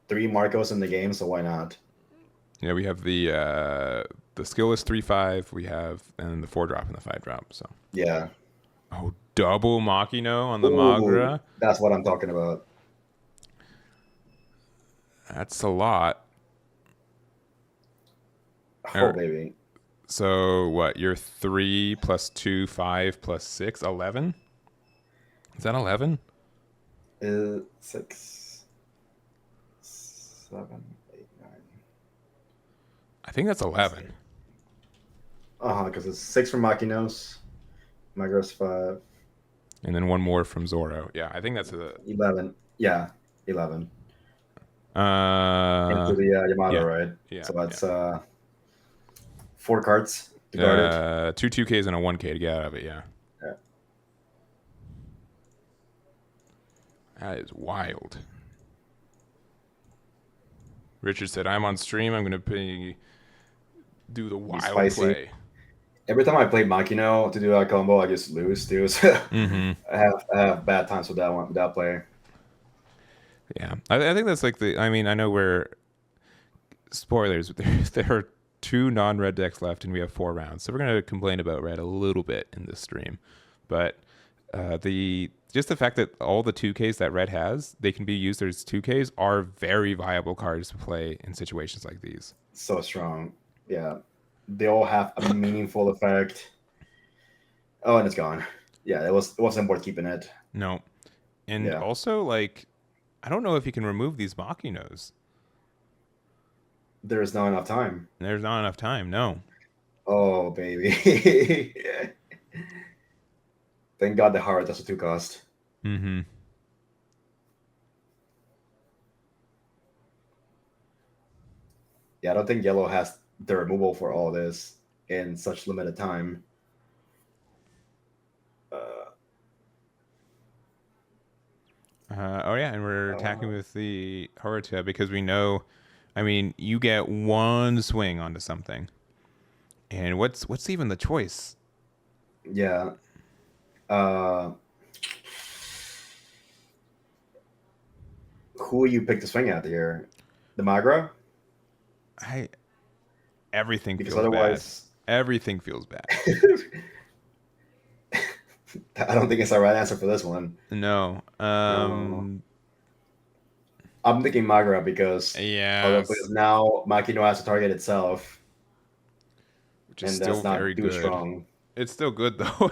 3 Marcos in the game, so why not? Yeah, we have the skillless 3/5. We have and the 4-drop and the 5-drop. So Yeah. oh, double Makino on the Ooh, Magra. that's what I'm talking about. That's a lot. Oh, baby. So what? You're 3 plus 2, 5 plus 6, 11? Is that 11? 6, 7, 8, 9. I think that's 11. Because it's 6 from Makinos, Magros 5, And then one more from Zoro. Yeah, I think that's 11. Yeah, 11. Into the Yamato, yeah, right? yeah. So that's 4 cards to guard it. 2 2Ks and a 1K to get out of it. Yeah. Yeah. That is wild. Richard said, "I'm on stream. I'm going to do the wild play." Every time I play Makino to do that combo, I just lose too. So Mm-hmm. I have bad times with that one, with that player. Yeah, I think that's like the. I mean, I know we're spoilers, but there are two non-red decks left, and we have 4 rounds, so we're gonna complain about red a little bit in this stream. But the just the fact that all the 2Ks that red has, they can be used as 2Ks, are very viable cards to play in situations like these. So strong. Yeah. They all have a meaningful effect. Oh, and it's gone. Yeah, it wasn't worth keeping it. No, and Yeah. also like I don't know if you can remove these Makinos. There's not enough time. There's not enough time. No. Oh baby. Thank God the heart does a 2 cost. Mm-hmm. Yeah, I don't think yellow has the removal for all this in such limited time. Oh yeah, and we're attacking with the Horuta because we know. I mean, you get one swing onto something, and what's even the choice? Yeah. Uh, who you pick to swing at here? The Magra? I everything Because feels bad. otherwise, Everything feels bad. I don't think it's the right answer for this one. No. No. I'm thinking Magra because Yes, now Makino has to target itself, which is and still that's very not too good. strong. It's still good though.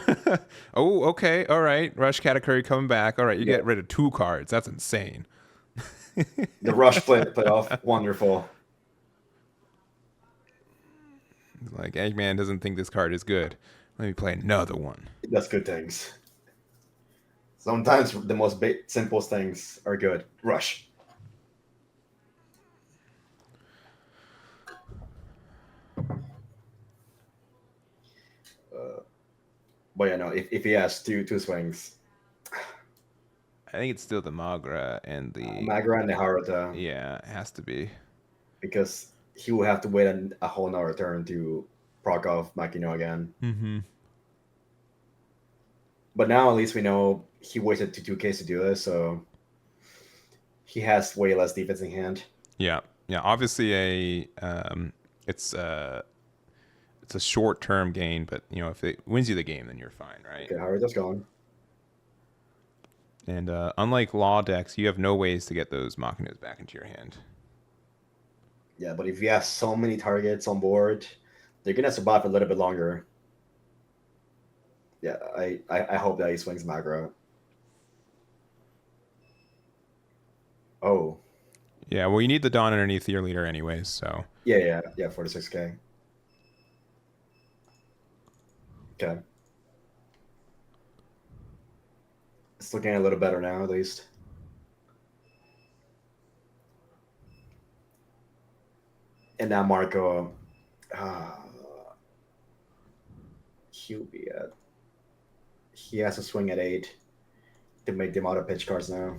Oh, okay. All right. Rush Katakuri coming back. All right. You Yeah. get rid of 2 cards. That's insane. The rush play off. Wonderful. Like Eggman doesn't think this card is good. Let me play another one. That's good things. Sometimes the most simplest things are good. Rush. But yeah, no. If he has two swings, I think it's still the Magra and the Magra and the Haruta, yeah, it has to be. because he will have to wait a whole nother turn to proc off Makino again. Mm-hmm. But now at least we know he wasted 2Ks to do this, so he has way less defense in hand. Yeah, yeah. Obviously, it's it's a short term gain, but you know if it wins you the game, then you're fine, right? Okay, Haruta's gone. And unlike Law decks, you have no ways to get those Machinas back into your hand. Yeah, but if you have so many targets on board, they're gonna survive a little bit longer. Yeah, I hope that he swings Magra. Oh, Yeah, well, you need the Dawn underneath your leader anyways, so. yeah, 46K. Okay. It's looking a little better now, at least. And now Marco, uh, he'll be at. He has to swing at 8 to make them auto pitch cards now.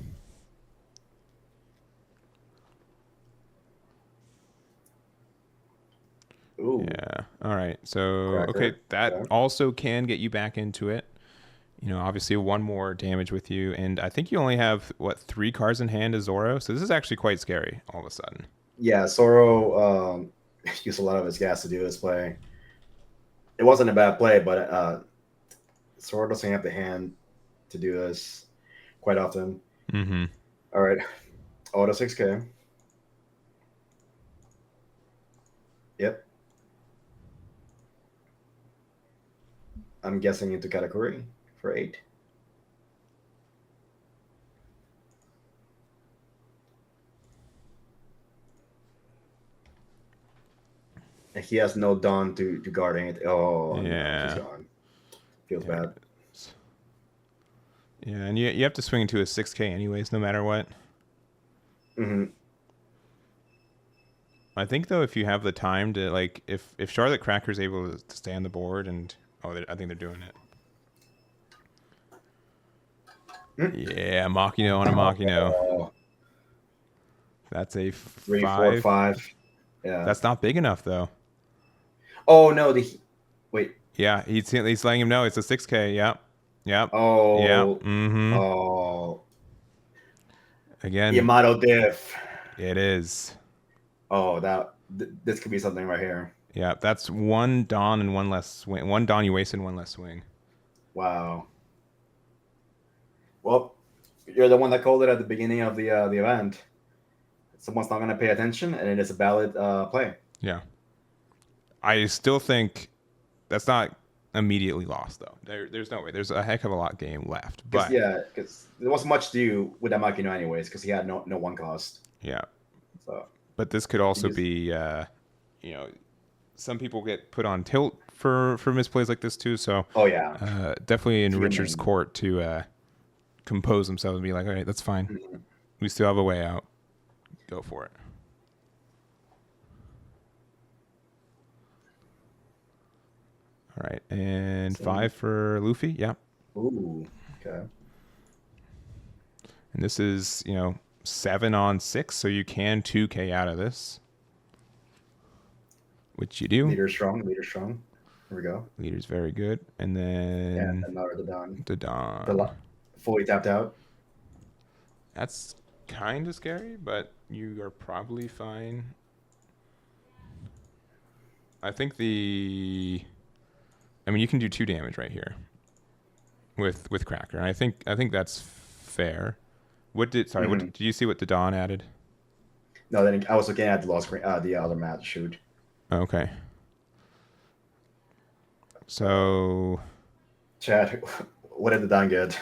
Ooh, Yeah. All right. So, okay, cracker. that Yeah. also can get you back into it. You know, obviously one more damage with you, and I think you only have what 3 cards in hand as Zoro. So this is actually quite scary all of a sudden. Yeah, Zoro used a lot of his gas to do this play. It wasn't a bad play, but Zoro doesn't have the hand to do this quite often. Mm-hmm. All right, auto 6K. Yep. I'm guessing into Katakuri for 8. And he has no Dawn to guard anything. Oh, no, he's Yeah. gone. Feels Yeah. bad. Yeah, and you have to swing into a 6K anyways, no matter what. Mm-hmm. I think though, if you have the time to like, if Charlotte Cracker's able to stay on the board, and I think they're doing it. Yeah, Machino on a Machino. Oh, That's a 3, 4, 5. 5. Yeah. That's not big enough though. Oh, no. Wait. Yeah, he's letting him know it's a 6K. Yep. Yep. Yep. Oh. Mm-hmm. Oh. Again, Yamato diff. it is. Oh, this could be something right here. Yeah, that's one Dawn and one less swing. One Dawn you wasted, one less swing. Wow. Well, you're the one that called it at the beginning of the event. Someone's not going to pay attention, and it is a valid play. Yeah. I still think that's not immediately lost though. There's no way. There's a heck of a lot game left. Because But there wasn't much to do with that Makino anyways, because he had no one cost. yeah. So, But this could also be you know, some people get put on tilt for misplays like this too. So oh yeah, definitely in Richard's court to compose themselves and be like, all right, that's fine. Mm-hmm. We still have a way out. Go for it. All right, and 5 for Luffy. Yeah. Ooh, okay. And this is 7 on 6, so you can 2K out of this, which you do. Leader strong. Here we go. Leader's very good, and then another the Don. The Dawn. Fully tapped out. That's kind of scary, but you are probably fine. I think you can do 2 damage right here with Cracker. And I think that's fair. What did you see what the Dawn added? No, then I was looking at the lost screen, the other match shoot. Okay. So, Chad, what did the Don get?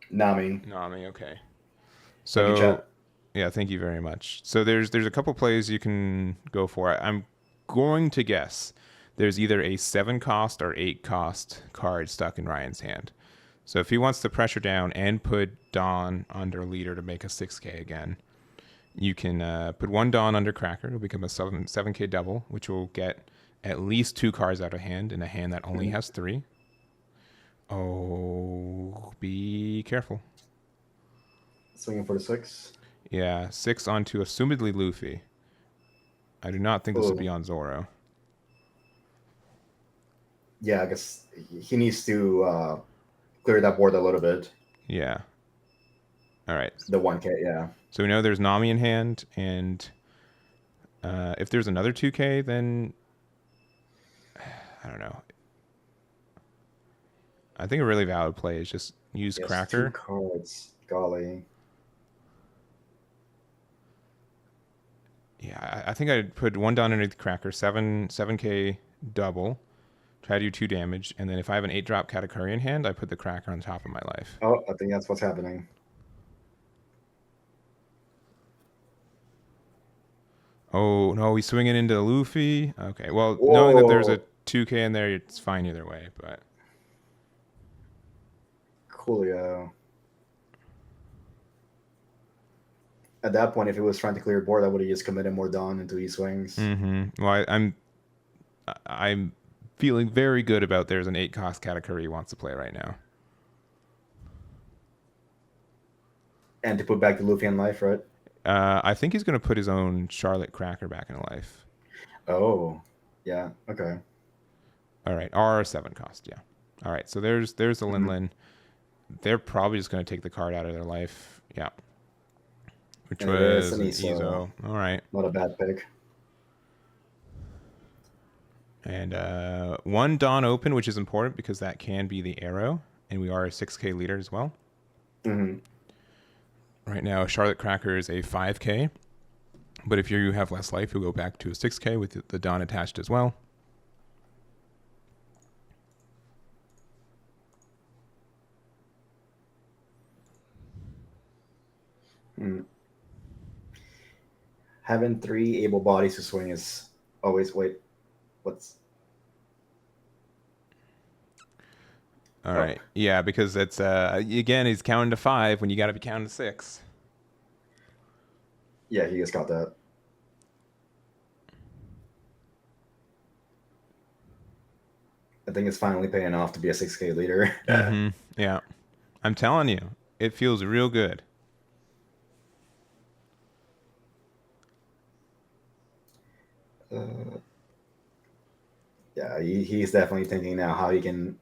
Nami. Okay. So, yeah, thank you very much. So there's a couple plays you can go for. I'm going to guess there's either a 7 cost or 8 cost card stuck in Ryan's hand. So if he wants to pressure down and put Dawn under leader to make a 6K again, you can put 1 Dawn under Cracker. It'll become a 7K double, which will get at least 2 cards out of hand in a hand that only has 3. Oh, be careful. Swinging for the 6. Yeah, 6 onto assumedly Luffy. I do not think this will be on Zoro. Yeah, I guess he needs to clear that board a little bit. Yeah. All right. The 1K, yeah. So we know there's Nami in hand, and if there's another 2K, then I don't know. I think a really valid play is just use Cracker. 2 cards. Golly. Yeah, I think I'd put 1 down underneath Cracker, 7K double, try to do 2 damage, and then if I have an 8-drop Katakuri in hand, I put the Cracker on top of my life. Oh, I think that's what's happening. Oh, no, he's swinging into Luffy. Okay, well, knowing that there's a 2K in there, it's fine either way, but... Coolio. At that point, if he was trying to clear a board, I would have just committed more Dawn into these swings. Mm-hmm. Well, I'm feeling very good about there's an 8-cost Katakuri he wants to play right now. And to put back the Luffy in life, right? I think he's going to put his own Charlotte Cracker back in life. Oh, yeah. Okay. All right. R 7 cost. Yeah. All right. So there's the Linlin. They're probably just going to take the card out of their life. Yeah. Which was an Izo. All right. Not a bad pick. And 1 Dawn open, which is important because that can be the arrow, and we are a 6K leader as well. Mm-hmm. Right now, Charlotte Cracker is a 5K, but if you have less life, you'll go back to a 6K with the Dawn attached as well. Having 3 able bodies to swing is always what's all right. Yeah, because it's again he's counting to 5 when you got to be counting to 6. Yeah, he just got that. I think it's finally paying off to be a 6K leader. Yeah, I'm telling you, it feels real good. Yeah, he's definitely thinking now how he can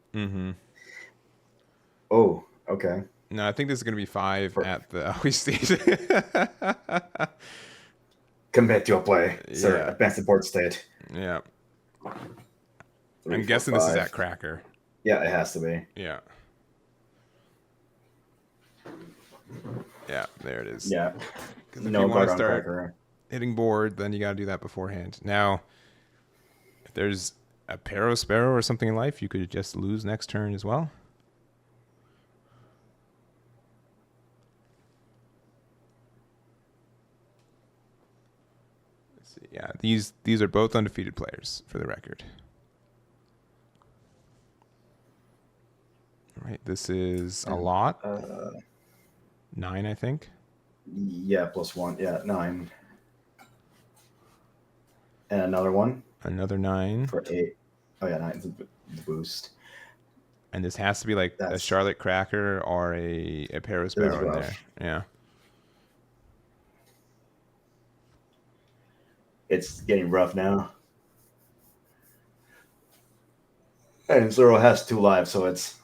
Oh, okay. No, I think this is going to be 5 For, at the always stage. compared to a play. Sir, Yeah. advanced import state. Yeah. 3, I'm 4, guessing this is 5. at Cracker. Yeah, it has to be. Yeah. Yeah, there it is. Yeah. Because if you No want guard to on start Cracker. hitting board, then you got to do that beforehand. Now, if there's a Pero Sparrow or something in life, you could just lose next turn as well. Let's see. Yeah, these are both undefeated players, for the record. All right, this is a lot. 9, I think. Yeah, +1. Yeah, 9. And another one. Another 9. For 8. Oh, yeah, 9 is the boost. And this has to be like a Charlotte Cracker or a Pero Sparrow in there. Yeah. It's getting rough now. And Zoro has 2 lives, so it's...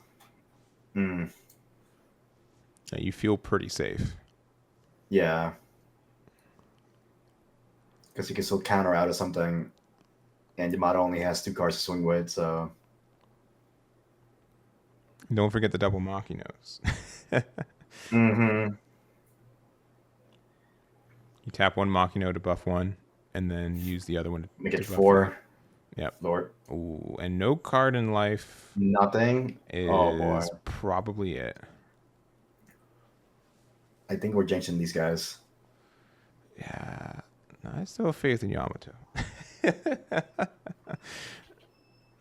Now you feel pretty safe. Yeah. Because you can still counter out of something. And Yamato only has 2 cards to swing with, so... Don't forget the double Makinos. Mm-hmm. You tap one Makino to buff one, and then use the other one to Make it buff 4. Yep. Lord. Ooh, and no card in life. Nothing? Is oh, boy. Probably it. I think we're jinxing these guys. Yeah. No, I still have faith in Yamato.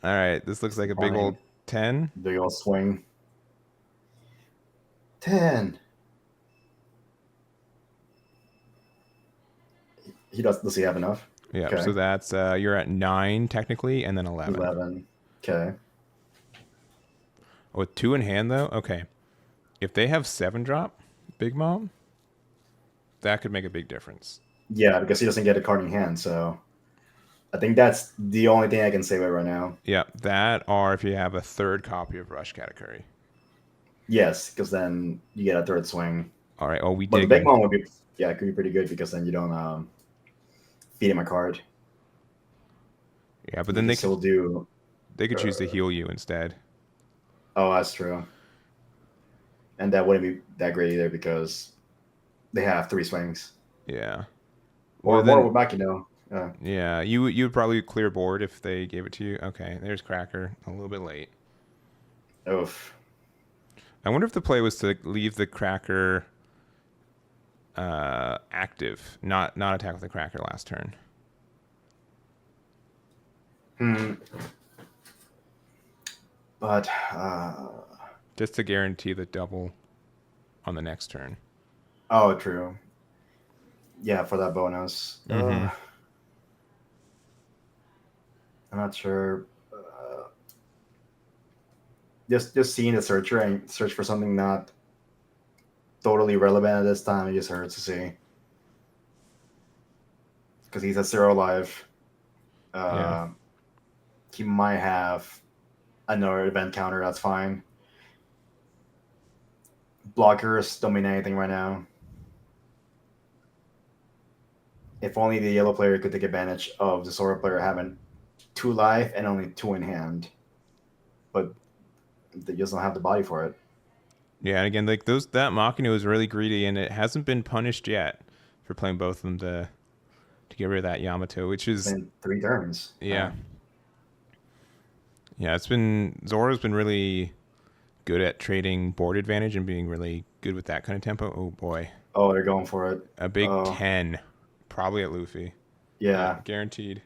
All right. This looks like a big old 10. Big old swing. 10. Does he have enough? Yeah. Okay. So that's you're at 9 technically, and then 11. 11. Okay. With 2 in hand though, okay. If they have 7 drop, Big Mom, that could make a big difference. Yeah, because he doesn't get a card in hand, so I think that's the only thing I can say right now. Yeah, that or if you have a 3rd copy of Rush Katakuri. Yes, because then you get a 3rd swing. All right. Oh, we but did. The Big Mom would be, yeah, it could be pretty good because then you don't feed him a card. Yeah, but then they still do. They could choose to heal you instead. Oh, that's true. And that wouldn't be that great either because they have 3 swings. Yeah. Or more with Makino. Yeah, you would probably clear board if they gave it to you. Okay, there's Cracker, a little bit late. Oof. I wonder if the play was to leave the Cracker active, not attack with the Cracker last turn. But just to guarantee the double on the next turn. Oh, true. Yeah, for that bonus. Mm-hmm. I'm not sure. Just seeing the searcher and search for something not totally relevant at this time, it just hurts to see. Because he's at 0 life. Yeah. He might have another event counter, that's fine. Blockers don't mean anything right now. If only the yellow player could take advantage of the Zoro player having 2 life and only 2 in hand. But they just don't have the body for it. Yeah, and again, like that Makino is really greedy, and it hasn't been punished yet for playing both of them to get rid of that Yamato, which is in 3 turns. Yeah. Yeah, Zoro's been really good at trading board advantage and being really good with that kind of tempo. Oh boy. Oh, they're going for it. A big 10, probably at Luffy. Yeah. Guaranteed.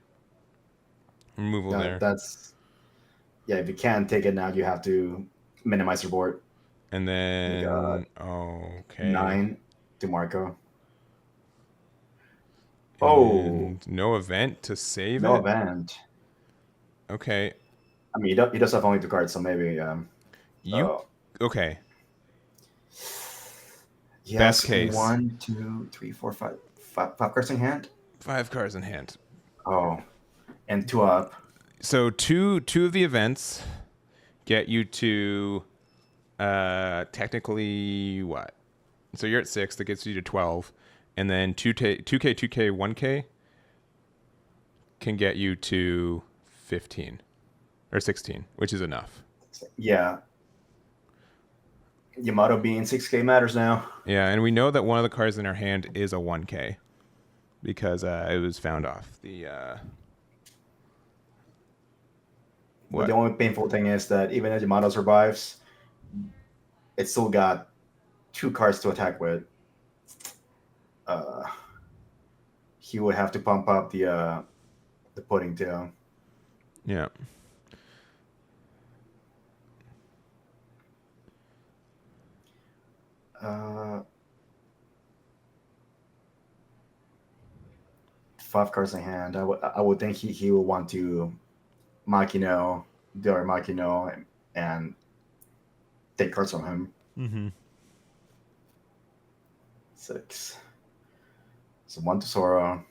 Removal there. If you can't take it now, you have to minimize your board. And then okay. 9 to Marco. And no event to save No it? event. Okay. I mean, he does have only 2 cards, so maybe. Okay. Yes, best case. 1, 2, 3, 4, 5 cards in hand. 5 cards in hand. Oh, and 2 up. So two of the events get you to technically what? So you're at 6. That gets you to 12, and then 2K, 2K, 1K can get you to 15 or 16, which is enough. Yeah. Yamato being 6K matters now. Yeah, and we know that one of the cards in our hand is a 1K because it was found off the. But the only painful thing is that even if Yamato survives, it's still got 2 cards to attack with. He would have to pump up the pudding too. Yeah. Five cards in hand. I would think he would want to Makino, the other Makino, and take cards from him. Mm-hmm. 6. So 1 to Zoro.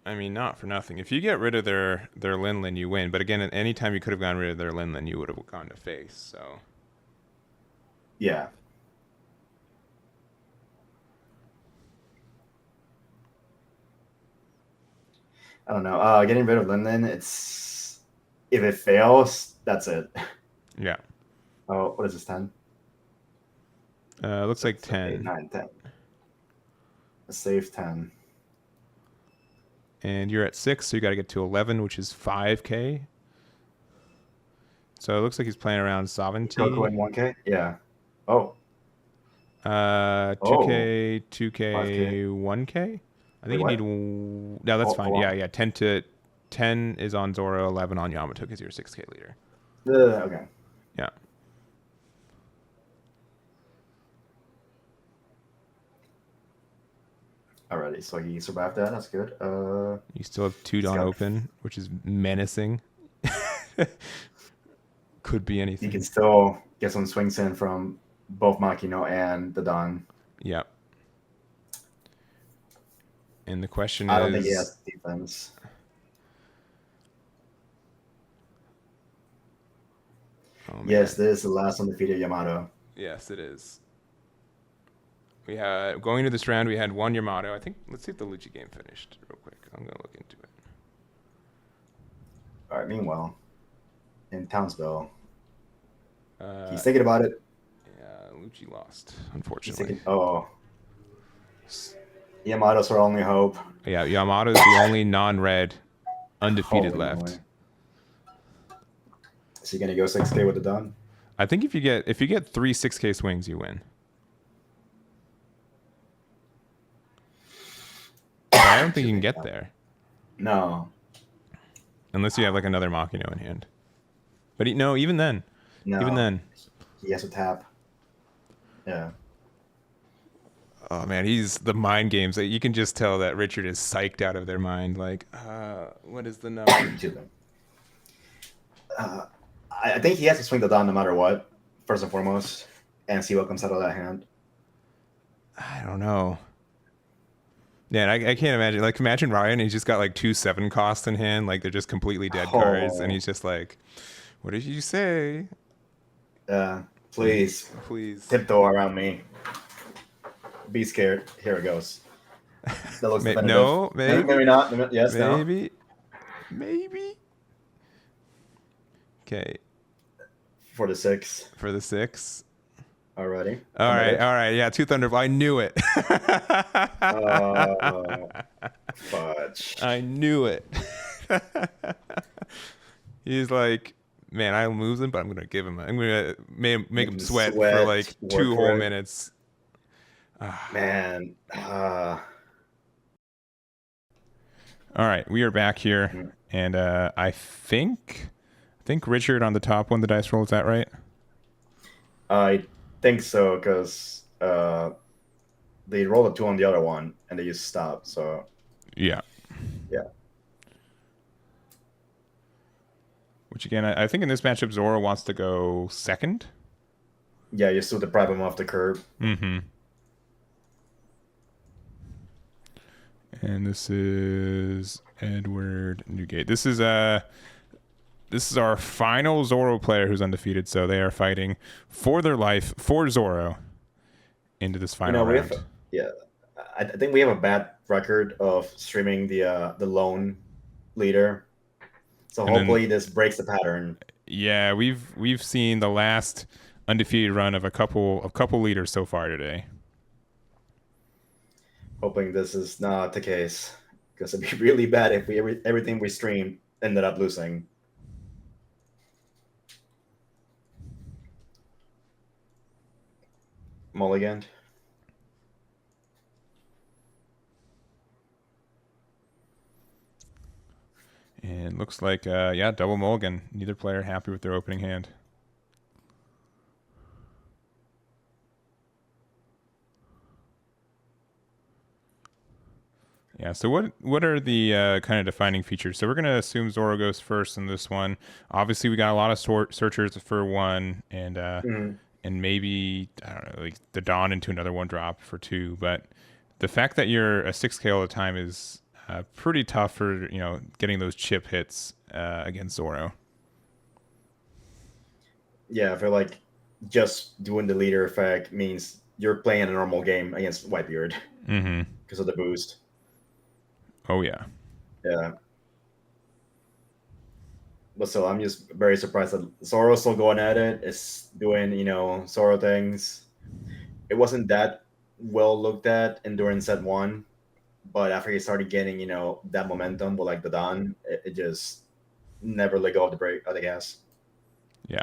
I mean, not for nothing. If you get rid of their Linlin, you win. But again, at any time you could have gotten rid of their Linlin, you would have gone to face. So Yeah. I don't know. Getting rid of Linlin, it's if it fails, that's it. Yeah. Oh, what is this? 10? Looks like 10. 8, 9, 10. A save 10. And you're at 6, so you got to get to 11, which is 5K. So it looks like he's playing around Sovereignty. Coco and 1K? Yeah. Oh. 2K, 2K, 5K. 1K? I think Wait, you need... No, that's fine. Yeah. 10 is on Zoro, 11 on Yamato because you're a 6K leader. Okay. Yeah. Alrighty, so he survived that. That's good. You still have 2 Dawn open, which is menacing. Could be anything. You can still get some swings in from both Makino and the Dawn. Yep. And the question I is... don't think he has defense. Oh, yes, this is the last undefeated Yamato. Yes, it is. We had going into this round, we had 1 Yamato. I think let's see if the Lucci game finished real quick. I'm gonna look into it. All right. Meanwhile, in Townsville, he's thinking about it. Yeah, Lucci lost, unfortunately. Yamato's our only hope. Yeah, Yamato's the only non-red undefeated left. Moly. Is he gonna go 6K with the Dawn? I think if you get 3 6K swings, you win. But I don't think you can get there. No. Unless you have like another Makino in hand. But even then. No. Even then. He has to tap. Yeah. Oh man, he's the mind games. You can just tell that Richard is psyched out of their mind. Like, what is the number? I think he has to swing the Dawn no matter what, first and foremost, and see what comes out of that hand. I don't know. Yeah, I can't imagine. Like, imagine Ryan. He's just got like 2 7 costs in hand. Like, they're just completely dead cards, and he's just like, "What did you say?" Please tiptoe around me. Be scared. Here it goes. That looks definitive. No, maybe not. Yes, maybe. Okay. For the 6. For the 6. Alrighty. All right. Yeah, 2 Thunderbolt. I knew it. Fudge. I knew it. He's like, man, I'll lose him, but I'm gonna give him. I'm gonna make him sweat for like 2 whole minutes. Man. All right, we are back here, and I think Richard on the top won the dice roll. Is that right? I think so, because they rolled a 2 on the other one, and they just stopped. So yeah. Which again, I think in this matchup, Zoro wants to go second. Yeah, you still deprive him off the curb. Mm-hmm. And this is Edward Newgate. This this is our final Zoro player who's undefeated, so they are fighting for their life for Zoro into this final we round. have, yeah, I think we have a bad record of streaming the lone leader, so And hopefully then, this breaks the pattern. yeah, we've seen the last undefeated run of a couple leaders so far today. Hoping this is not the case, because it'd be really bad if everything we streamed ended up losing. Mulligan. And looks like yeah, double mulligan. Neither player happy with their opening hand. Yeah, so what are the kind of defining features? So we're gonna assume Zoro goes first in this one. Obviously, we got a lot of searchers for one, and maybe I don't know, like the Dawn into another one drop for two. But the fact that you're a 6K all the time is pretty tough for getting those chip hits against Zoro. Yeah, I feel like just doing the leader effect means you're playing a normal game against Whitebeard because of the boost. Oh yeah. Yeah. But still, I'm just very surprised that Zoro's still going at it. It's doing, Zoro things. It wasn't that well looked at in during set one, but after he started getting, that momentum with like the Dawn, it just never let go of the brake of the gas. Yeah.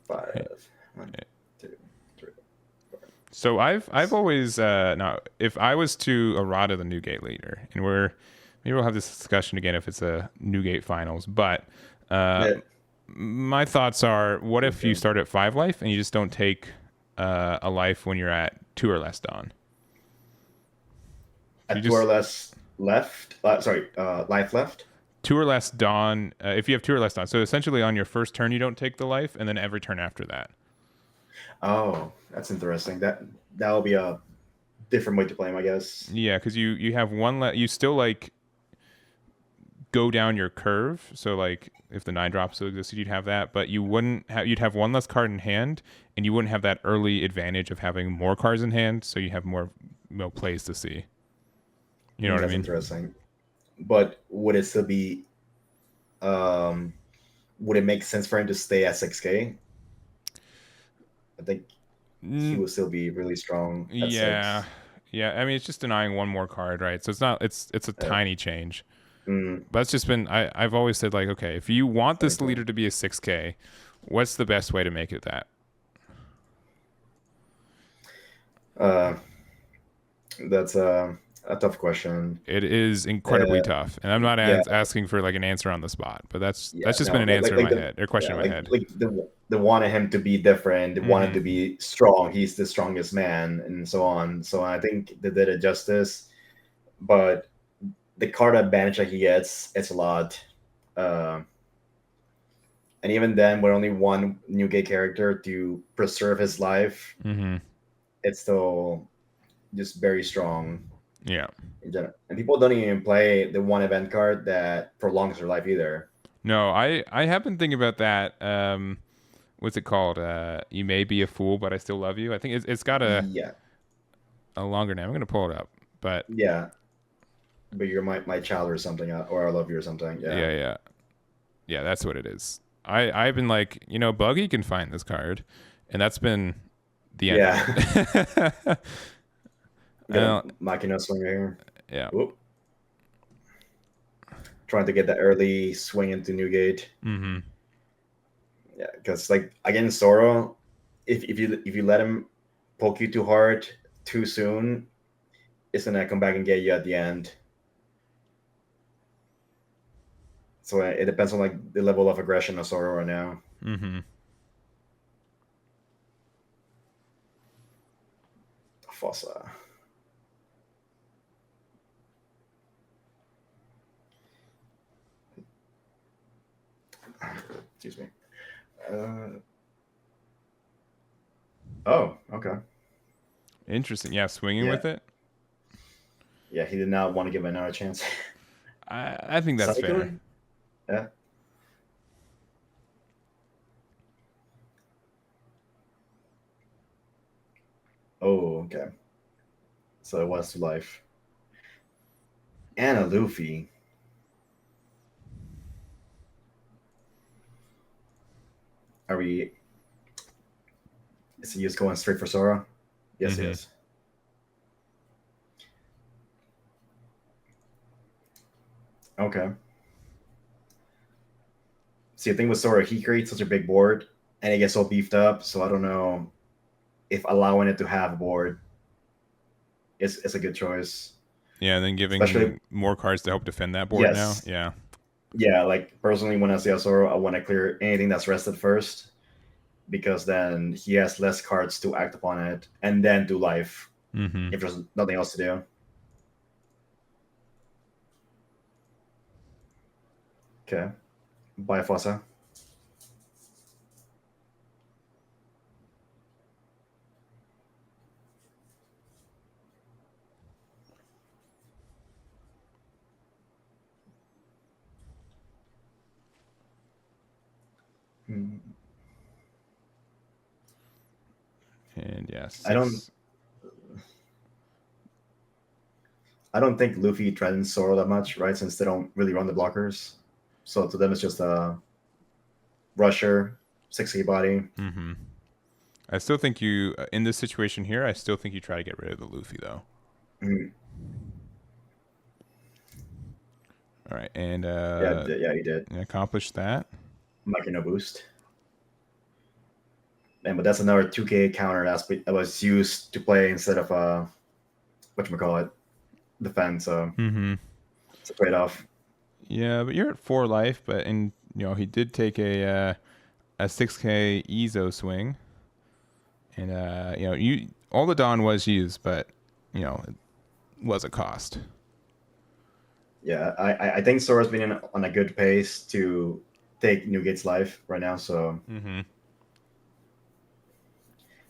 5, 1, 2, 3, 4. So I've always now if I was to errata the Newgate leader, and maybe we'll have this discussion again if it's a Newgate finals, but my thoughts are, what if you start at 5 life and you just don't take a life when you're at 2 or less Dawn? At 2 or less left, life left. 2 or less Dawn. If you have 2 or less Dawn, so essentially on your first turn you don't take the life, and then every turn after that. Oh, that's interesting. That'll be a different way to play him, I guess. Yeah, because you have one. You still like go down your curve. So like if the 9 drops still existed, you'd have that, but you wouldn't have. You'd have one less card in hand, and you wouldn't have that early advantage of having more cards in hand. So you have more plays to see. You know what I mean? Interesting. But would it still be? Would it make sense for him to stay at 6K? I think he will still be really strong. At 6. Yeah. I mean, it's just denying one more card, right? So it's not. It's a tiny change. Mm. But it's just been. I've always said like, okay, if you want this leader to be a 6K, what's the best way to make it that? That's a tough question. It is incredibly tough, and I'm not asking for like an answer on the spot, but that's just been an answer in my head, or question in my head. Like they wanted him to be different. They wanted to be strong. He's the strongest man, and so on. So I think they did it justice. But the card advantage that he gets, it's a lot. And even then, with only one Newgate character to preserve his life, it's still just very strong. Yeah. And people don't even play the one event card that prolongs their life either. No, I have been thinking about that. What's it called? You may be a fool, but I still love you. I think it's got a longer name. I'm gonna pull it up, but but you're my child or something, or I love you or something. Yeah. That's what it is. I've been like, Buggy can find this card, and that's been the end. Yeah. Machina swing here. Yeah. Whoop. Trying to get that early swing into Newgate. Yeah, because like against Zoro, if you let him poke you too hard too soon, it's gonna come back and get you at the end. So it depends on like the level of aggression of Zoro right now. Fossa. Excuse me. Oh, okay. Interesting. Yeah, swinging with it. Yeah, he did not want to give another chance. I think that's fair. Yeah. Oh, okay. So it was to life. And a Luffy. Are we? Is he just going straight for Sora? Yes, he Mm-hmm. is. Okay. See, the thing with Sora, he creates such a big board, and it gets all beefed up. So I don't know if allowing it to have a board is a good choice. Yeah, and then Especially, giving more cards to help defend that board now. yes, Yeah. yeah. Like personally, when I see a Sora, I want to clear anything that's rested first because then he has less cards to act upon it, and then do life Mm-hmm. if there's nothing else to do. Okay. Bye, Fossa. Hmm. And yeah, I don't. 6. I don't think Luffy threatens Zoro that much, right? Since they don't really run the blockers, so to them it's just a rusher, 6K body. Mm-hmm. I still think you in this situation here. I still think you try to get rid of the Luffy though. Mm. All right, and Yeah, yeah, he did. accomplish that. Maki no boost. And but that's another 2K counter that was used to play instead of whatchamacallit, defense. So Mm-hmm. it's a trade off. Yeah, but you're at 4 life. But he did take a 6K Ezo swing, and you all the Dawn was used, but it was a cost. Yeah, I think Sora's been on a good pace to take Newgate's life right now. So Mm-hmm.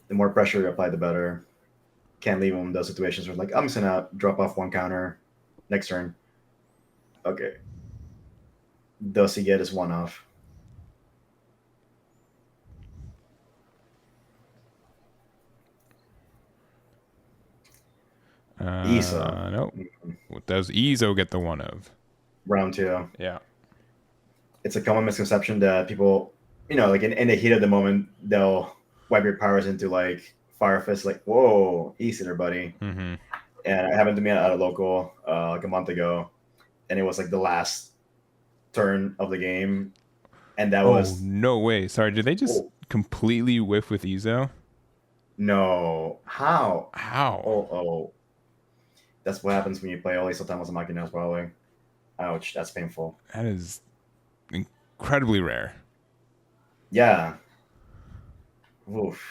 the more pressure you apply, the better. Can't leave him in those situations where like I'm just gonna drop off one counter next turn. Okay, does he get his one off? Issa, Nope. Does Ezo get the one of? round two. Yeah. It's a common misconception that people, like in the heat of the moment, they'll wipe your powers into like Fire Fist, like, whoa, easy there, buddy. Mm-hmm. And it happened to me at a local like a month ago, and it was like the last turn of the game, and that Oh was, no way! Sorry, did they just oh, completely whiff with Ezo? no, how? How? Oh, that's what happens when you play only sometimes on Makinas, probably. Ouch, that's painful. That is incredibly rare. Yeah. Oof.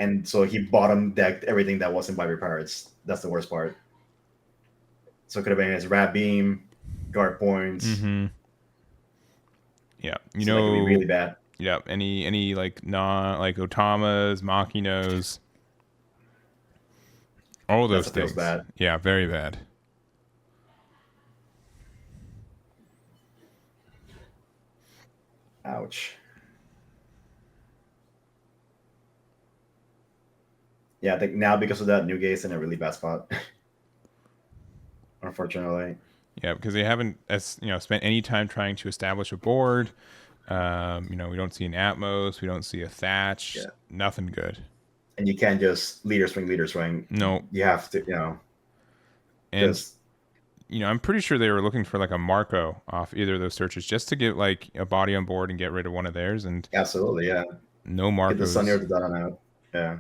And so he bottom decked everything that wasn't Vibrant Pirates. That's the worst part. So it could have been his Rat Beam, guard points. Mm-hmm. Yeah. So that could be really bad. Yeah. Any like like Otamas, Makinos, all That those stuff feels things. bad. Yeah, very bad. Ouch. Yeah, I think now because of that, Newgate's in a really bad spot. Unfortunately. Yeah, because they haven't spent any time trying to establish a board. We don't see an Atmos, we don't see a Thatch, Yeah. nothing good. And you can't just leader swing. No. You have to, And just I'm pretty sure they were looking for like a Marco off either of those searches just to get like a body on board and get rid of one of theirs, and absolutely, yeah. no Get the Sun Marcos. or the Donna out. Yeah.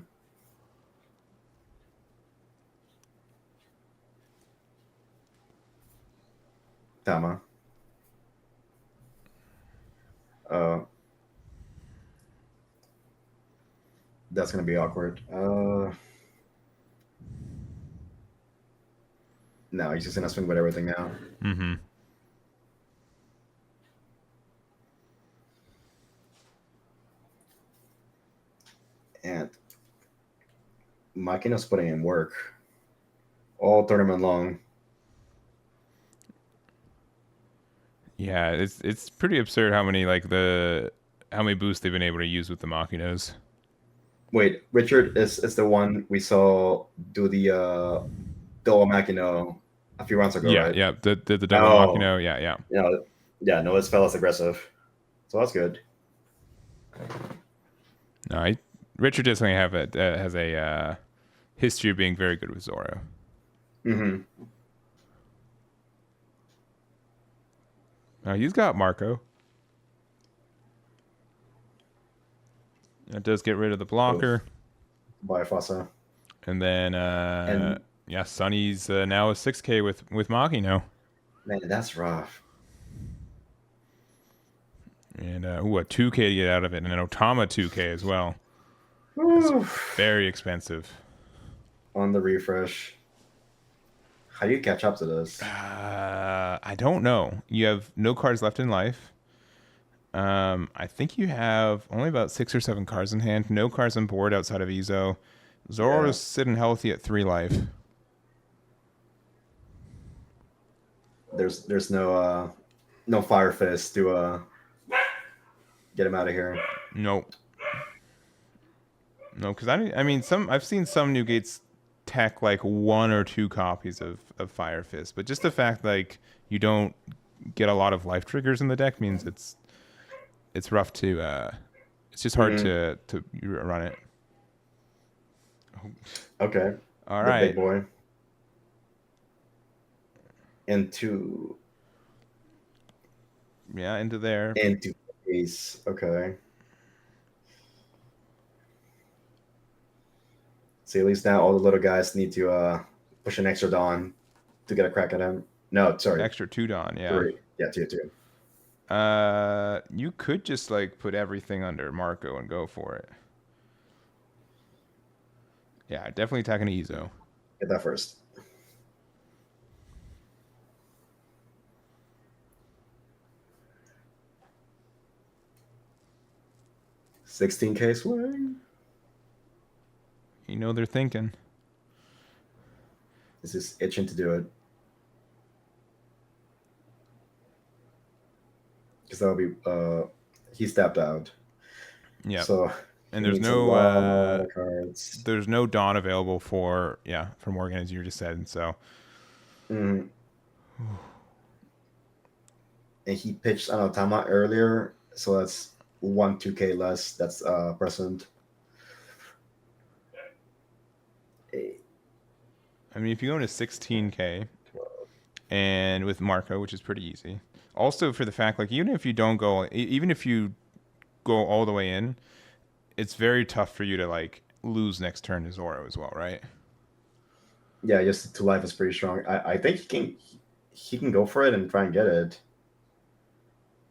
Tama. Uh, that's gonna be awkward. No, he's just gonna swing with everything now. Mm-hmm. And Makina's putting in work all tournament long. Yeah, it's pretty absurd how many boosts they've been able to use with the Machinos. Wait, Richard is the one we saw do the double Makino a few rounds ago, Yeah, right? yeah. The double Oh, Makino. Yeah, yeah. yeah, no, this fella's aggressive, so that's good. No, Richard definitely has a history of being very good with Zoro. Hmm. He's got Marco. That does get rid of the blocker, Oof, by Fasa. and then And yeah, Sunny's now a 6K with Makino, man, that's rough. and a 2K to get out of it, and an Otama 2K as well. It's Oof. very expensive. On the refresh. How do you catch up to this? I don't know. You have no cards left in life. I think you have only about 6 or 7 cards in hand. No cards on board outside of Izo. Zoro Yeah, is sitting healthy at 3 life. there's no fire fist to get him out of here. Nope. No, because I mean, I've seen some Newgates tech like 1 or 2 copies of Fire Fist, but just the fact like you don't get a lot of life triggers in the deck means it's rough to it's just hard Hmm. to run it. Okay, All the big right. boy into Yeah, into there. into ace. Okay, see, at least now all the little guys need to push an extra dawn to get a crack at him. No, sorry, Extra 2 Dawn, yeah. 3. Yeah, 2 2. You could just like put everything under Marco and go for it. Yeah, definitely attacking Izo. Get that first. 16K swing. You know they're thinking. Is just itching to do it. Because that'll be he stepped out. Yep. So And he needs a lot of cards. there's no Dawn available for Morgan as you just said, and so Mm. And he pitched an Otama earlier, so that's 2K less that's present. I mean if you go into 16K and with Marco, which is pretty easy. Also for the fact like even if you don't go even if you go all the way in, it's very tough for you to like lose next turn to Zoro as well, right? Yeah, just 2 life is pretty strong. I think he can go for it and try and get it.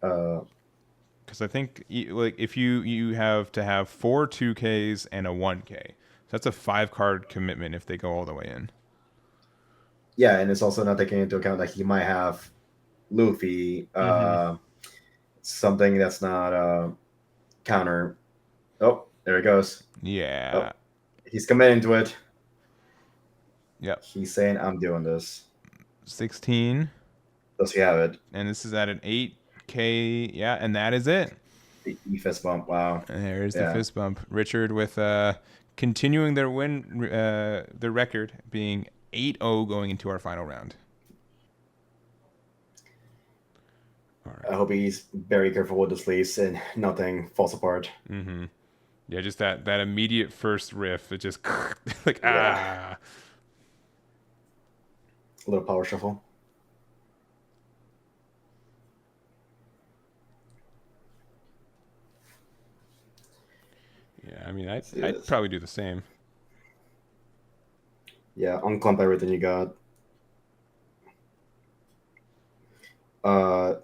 Because I think like if you have to have 4 2Ks and a 1K, so that's a 5 card commitment if they go all the way in. Yeah, and it's also not taking into account that he might have Luffy, Mm-hmm. something that's not counter. Oh, there it goes. Yeah. Oh, he's committing to it. Yep. He's saying, "I'm doing this." 16, Does he have it? and this is at an 8K. Yeah, and that is it. The fist bump. Wow. And there's the Yeah. fist bump. Richard with continuing their record being 8-0 going into our final round. All I right. hope he's very careful with the sleeves and nothing falls apart. Mm-hmm. Yeah, just that immediate first riff. It just like Yeah. ah. A little power shuffle. Yeah, I mean, Let's do I'd this. probably do the same. Yeah, unclump everything you got. I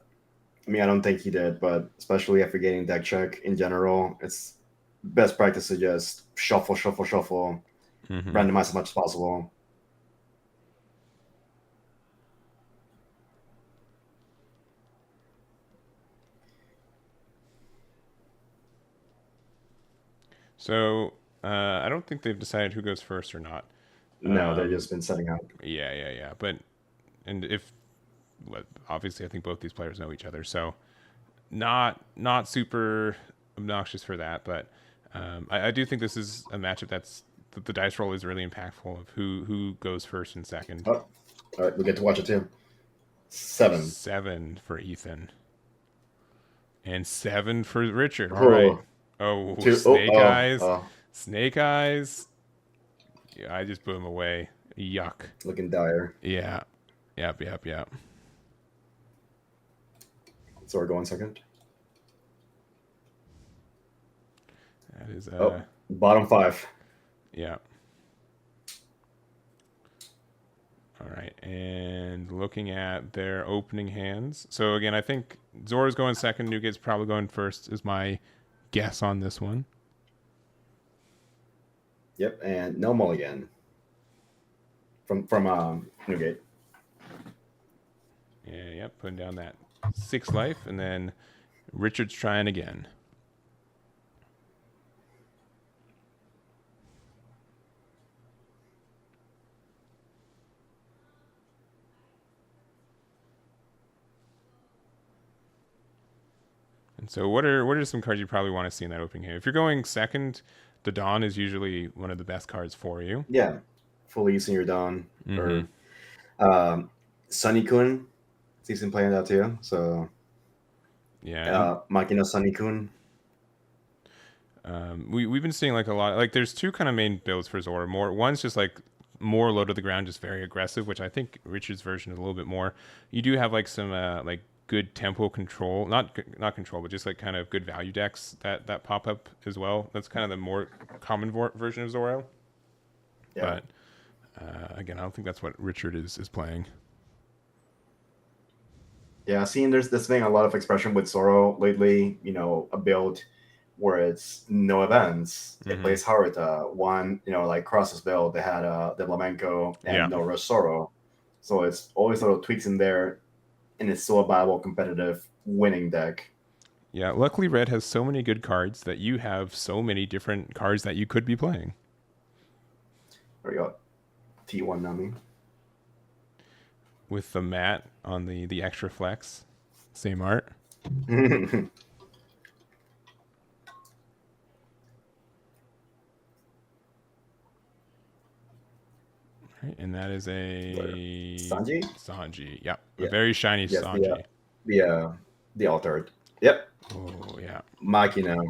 mean, I don't think he did, but especially after getting deck check in general, it's best practice to just shuffle, shuffle, shuffle, Mm-hmm. randomize as much as possible. So I don't think they've decided who goes first or not. No, they've just been setting up. Yeah. But and if well, obviously I think both these players know each other, so not super obnoxious for that. But I do think this is a matchup that's the dice roll is really impactful of who goes first and second. Oh, all right, we get to watch it too. 7. 7 for Ethan. And 7 for Richard. All right. Oh, Oh, 2. Oh, Snake oh, Eyes. oh. Snake Eyes. Yeah, I just blew him away. Yuck. Looking dire. Yeah. Yep. So we're going second. That is bottom 5. Yeah. All right, and looking at their opening hands. So again, I think Zoro's going second. Newgate's probably going first. Is my guess on this one. Yep, and no mulligan from Newgate. Yeah, yep. Putting down that 6 life, and then Richard's trying again. And so, what are some cards you probably want to see in that opening hand? If you're going second, the Dawn is usually one of the best cards for you. Yeah, fully using your Dawn. Mm-hmm. Or Sunny-kun, he's been playing that too. So yeah, Makina Sunny-kun. We've been seeing like a lot. Like, there's 2 kind of main builds for Zoro. One's just like more low to the ground, just very aggressive, which I think Richard's version is a little bit more. You do have like some like good tempo control, not control, but just like kind of good value decks that pop up as well. That's kind of the more common version of Zoro. Yeah. But again, I don't think that's what Richard is playing. Yeah, I've seen there's been a lot of expression with Zoro lately. A build where it's no events. It plays Haruta. One, like Cross's build, they had the Flamenco and no Rush Zoro. So it's always little tweaks in there, and it's still a viable, competitive, winning deck. Yeah, luckily Red has so many good cards that you have so many different cards that you could be playing. There we go. T1 Nami. With the mat on the extra flex. Same art. Right, and that is a Sanji. Sanji, yeah. A very shiny Sanji. The altered. Yep. Oh yeah. Makina.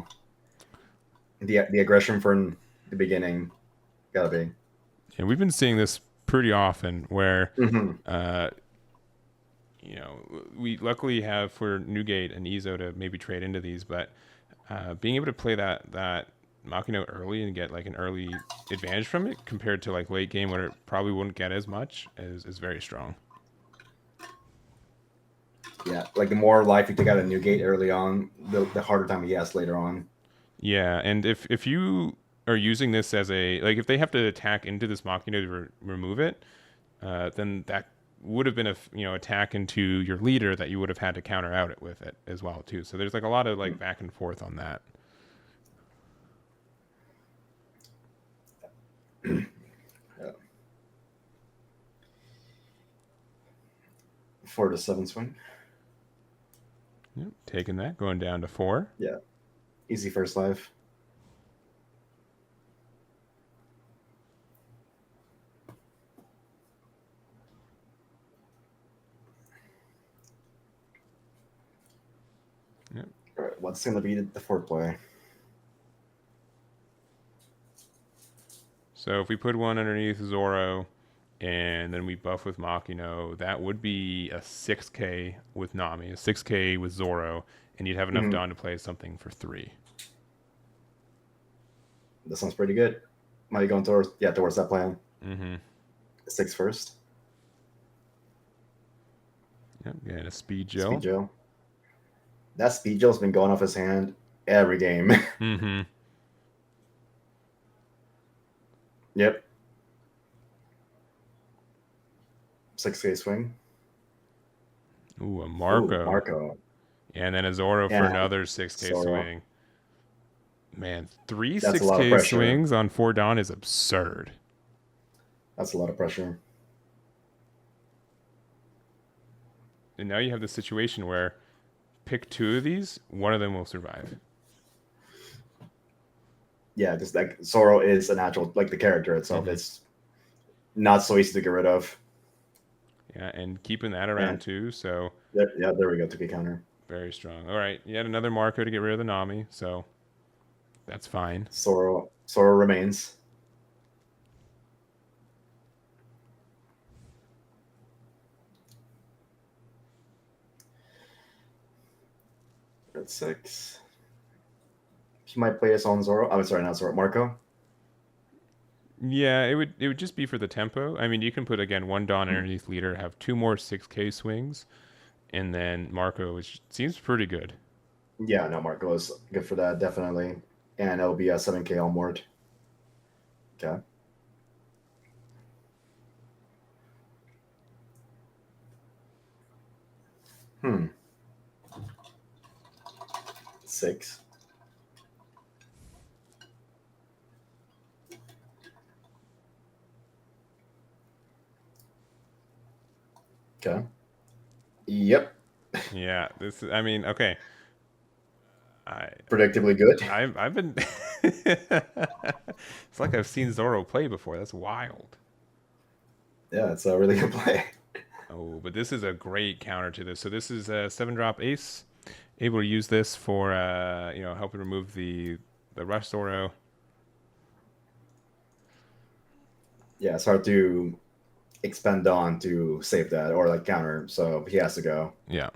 The aggression from the beginning, gotta be. Yeah, we've been seeing this pretty often, where we luckily have for Newgate and Izo to maybe trade into these, but being able to play that Makino early and get like an early advantage from it compared to like late game where it probably wouldn't get as much is very strong. Yeah, like the more life you take out of Newgate early on, the harder time he has later on. Yeah, and if you are using this as if they have to attack into this Makino to remove it, then that would have been a attack into your leader that you would have had to counter out it with it as well too. So there's like a lot of like back and forth on that. Yeah. 4 to 7 swing. Yep, taking that, going down to 4. Yeah, easy first life. Yep. All right, what's going to be the 4th play? So if we put one underneath Zoro, and then we buff with Makino, that would be a 6k with Nami, a 6k with Zoro, and you'd have enough Dawn to play something for 3. That sounds pretty good. Might be going towards that plan. 6 first. Yep, and a Speed Gel. That Speed Gel's been going off his hand every game. Yep. 6k swing. Ooh, a Marco. Yeah, and then a Zoro for another 6k swing. Man, 3 6k swings on 4 Dawn is absurd. That's a lot of pressure. And now you have the situation where pick 2 of these, one of them will survive. Yeah, just like Zoro is a natural, like the character itself. It's not so easy to get rid of. Yeah, and keeping that around And too. So yeah, there we go to be counter. very strong. All right, yet another Marco to get rid of the Nami. So that's fine. Zoro remains. At 6. He might play his own Zoro. I'm sorry, not Zoro. Marco. Yeah, it would just be for the tempo. I mean, you can put again one Dawn underneath leader, have two more 6K swings, and then Marco, which seems pretty good. Yeah, no, Marco is good for that, definitely. And it'll be a 7K onward. Okay. Hmm. 6. Okay. Yep. Yeah, this is, I mean, okay. I Predictably good. I've been It's like I've seen Zoro play before. That's wild. Yeah, it's a really good play. Oh, but this is a great counter to this. So this is a 7-drop ace. Able to use this for helping remove the rush Zoro. Yeah, it's hard to expend on to save that or like counter, so he has to go. Yeah.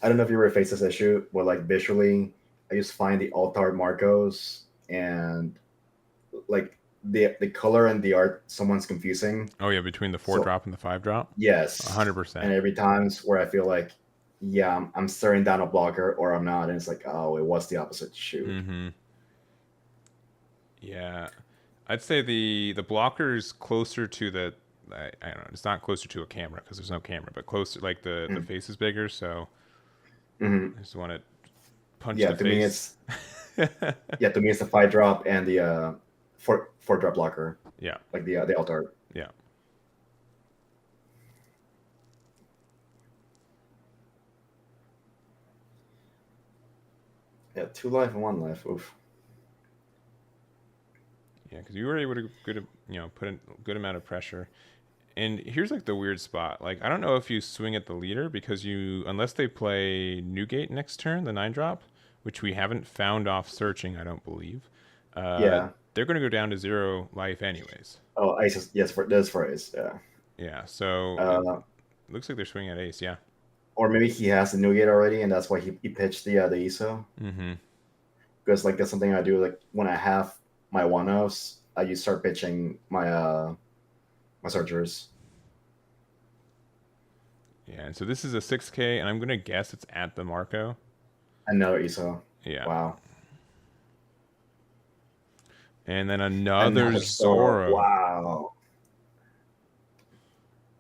I don't know if you ever faced this issue where like visually I just find the alt art Marcos and like the color and the art someone's confusing. Oh yeah, between the 4 So drop and the 5 drop. yes. And 100%. every times where I feel like, yeah, I'm staring down a blocker or I'm not, and it's like, oh, it was the opposite. Shoot. Mm-hmm. Yeah, I'd say the blocker's closer to the. I don't know. It's not closer to a camera because there's no camera, but closer. Like the Mm-hmm. face is bigger, so Mm-hmm. I just want to punch Yeah, the to me face. it's yeah, to me it's the 5 drop and the 4 drop blocker, Yeah, like the alt art. yeah. Yeah, 2 life and 1 life. Oof. Yeah, because you were able to put in a good amount of pressure. And here's like the weird spot. Like I don't know if you swing at the leader because unless they play Newgate next turn, the 9 drop, which we haven't found off searching, I don't believe. Yeah. They're going to go down to 0 life anyways. Oh, ace. Yes, for this for ace. Yeah. Yeah, so it Uh, looks like they're swinging at ace. Yeah. or maybe he has the Newgate already, and that's why he pitched the ISO. Mm-hmm. Because like that's something I do. Like when I have my 1-offs, I just start pitching my searchers. Yeah, and so this is a 6K, and I'm gonna guess it's at the Marco. Another ISO. Yeah, Wow. and then another Another Zoro. Zoro. Wow.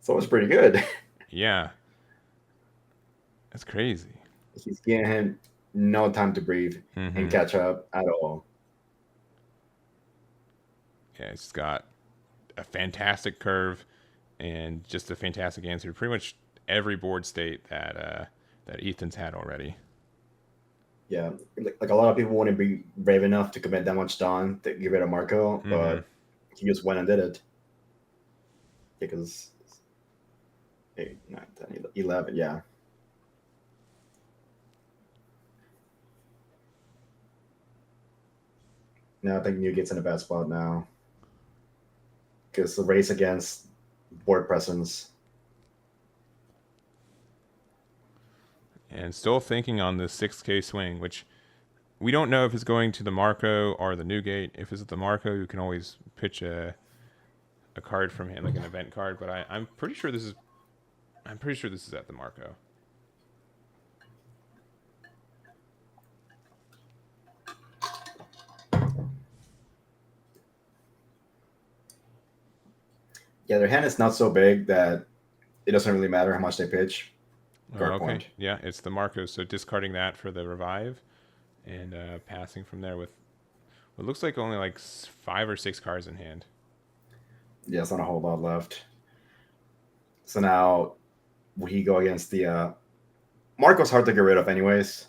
So it's pretty good. Yeah, that's crazy. He's giving him no time to breathe and Mm-hmm. catch up at all. Yeah, it's got a fantastic curve and just a fantastic answer to pretty much every board state that Ethan's had already. Yeah, like a lot of people wouldn't be brave enough to commit that much Dawn to get rid of Marco, Mm-hmm. but he just went and did it. Because 8, 9, 10, 11, yeah. Now I think Newgate's in a bad spot now. Because the race against board presence. And still thinking on this 6K swing, which we don't know if it's going to the Marco or the Newgate. If it's at the Marco, you can always pitch a card from him, like an event card. But I'm pretty sure this is at the Marco. Yeah, their hand is not so big that it doesn't really matter how much they pitch. Oh, Guard okay. point. Yeah, it's the Marco. So discarding that for the revive, and passing from there with what looks like only like 5 or 6 cards in hand. Yeah, it's not a whole lot left. So now will he go against the Marco's hard to get rid of, anyways.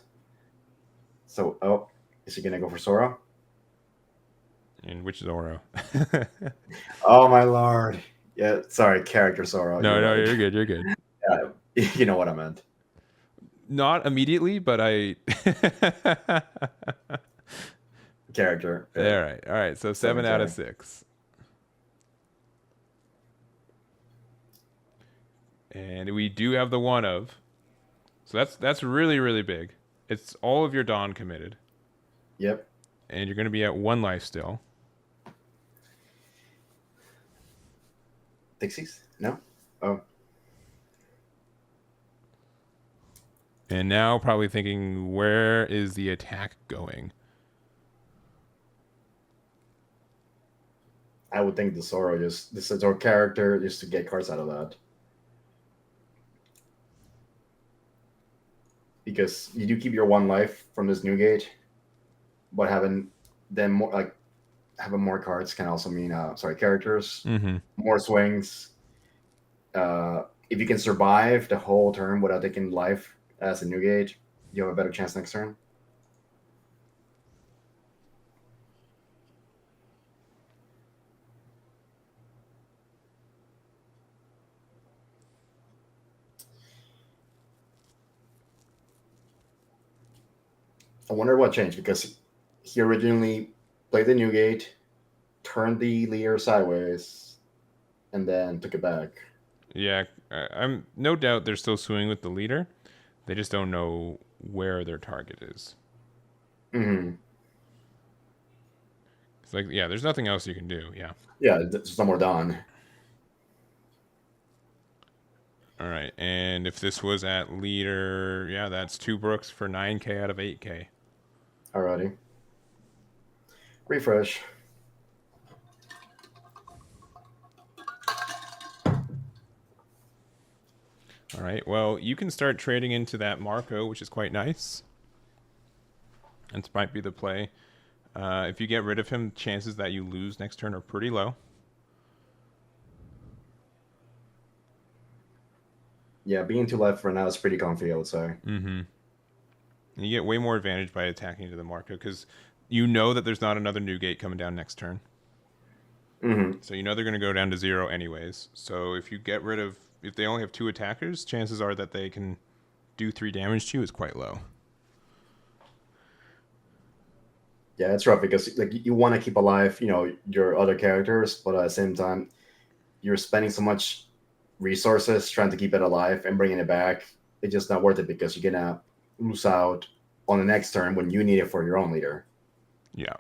So, oh, is he gonna go for Zoro? And which Zoro? Oh my lord! Yeah, sorry, character Zoro. No, You're no, right. you're good. You're good. You know what I meant. Not immediately, but I. Character. All right. So 7K. 7 out of 6. And we do have the one of. So that's really, really big. It's all of your Dawn committed. Yep. And you're going to be at 1 life still. Dixies? No? Oh. And now probably thinking, where is the attack going? I would think the Zoro this is our character just to get cards out of that. Because you do keep your 1 life from this Newgate, but having them more like having more cards can also mean characters, more swings. If you can survive the whole turn without taking life as a Newgate, you have a better chance next turn. I wonder what changed because he originally played the Newgate, turned the leader sideways, and then took it back. Yeah, I'm no doubt they're still swinging with the leader. They just don't know where their target is. Mm-hmm. It's like, yeah, there's nothing else you can do. Yeah. Yeah, there's no more done. All right, and if this was at leader, yeah, that's 2 Brooks for 9K out of 8K. Alrighty. Refresh. All right, well, you can start trading into that Marco, which is quite nice. This might be the play. If you get rid of him, chances that you lose next turn are pretty low. Yeah, being 2 left for now is pretty comfy, I would say. And you get way more advantage by attacking into the Marco because you know that there's not another Newgate coming down next turn. So you know they're going to go down to 0 anyways. So if you get rid of, if they only have 2 attackers, chances are that they can do 3 damage to you is quite low. Yeah, it's rough because like you want to keep alive, your other characters, but at the same time, you're spending so much resources trying to keep it alive and bringing it back. It's just not worth it because you're gonna lose out on the next turn when you need it for your own leader. Yeah.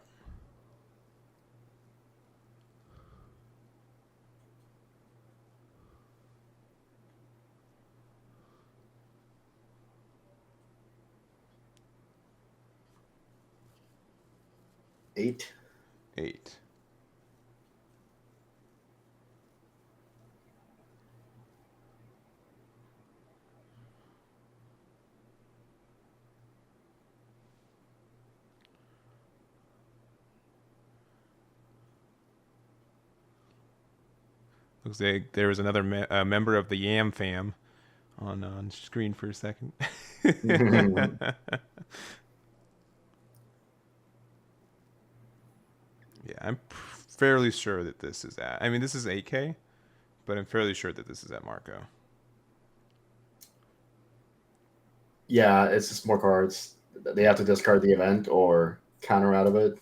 Eight. Looks like there was another member of the Yam fam on screen for a second. Yeah, I'm fairly sure that this is at. I mean, this is 8K, but I'm fairly sure that this is at Marco. Yeah, it's just more cards. They have to discard the event or counter out of it,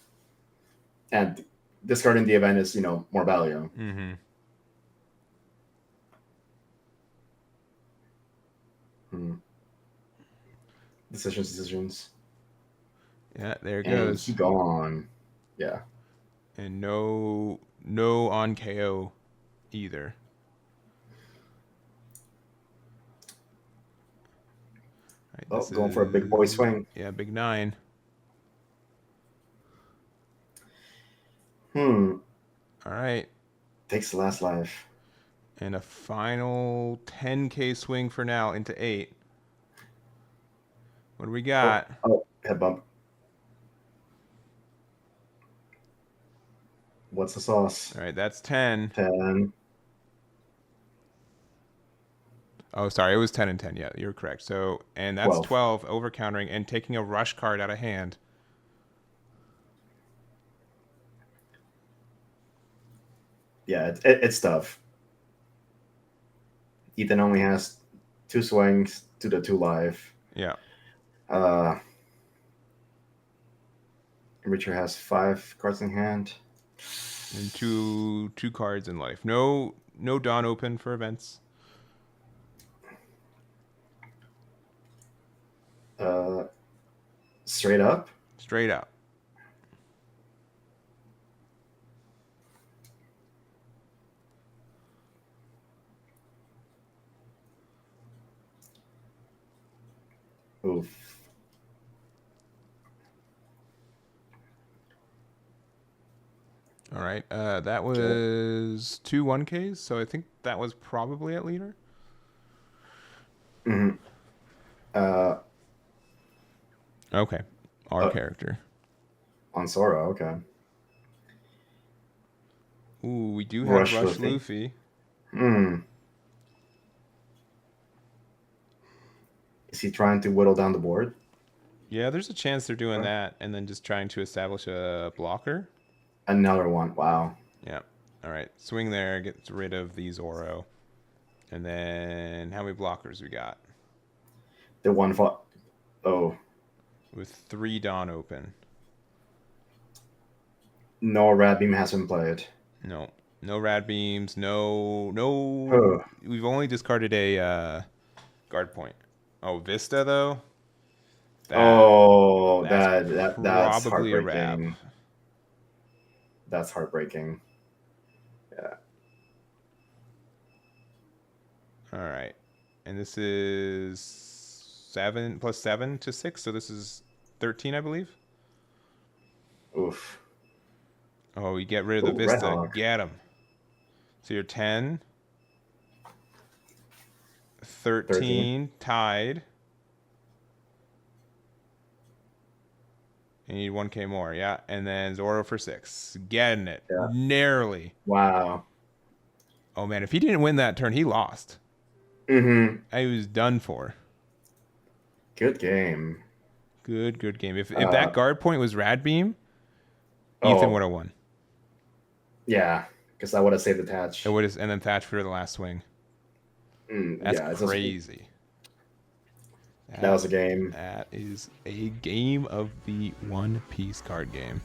and discarding the event is more value. Decisions. Yeah, there it goes. He gone. Yeah. And no on KO either. Right, going for a big boy swing. Yeah, big 9. All right. Takes the last life. And a final 10K swing for now into 8. What do we got? Oh, head bump. What's the sauce? All right, that's 10. 10. Oh, sorry, it was 10 and 10. Yeah, you're correct. So, and that's 12. 12 over countering and taking a rush card out of hand. Yeah, it's tough. Ethan only has 2 swings to the 2 life. Yeah. Richard has 5 cards in hand. And two cards in life. No Dawn open for events. Straight up. Straight out. Oof. All right. That was 2 1Ks, so I think that was probably at leader. Mm-hmm. Okay. Our character. On Zoro, okay. Ooh, we do have Rush Luffy. Is he trying to whittle down the board? Yeah, there's a chance they're doing that and then just trying to establish a blocker. Another one. Wow. Yeah. All right. Swing there. Get rid of the Zoro. And then how many blockers we got? The one for. Oh. With 3 Dawn open. No Red Beam has been played. No. No Rad Beams. No. Oh. We've only discarded a guard point. Oh, Vista, though? That's probably a heartbreaking. wrap. That's heartbreaking. Yeah. All right. And this is 7 plus 7 to 6. So this is 13, I believe. Oof. Oh, you get rid of the Vista. Red Get him. So you're 10. 13. Tied. And you need 1K more, yeah. And then Zoro for 6. Getting it. Yeah. Narrowly. Wow. Oh, man. If he didn't win that turn, he lost. Mm-hmm. He was done for. Good game. Good game. If that guard point was Rad Beam, Ethan would have won. Yeah, because I would have saved the Thatch. It would have, and then Thatch for the last swing. That's crazy. That was a game. That is a game of the One Piece card game.